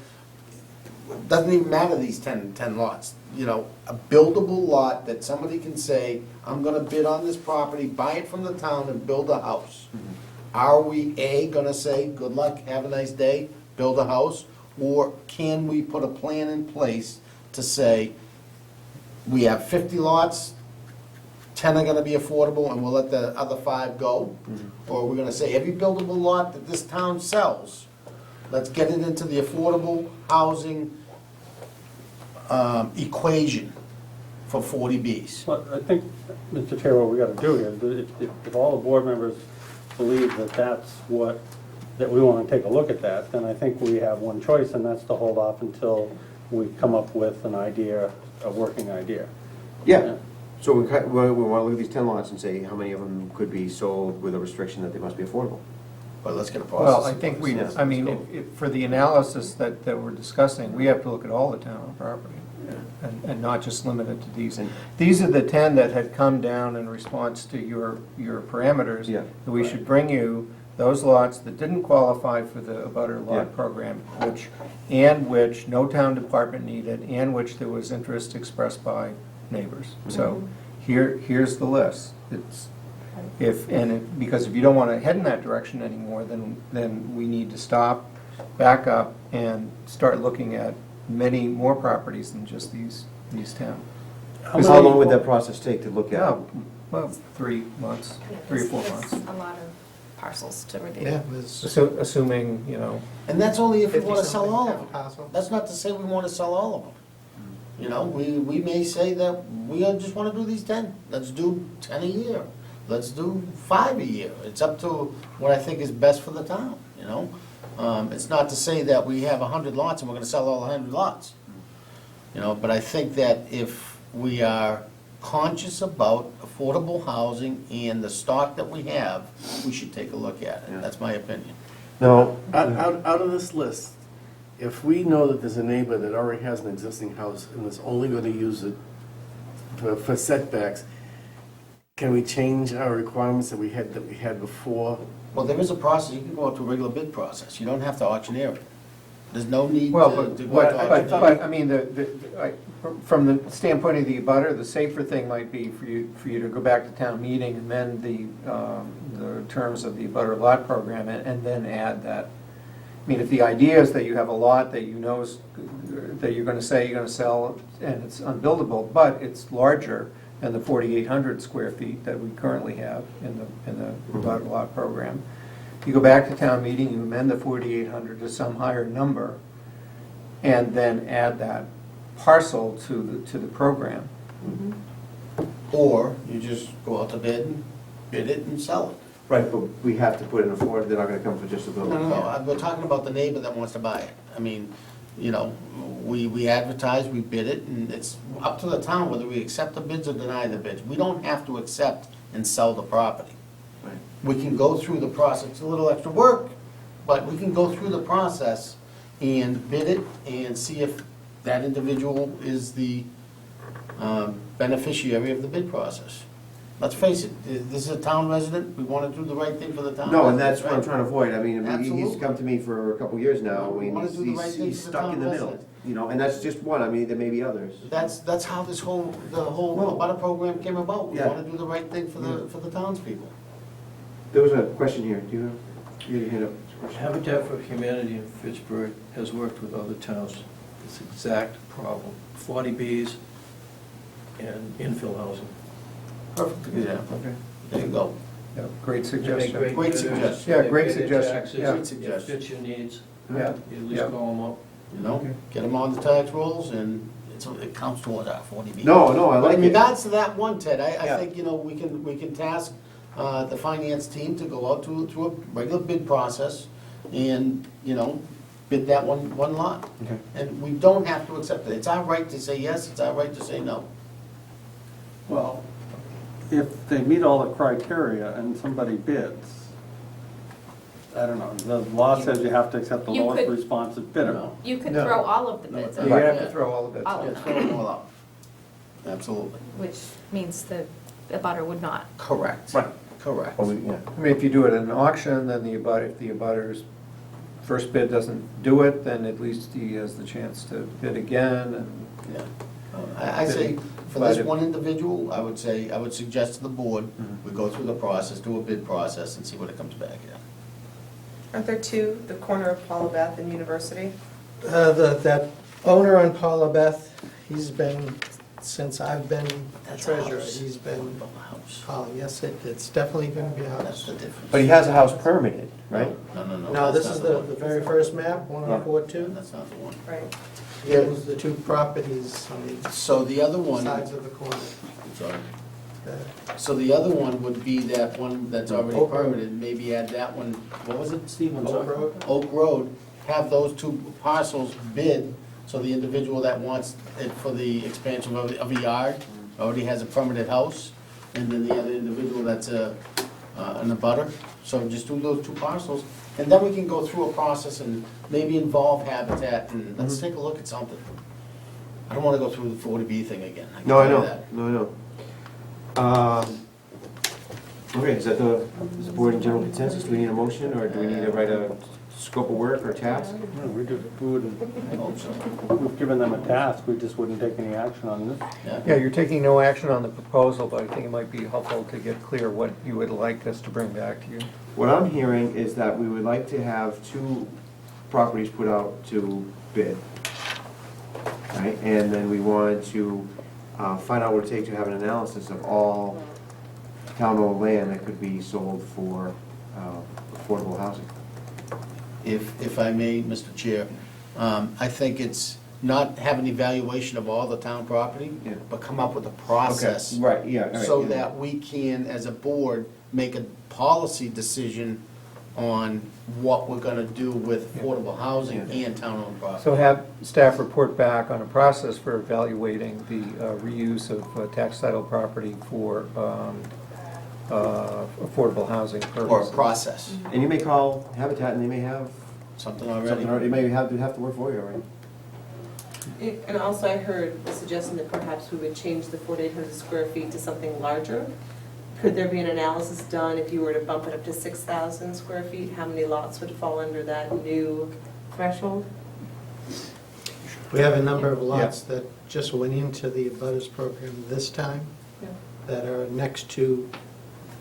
doesn't even matter these 10 lots. You know, a buildable lot that somebody can say, I'm gonna bid on this property, buy it from the town and build a house. Are we, A, gonna say, good luck, have a nice day, build a house? Or can we put a plan in place to say, we have 50 lots, 10 are gonna be affordable, and we'll let the other 5 go? Or we're gonna say, every buildable lot that this town sells, let's get it into the affordable housing equation for 40Bs. Well, I think, Mr. Chair, what we gotta do here, is if all the board members believe that that's that we wanna take a look at that, then I think we have one choice, and that's to hold off until we come up with an idea, a working idea. Yeah, so we want to look at these 10 lots and say how many of them could be sold with a restriction that they must be affordable. but let's get a process. Well, I think we, I mean, for the analysis that we're discussing, we have to look at all the town property and not just limit it to these. These are the 10 that had come down in response to your parameters. Yeah. That we should bring you those lots that didn't qualify for the abutter Yeah. lot program, which no town department needed, and which there was interest expressed by neighbors. So here's the list. Because if you don't want to head in that direction anymore, then we need to stop, back up, and start looking at many more properties than just these 10. How long would that process take to look at? Yeah, well, 3 months, 3 or 4 months. A lot of parcels to review. Yeah, Assuming, you know. And that's only if we want to sell 50-something all of them. parcels. That's not to say we want to sell all of them. You know, we may say that we just want to do these 10. Let's do 10 a year. Let's do 5 a year. It's up to what I think is best for the town, you know? It's not to say that we have 100 lots and we're going to sell all 100 lots. You know, but I think that if we are conscious about affordable housing and the stock that we have, we should take a look at it. That's my opinion. No. Out of this list, if we know that there's a neighbor that already has an existing house and is only going to use it for setbacks, can we change our requirements that we had before? Well, there is a process. You can go out to a regular bid process. You don't have to auctioneer it. There's no need Well, to go out to auctioneer. but I mean, from the standpoint of the abutter, the safer thing might be for you to go back to town meeting, amend the terms of the abutter lot program, and then add that. I mean, if the idea is that you have a lot that you know is, that you're gonna say you're gonna sell, and it's unbuildable, but it's larger than the 4,800 square feet that we currently have in the abutter lot program, you go back to town meeting, you amend the 4,800 to some higher number, and then add that parcel to the program. Or you just go out to bid it and sell it. Right, but we have to put in a form, they're not going to come for just a building. No, we're talking about the neighbor that wants to buy it. I mean, you know, we advertise, we bid it, and it's up to the town whether we accept the bids or deny the bids. We don't have to accept and sell the property. Right. We can go through the process, it's a little extra work, but we can go through the process and bid it and see if that individual is the beneficiary of the bid process. Let's face it, this is a town resident, we want to do the right thing for the town. No, and that's what I'm trying to avoid. I mean, Absolutely. he's come to me for a couple of years now. I We mean, wanna do the right thing he's for the stuck in town the middle, resident. you know, and that's just one. I mean, there may be others. That's how the whole Well, abutter program came about. We yeah. want to do the right thing for the townspeople. There was a question here. Do you have your hand up? Habitat for Humanity in Fitchburg has worked with other towns, this exact problem, 40Bs and infill housing. Perfect example. Okay. There you go. Yeah, great suggestion. Great suggestion. Yeah, great suggestion. Yeah. Great suggestion. It fits your needs. Yeah. You at least Yeah. call them up. You know, get them on the tax rolls and it counts towards our 40B. No, I But like in it. regards to that one, Ted, I Yeah. think, you know, we can task the finance team to go out to a regular bid process and, you know, bid that one lot. Okay. And we don't have to accept it. It's our right to say yes, it's our right to say no. Well, if they meet all the criteria and somebody bids, I don't know, the law says you have to accept the You lowest could- responsive bidder. You could No. throw all of the bids You out, have to throw all the bids. All Yeah, of throw them, them all out. Absolutely. which means the abutter would not. Correct. Right. Correct. Well, yeah. I mean, if you do it at an auction, then if the abutter's first bid doesn't do it, then at least he has the chance to bid again, and Yeah. I say, for this one individual, I would suggest to the board, we go through the process, do a bid process, and see what it comes back at. Aren't there two, the corner of Paula Beth and University? That owner on Paula Beth, he's been, since I've been That's a treasurer, house. he's been House. calling, yes, it's definitely going to be a That's house. the difference. But he has a house permitted, right? No. No, that's this is not the one. very first map, 1042. That's not the one. Right. It was the two properties on the So the other one, sides of the corner. sorry. Uh, So the other one would be that one that's already Oak Road. permitted, maybe add that one, what was it, Steve? I'm Oak sorry. Road. Oak Road, have those two parcels bid, so the individual that wants it for the expansion of a yard already has a permitted house, and then the other individual that's and a butter, so just do those 2 parcels, and then we can go through a process and maybe involve Habitat, and let's take a look at something. I don't wanna go through the 40B thing again. can No, I tell you know, that. no, I know. Okay, is the board in general consensus? Do we need a motion, or do we need to write a scope of work or task? No, we wouldn't, I hope so. we've given them a task, we just wouldn't take any action on this. Yeah, you're taking no action on the proposal, but I think it might be helpful to get clear what you would like us to bring back to you. What I'm hearing is that we would like to have 2 properties put out to bid. Right, and then we wanted to find out what it takes to have an analysis of all town-owned land that could be sold for affordable housing. If I may, Mr. Chair, I think it's not have an evaluation of all the town property, Yeah. but come up with a process. Okay, right, yeah, all right, So yeah. that we can, as a board, make a policy decision on what we're gonna do with affordable housing and town-owned property. So have staff report back on a process for evaluating the reuse of tax title property for affordable housing Or a purposes. process, And you may call Habitat, and they may have something something, already. already- they may have to work for you already. And also I heard the suggestion that perhaps we would change the 4,800 square feet to something larger. Could there be an analysis done if you were to bump it up to 6,000 square feet? How many lots would fall under that new threshold? We have a number of lots that just went into the abutters program this time Yeah. that are next to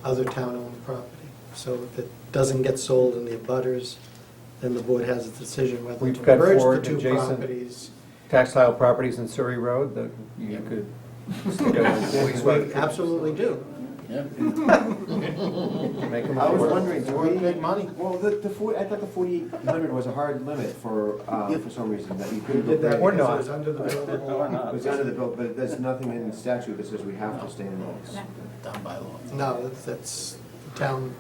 other town-owned property. So if it doesn't get sold in the abutters, then the board has a decision whether We've to got merge the 4 2 adjacent properties. tax title properties in Surrey Road that you could stick We absolutely do. Yeah. make them I was affordable. wondering, do Worth we, big money. well, I thought the 4,800 was a hard limit for some reason, that you couldn't go Did that greater. Or because it not. was under the building law. It was under the bill, but there's nothing in the statute that says we have to stay in those. Done by law. No, that's town,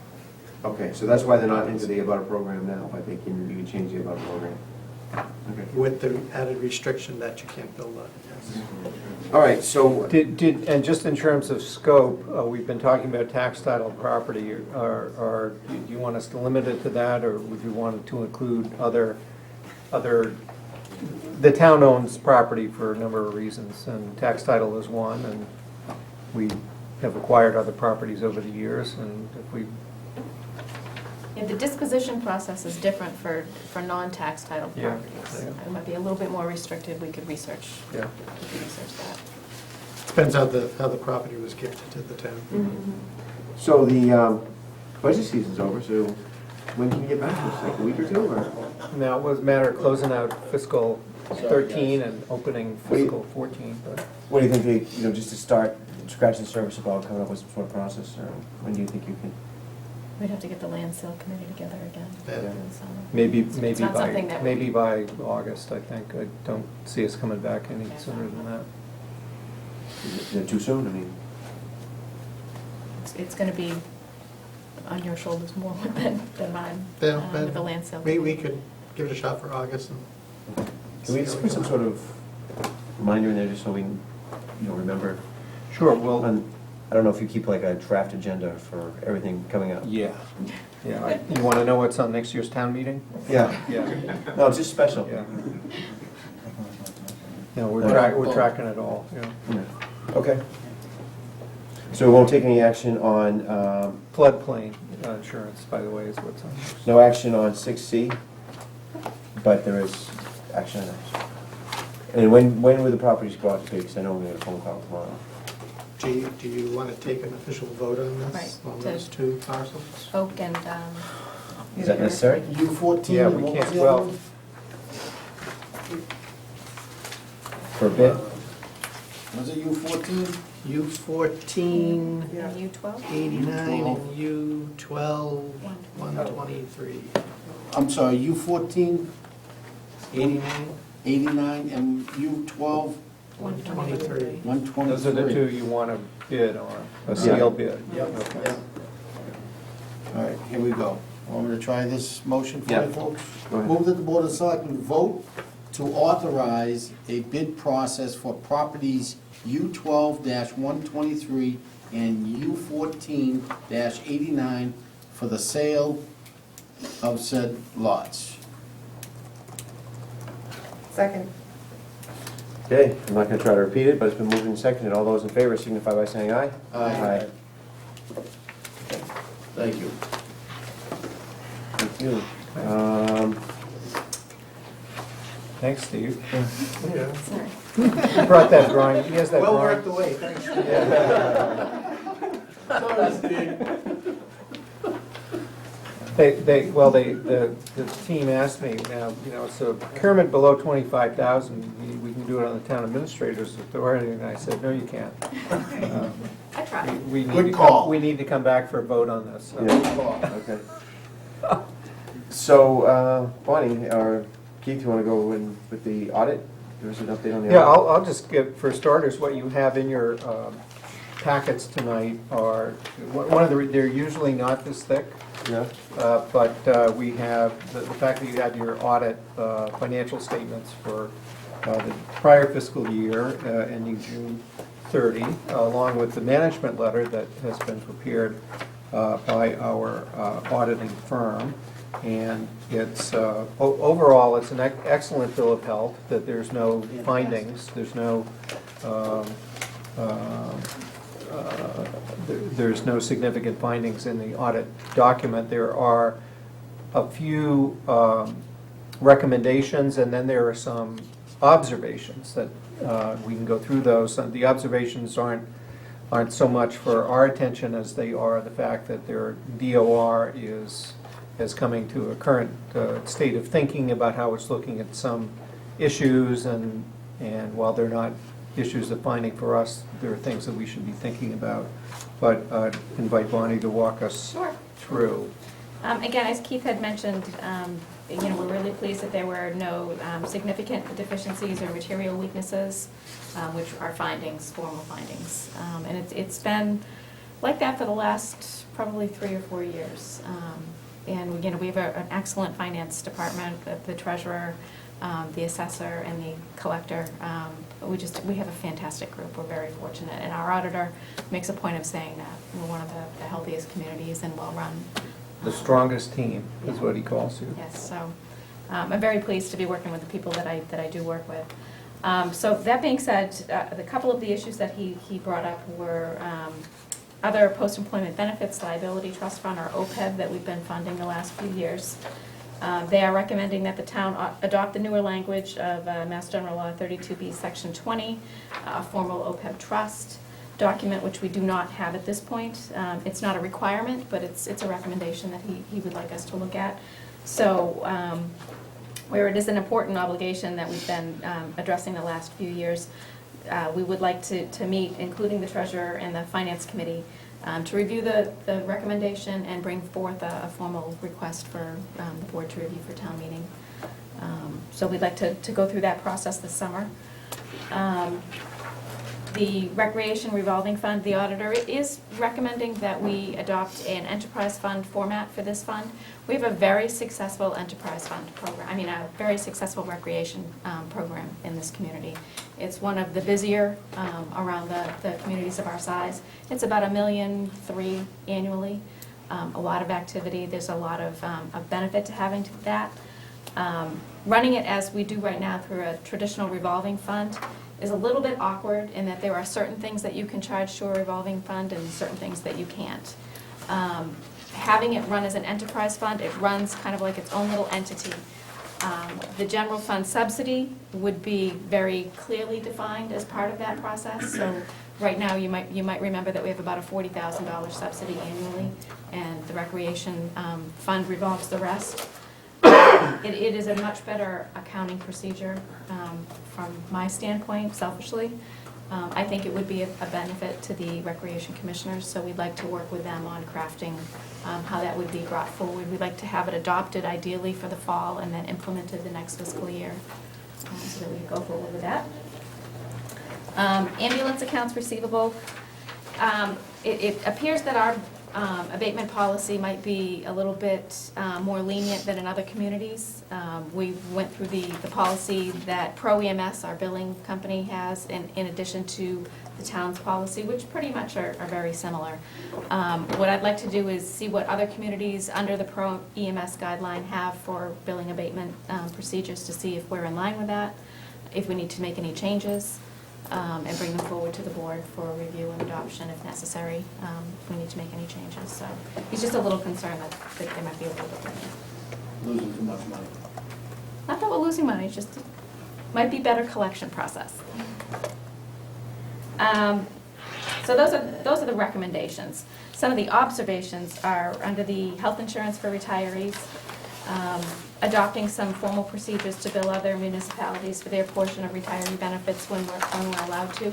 Okay, so that's why they're not into the abutter program now, but you can change the abutter program. Okay. with the added restriction that you can't build on it, yes. All right, so, And just in terms of scope, we've been talking about tax title property, or do you want us to limit it to that, or would you want it to include other, the town owns property for a number of reasons, and tax title is one, and we have acquired other properties over the years, and if we, Yeah, the disposition process is different for non-tax title Yeah, properties. yeah. It might be a little bit more restricted, we could research yeah. that. Depends how the property was gifted to the town. so the budget season's over, so when can you get back to us, like a week or 2, or? Now, it was a matter of closing out fiscal Sorry, 13 and opening fiscal 14, but What do you think, just to start scratching the surface about coming up with some sort of process, or when do you think you can? We'd have to get the land sale committee together again. Yeah. in the summer. maybe It's not something that we- maybe by August, I think. I don't see us coming back any sooner than that. Is it too soon, I mean? It's gonna be on your shoulders more than mine, Yeah, with the land sale. we could give it a shot for August and. Can we just put some sort of reminder in there, just so we, remember? Sure, well, I don't know if you keep like a draft agenda for everything coming up. yeah. You want to know what's on next year's town meeting? Yeah. Yeah. No, it's just special. Yeah. No, we're tracking it all, yeah. Yeah. Okay. So we won't take any action on, Floodplain insurance, by the way, is what's on. no action on 6C, but there is action on those. And when will the properties go out to bid? Because I know we have a phone call tomorrow. Do you want to take an official vote on this, Right, on to- those 2 parcels? Oak and, Is that necessary? U14. Yeah, and we what was can't, the other well, one? For a bid? Was it U14? U14, and U12? 89, and U12, 123. I'm sorry, U14, 89, 89, and U12, 123. 123. those are the 2 you want to bid on, a seal bid. Yep. Okay. All right, here we go. Want me to try this motion for Yeah. you folks? Go ahead. Move that the Board of Selectmen vote to authorize a bid process for properties U12-123 and U14-89 for the sale of said lots. Second. Okay, I'm not gonna try to repeat it, but it's been moved and seconded. All those in favor signify by saying aye. Aye. Thank you. Thank you. Thanks, Steve. Sorry. He brought that drawing, he has that Well drawing. worked away, thanks. The team asked me, now, you know, so procurement below 25,000, we can do it on the town administrator's authority, and I said, no, you can't. I tried. We need Good to call. we need to come back for a vote on this. so. Yeah. Okay. So, Bonnie, or Keith, you wanna go in with the audit? Give us an update on the Yeah, audit? I'll just give, for starters, what you have in your packets tonight are, they're usually not this thick. Yeah. But we have, the fact that you have your audit financial statements for the prior fiscal year ending June 30, along with the management letter that has been prepared by our auditing firm. And it's, overall, it's an excellent bill of health, that there's no findings, there's no there's no significant findings in the audit document. There are a few recommendations, and then there are some observations that we can go through those. And the observations aren't so much for our attention as they are the fact that their DOR is coming to a current state of thinking about how it's looking at some issues, and while they're not issues of finding for us, there are things that we should be thinking about. But I'd invite Bonnie to walk us through. Again, as Keith had mentioned, we're really pleased that there were no significant deficiencies or material weaknesses, which are findings, formal findings. And it's been like that for the last probably 3 or 4 years. And we have an excellent finance department, the treasurer, the assessor, and the collector. We have a fantastic group. We're very fortunate, and our auditor makes a point of saying that we're one of the healthiest communities and well-run. The strongest team is what he calls you. Yes, so I'm very pleased to be working with the people that I do work with. So that being said, a couple of the issues that he brought up were other post-employment benefits liability trust fund, or OPEB, that we've been funding the last few years. They are recommending that the town adopt the newer language of Mass General Law 32B, Section 20, a formal OPEB trust document, which we do not have at this point. It's not a requirement, but it's a recommendation that he would like us to look at. So where it is an important obligation that we've been addressing the last few years, we would like to meet, including the treasurer and the finance committee, to review the recommendation and bring forth a formal request for the board to review for town meeting. So we'd like to go through that process this summer. The Recreation Revolving Fund, the auditor is recommending that we adopt an enterprise fund format for this fund. We have a very successful enterprise fund program, a very successful recreation program in this community. It's one of the busier around the communities of our size. It's about $1.3 million annually. A lot of activity. There's a lot of benefit to having that. Running it as we do right now through a traditional revolving fund is a little bit awkward in that there are certain things that you can charge to a revolving fund and certain things that you can't. Having it run as an enterprise fund, it runs kind of like its own little entity. The general fund subsidy would be very clearly defined as part of that process. So right now, you might remember that we have about a $40,000 subsidy annually, and the recreation fund revolves the rest. It is a much better accounting procedure from my standpoint, selfishly. I think it would be a benefit to the recreation commissioners, so we'd like to work with them on crafting how that would be brought forward. We'd like to have it adopted ideally for the fall and then implemented the next fiscal year, so that we go forward with that. Ambulance accounts receivable. It appears that our abatement policy might be a little bit more lenient than in other communities. We went through the policy that Pro EMS, our billing company, has, in addition to the town's policy, which pretty much are very similar. What I'd like to do is see what other communities under the Pro EMS guideline have for billing abatement procedures, to see if we're in line with that, if we need to make any changes, and bring them forward to the board for review and adoption if necessary, if we need to make any changes. So he's just a little concerned that they might be a little bit different. Losing too much money. Not that we're losing money, it's just might be better collection process. So those are the recommendations. Some of the observations are under the health insurance for retirees, adopting some formal procedures to bill other municipalities for their portion of retiree benefits when we're allowed to.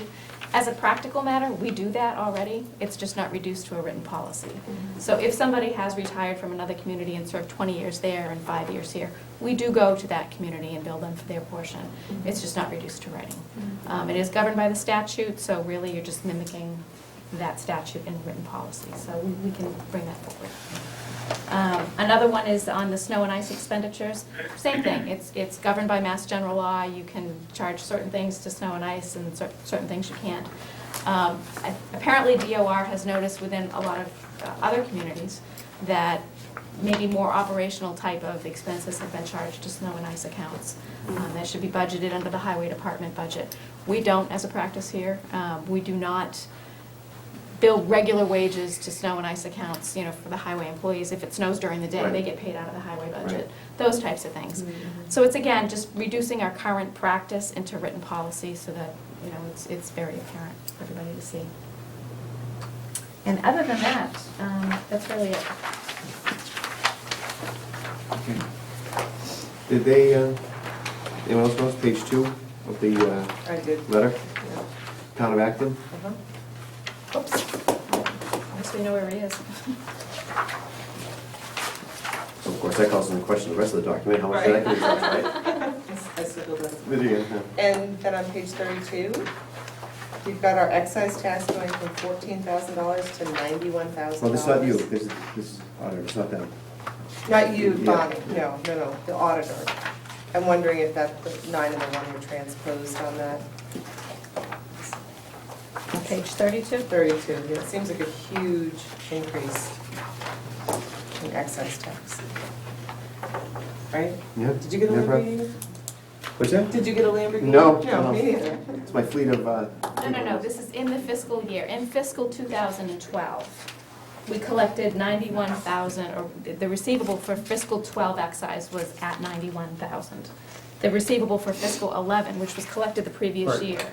As a practical matter, we do that already. It's just not reduced to a written policy. So if somebody has retired from another community and served 20 years there and 5 years here, we do go to that community and bill them for their portion. It's just not reduced to writing. It is governed by the statute, so really you're just mimicking that statute in written policy. So we can bring that forward. Another one is on the snow and ice expenditures. Same thing, it's governed by Mass General Law. You can charge certain things to snow and ice and certain things you can't. Apparently DOR has noticed within a lot of other communities that maybe more operational type of expenses have been charged to snow and ice accounts. That should be budgeted under the highway department budget. We don't as a practice here. We do not bill regular wages to snow and ice accounts, for the highway employees. If it snows during the day, Right. they get paid out of the highway budget. Right. Those types of things. So it's, again, just reducing our current practice into written policy so that, it's very apparent for everybody to see. And other than that, that's really it. Okay. Did they, anyone else notice page 2 of the I did. letter? Town of Acton? Oops. At least we know where he is. So of course, that calls into question the rest of the document, how much that can be charged, right? I circled that. Video, And then on page 32, we've got our excise tax going from $14,000 to $91,000. Well, this is not you, this is auditor, it's not them. Not you, Yeah. Bonnie, no, the auditor. I'm wondering if that, the 9 and the 1 were transposed on that. On page 32? 32, yeah, it seems like a huge increase in excise tax. Right? Yeah. Did you get a Yeah, Lamborghini? What's that? Did you get a Lamborghini? No. No, me neither. It's my fleet of, No, this is in the fiscal year. In fiscal 2012, we collected 91,000, or the receivable for fiscal 12 excise was at 91,000. The receivable for fiscal 11, which was collected the previous Right. year.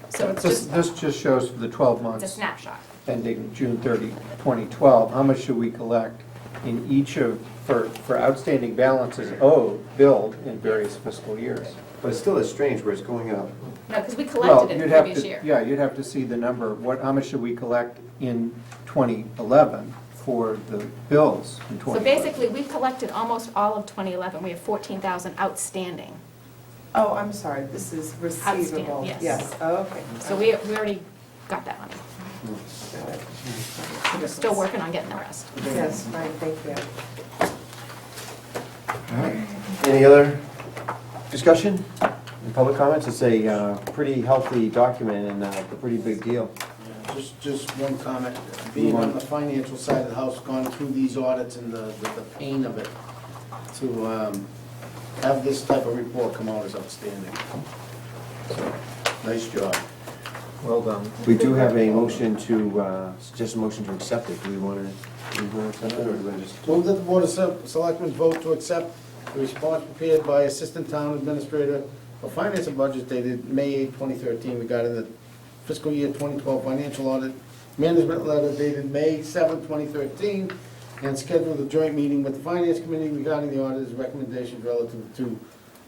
So it's just, This just shows for the 12 it's a months snapshot. ending June 30, 2012, how much should we collect in each for outstanding balances billed in various fiscal years? but it still is strange where it's going up. No, because we Well, collected it you'd the have previous to- year. Yeah, you'd have to see the number, how much should we collect in 2011 for the bills in So 2011? basically, we collected almost all of 2011. We have 14,000 outstanding. Oh, I'm sorry, this is receivable. Outstanding, yes. Oh, okay. So we already got that money. We're still working on getting the rest. Yes, right, thank you. Any other discussion? Any public comments? It's a pretty healthy document and a pretty big deal. Just one comment, being on the financial side of the house, gone through these audits and the pain of it, to have this type of report come out is outstanding. So, nice job. Well done. We do have a motion just a motion to accept it. Do we want to accept it, or do we just? Move that the Board of Selectmen vote to accept the response prepared by Assistant Town Administrator for Finance and Budget dated May 8, 2013 regarding the fiscal year 2012 financial audit, management letter dated May 7, 2013, and schedule the joint meeting with the Finance Committee regarding the auditor's recommendations relative to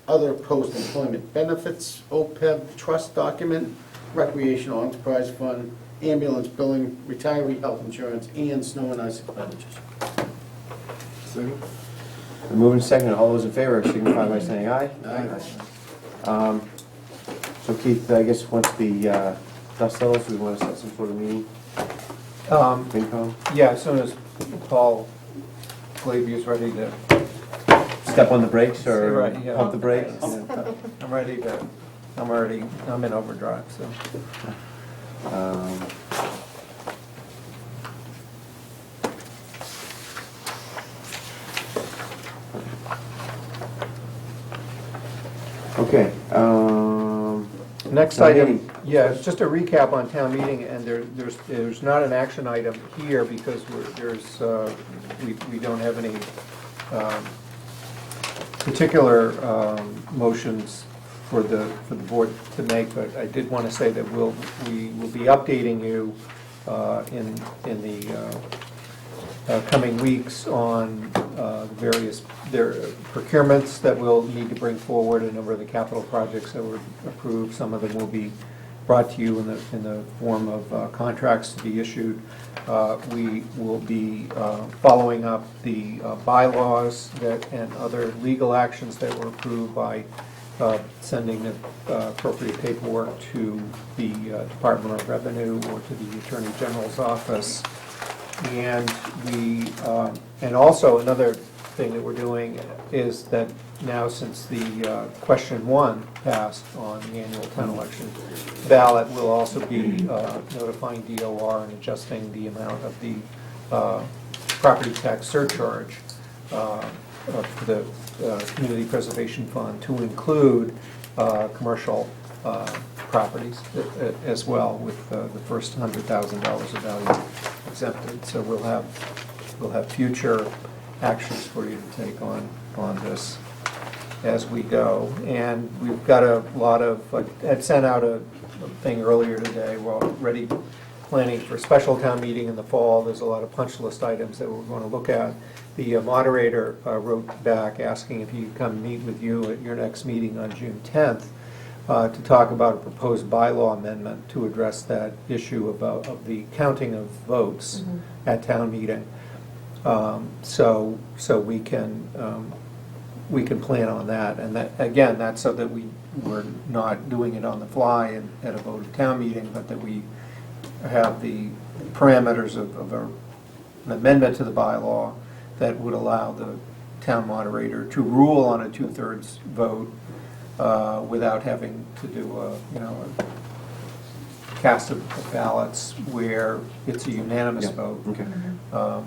other post-employment benefits, OPEB trust document, recreational enterprise fund, ambulance billing, retiree health insurance, and snow and ice expenditures. We're moving second. All those in favor signify by saying aye. Aye. So Keith, I guess once the dust settles, we want to set some sort of meeting? FinCom? Yeah, as soon as Paul Glavy is ready to... Step on the brakes or Right, yeah. pump the brakes? I'm in overdrive, so. Okay. Next town item, meeting. yeah, it's just a recap on town meeting, and there's not an action item here because we don't have any particular motions for the board to make, but I did want to say that we will be updating you in the coming weeks on various procurements that we'll need to bring forward, a number of the capital projects that were approved. Some of them will be brought to you in the form of contracts to be issued. We will be following up the bylaws and other legal actions that were approved by sending the appropriate paperwork to the Department of Revenue or to the Attorney General's office. And and also another thing that we're doing is that now, since the question 1 passed on the annual town election ballot, we'll also be notifying DOR and adjusting the amount of the property tax surcharge for the Community Preservation Fund to include commercial properties as well, with the first $100,000 of value exempted. So we'll have future actions for you to take on this as we go. And we've got a lot of, I had sent out a thing earlier today, we're already planning for a special town meeting in the fall. There's a lot of punch list items that we're going to look at. The moderator wrote back asking if he could come meet with you at your next meeting on June 10th to talk about a proposed bylaw amendment to address that issue of the counting of votes at town meeting. So we can plan on that, and that, again, that's so that we're not doing it on the fly at a vote of town meeting, but that we have the parameters of an amendment to the bylaw that would allow the town moderator to rule on a 2/3 vote without having to do a cast of ballots where it's a unanimous vote. Okay. All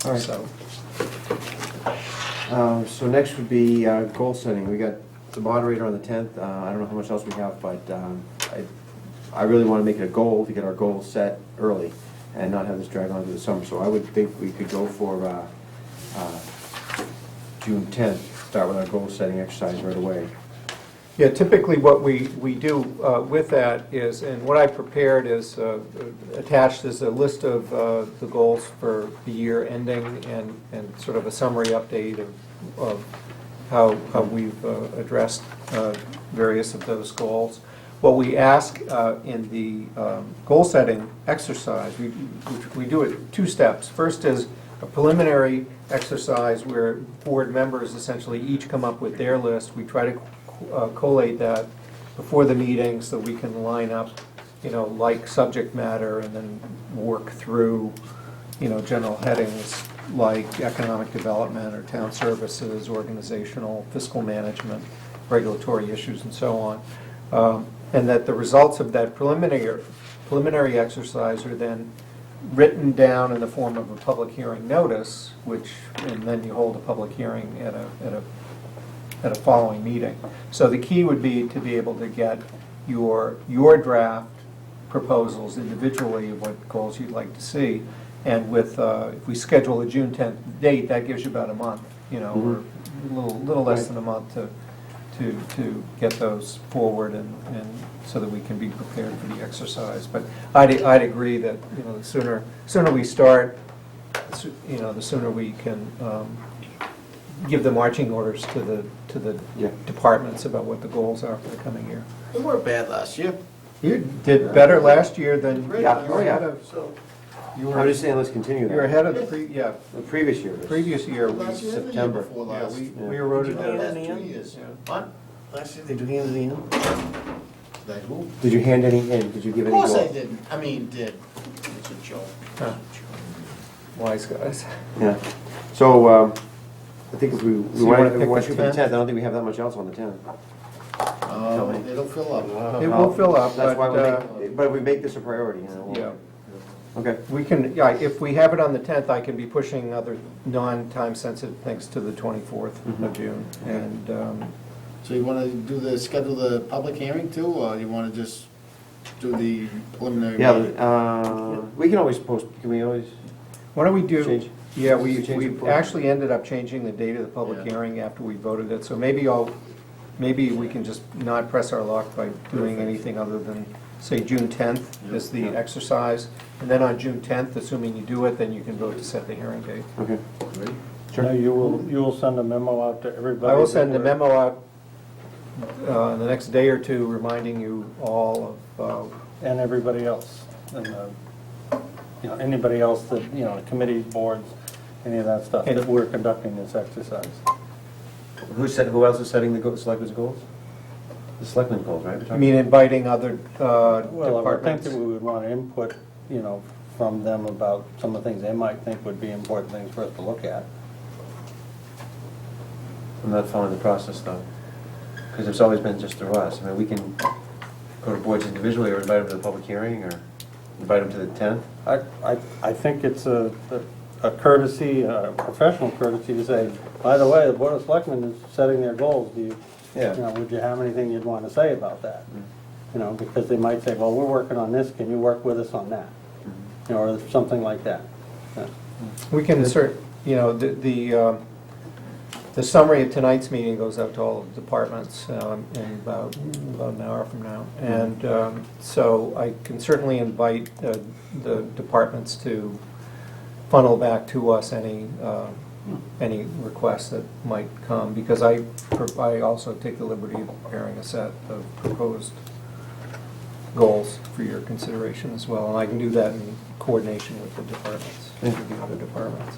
right. So next would be goal setting. We got the moderator on the 10th. I don't know how much else we have, but I really want to make it a goal to get our goals set early and not have this drag on to the summer. So I would think we could go for June 10th, start with our goal setting exercise right away. Yeah, typically what we do with that is, and what I prepared is attached is a list of the goals for the year ending and sort of a summary update of how we've addressed various of those goals. What we ask in the goal setting exercise, we do it 2 steps. First is a preliminary exercise where board members essentially each come up with their list. We try to collate that before the meeting so we can line up, like subject matter, and then work through, general headings like economic development or town services, organizational, fiscal management, regulatory issues, and so on. And that the results of that preliminary exercise are then written down in the form of a public hearing notice, and then you hold a public hearing at a following meeting. So the key would be to be able to get your draft proposals individually of what goals you'd like to see. And with if we schedule a June 10th date, that gives you about a month, or a little less than a month to get those forward and so that we can be prepared for the exercise. But I'd agree that the sooner we start, the sooner we can give the marching orders to the departments about what the goals are for the coming year. We weren't bad last year. You did better last year than Great. you were. I'm just saying, let's continue that. You're ahead of the previous year. Previous year, Last year, September. the year before last. we eroded Last that. 2 years. What? Last year, did you hand any in? Did I who? Did you hand any in? Did you give Of any course I goals? didn't. I mean, did. It's a joke. Huh. Wise guys. Yeah. So, I think if we So you wanna want to pick shoot the for the 10th? 10th, I don't think we have that much else on the 10th. Tell me. It'll fill up. It will fill up, That's why but, but we make this a priority, you know. yeah. Okay. We can, yeah, if we have it on the 10th, I can be pushing other non-time sensitive things to the 24th of June. And So you want to schedule the public hearing too, or you want to just do the preliminary? Yeah, we can always can we always why don't we do, change? yeah, Change the we program. actually ended up changing the date of the public Yeah. hearing after we voted it. So maybe we can just not press our luck by doing anything other than, say, June 10th is the exercise. And then on June 10th, assuming you do it, then you can vote to set the hearing date. Okay. Now, you will send a memo out to everybody? I will send a memo out in the next day or two reminding you all of, And everybody else, and, anybody else that, committees, boards, any of that stuff, that we're conducting this exercise. Who else is setting the selectmen's goals? The selectmen's goals, right? I mean, inviting other Well, I would think departments. that we would want input, from them about some of the things they might think would be important things for us to look at. I'm not following the process though, because it's always been just through us. I mean, we can go to boards individually or invite them to the public hearing or invite them to the 10th. I think it's a courtesy, a professional courtesy to say, by the way, the Board of Selectmen is setting their goals. Do you, would you have anything you'd want to say about that? Because they might say, well, we're working on this, can you work with us on that? Or something like that. Yeah. We can insert, the summary of tonight's meeting goes out to all of the departments in about an hour from now. And so I can certainly invite the departments to funnel back to us any requests that might come, because I also take the liberty of preparing a set of proposed goals for your consideration as well. And I can do that in coordination with the departments, with the other departments.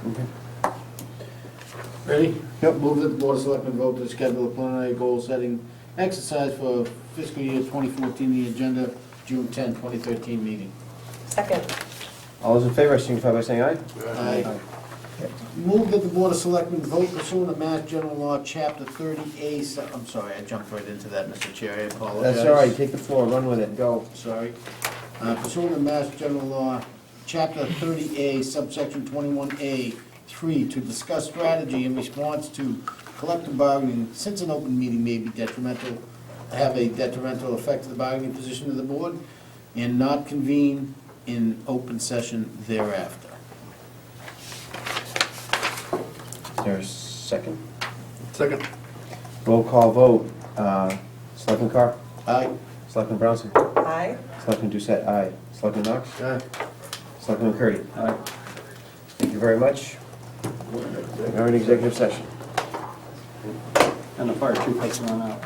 Ready? Yep. Move that the Board of Selectmen vote to schedule a preliminary goal-setting exercise for fiscal year 2014, the agenda, June 10, 2013 meeting. Second. All those in favor signify by saying aye. Aye. Move that the Board of Selectmen vote pursuant to Mass General Law, Chapter 30A, I'm sorry, I jumped right into that, Mr. Chair, I apologize. That's all right, take the floor, run with it, go. Sorry. Pursuant to Mass General Law, Chapter 30A, subsection 21A, 3, to discuss strategy in response to collective bargaining, since an open meeting may be detrimental, have a detrimental effect to the bargaining position of the board, and not convene in open session thereafter. Is there a second? Second. Roll call vote. Selectman Carr? Aye. Selectman Brownson? Aye. Selectman Doucette, aye. Selectman Knox? Aye. Selectman McCurdy? Aye. Thank you very much. We're in executive session. And the fire chief has gone out.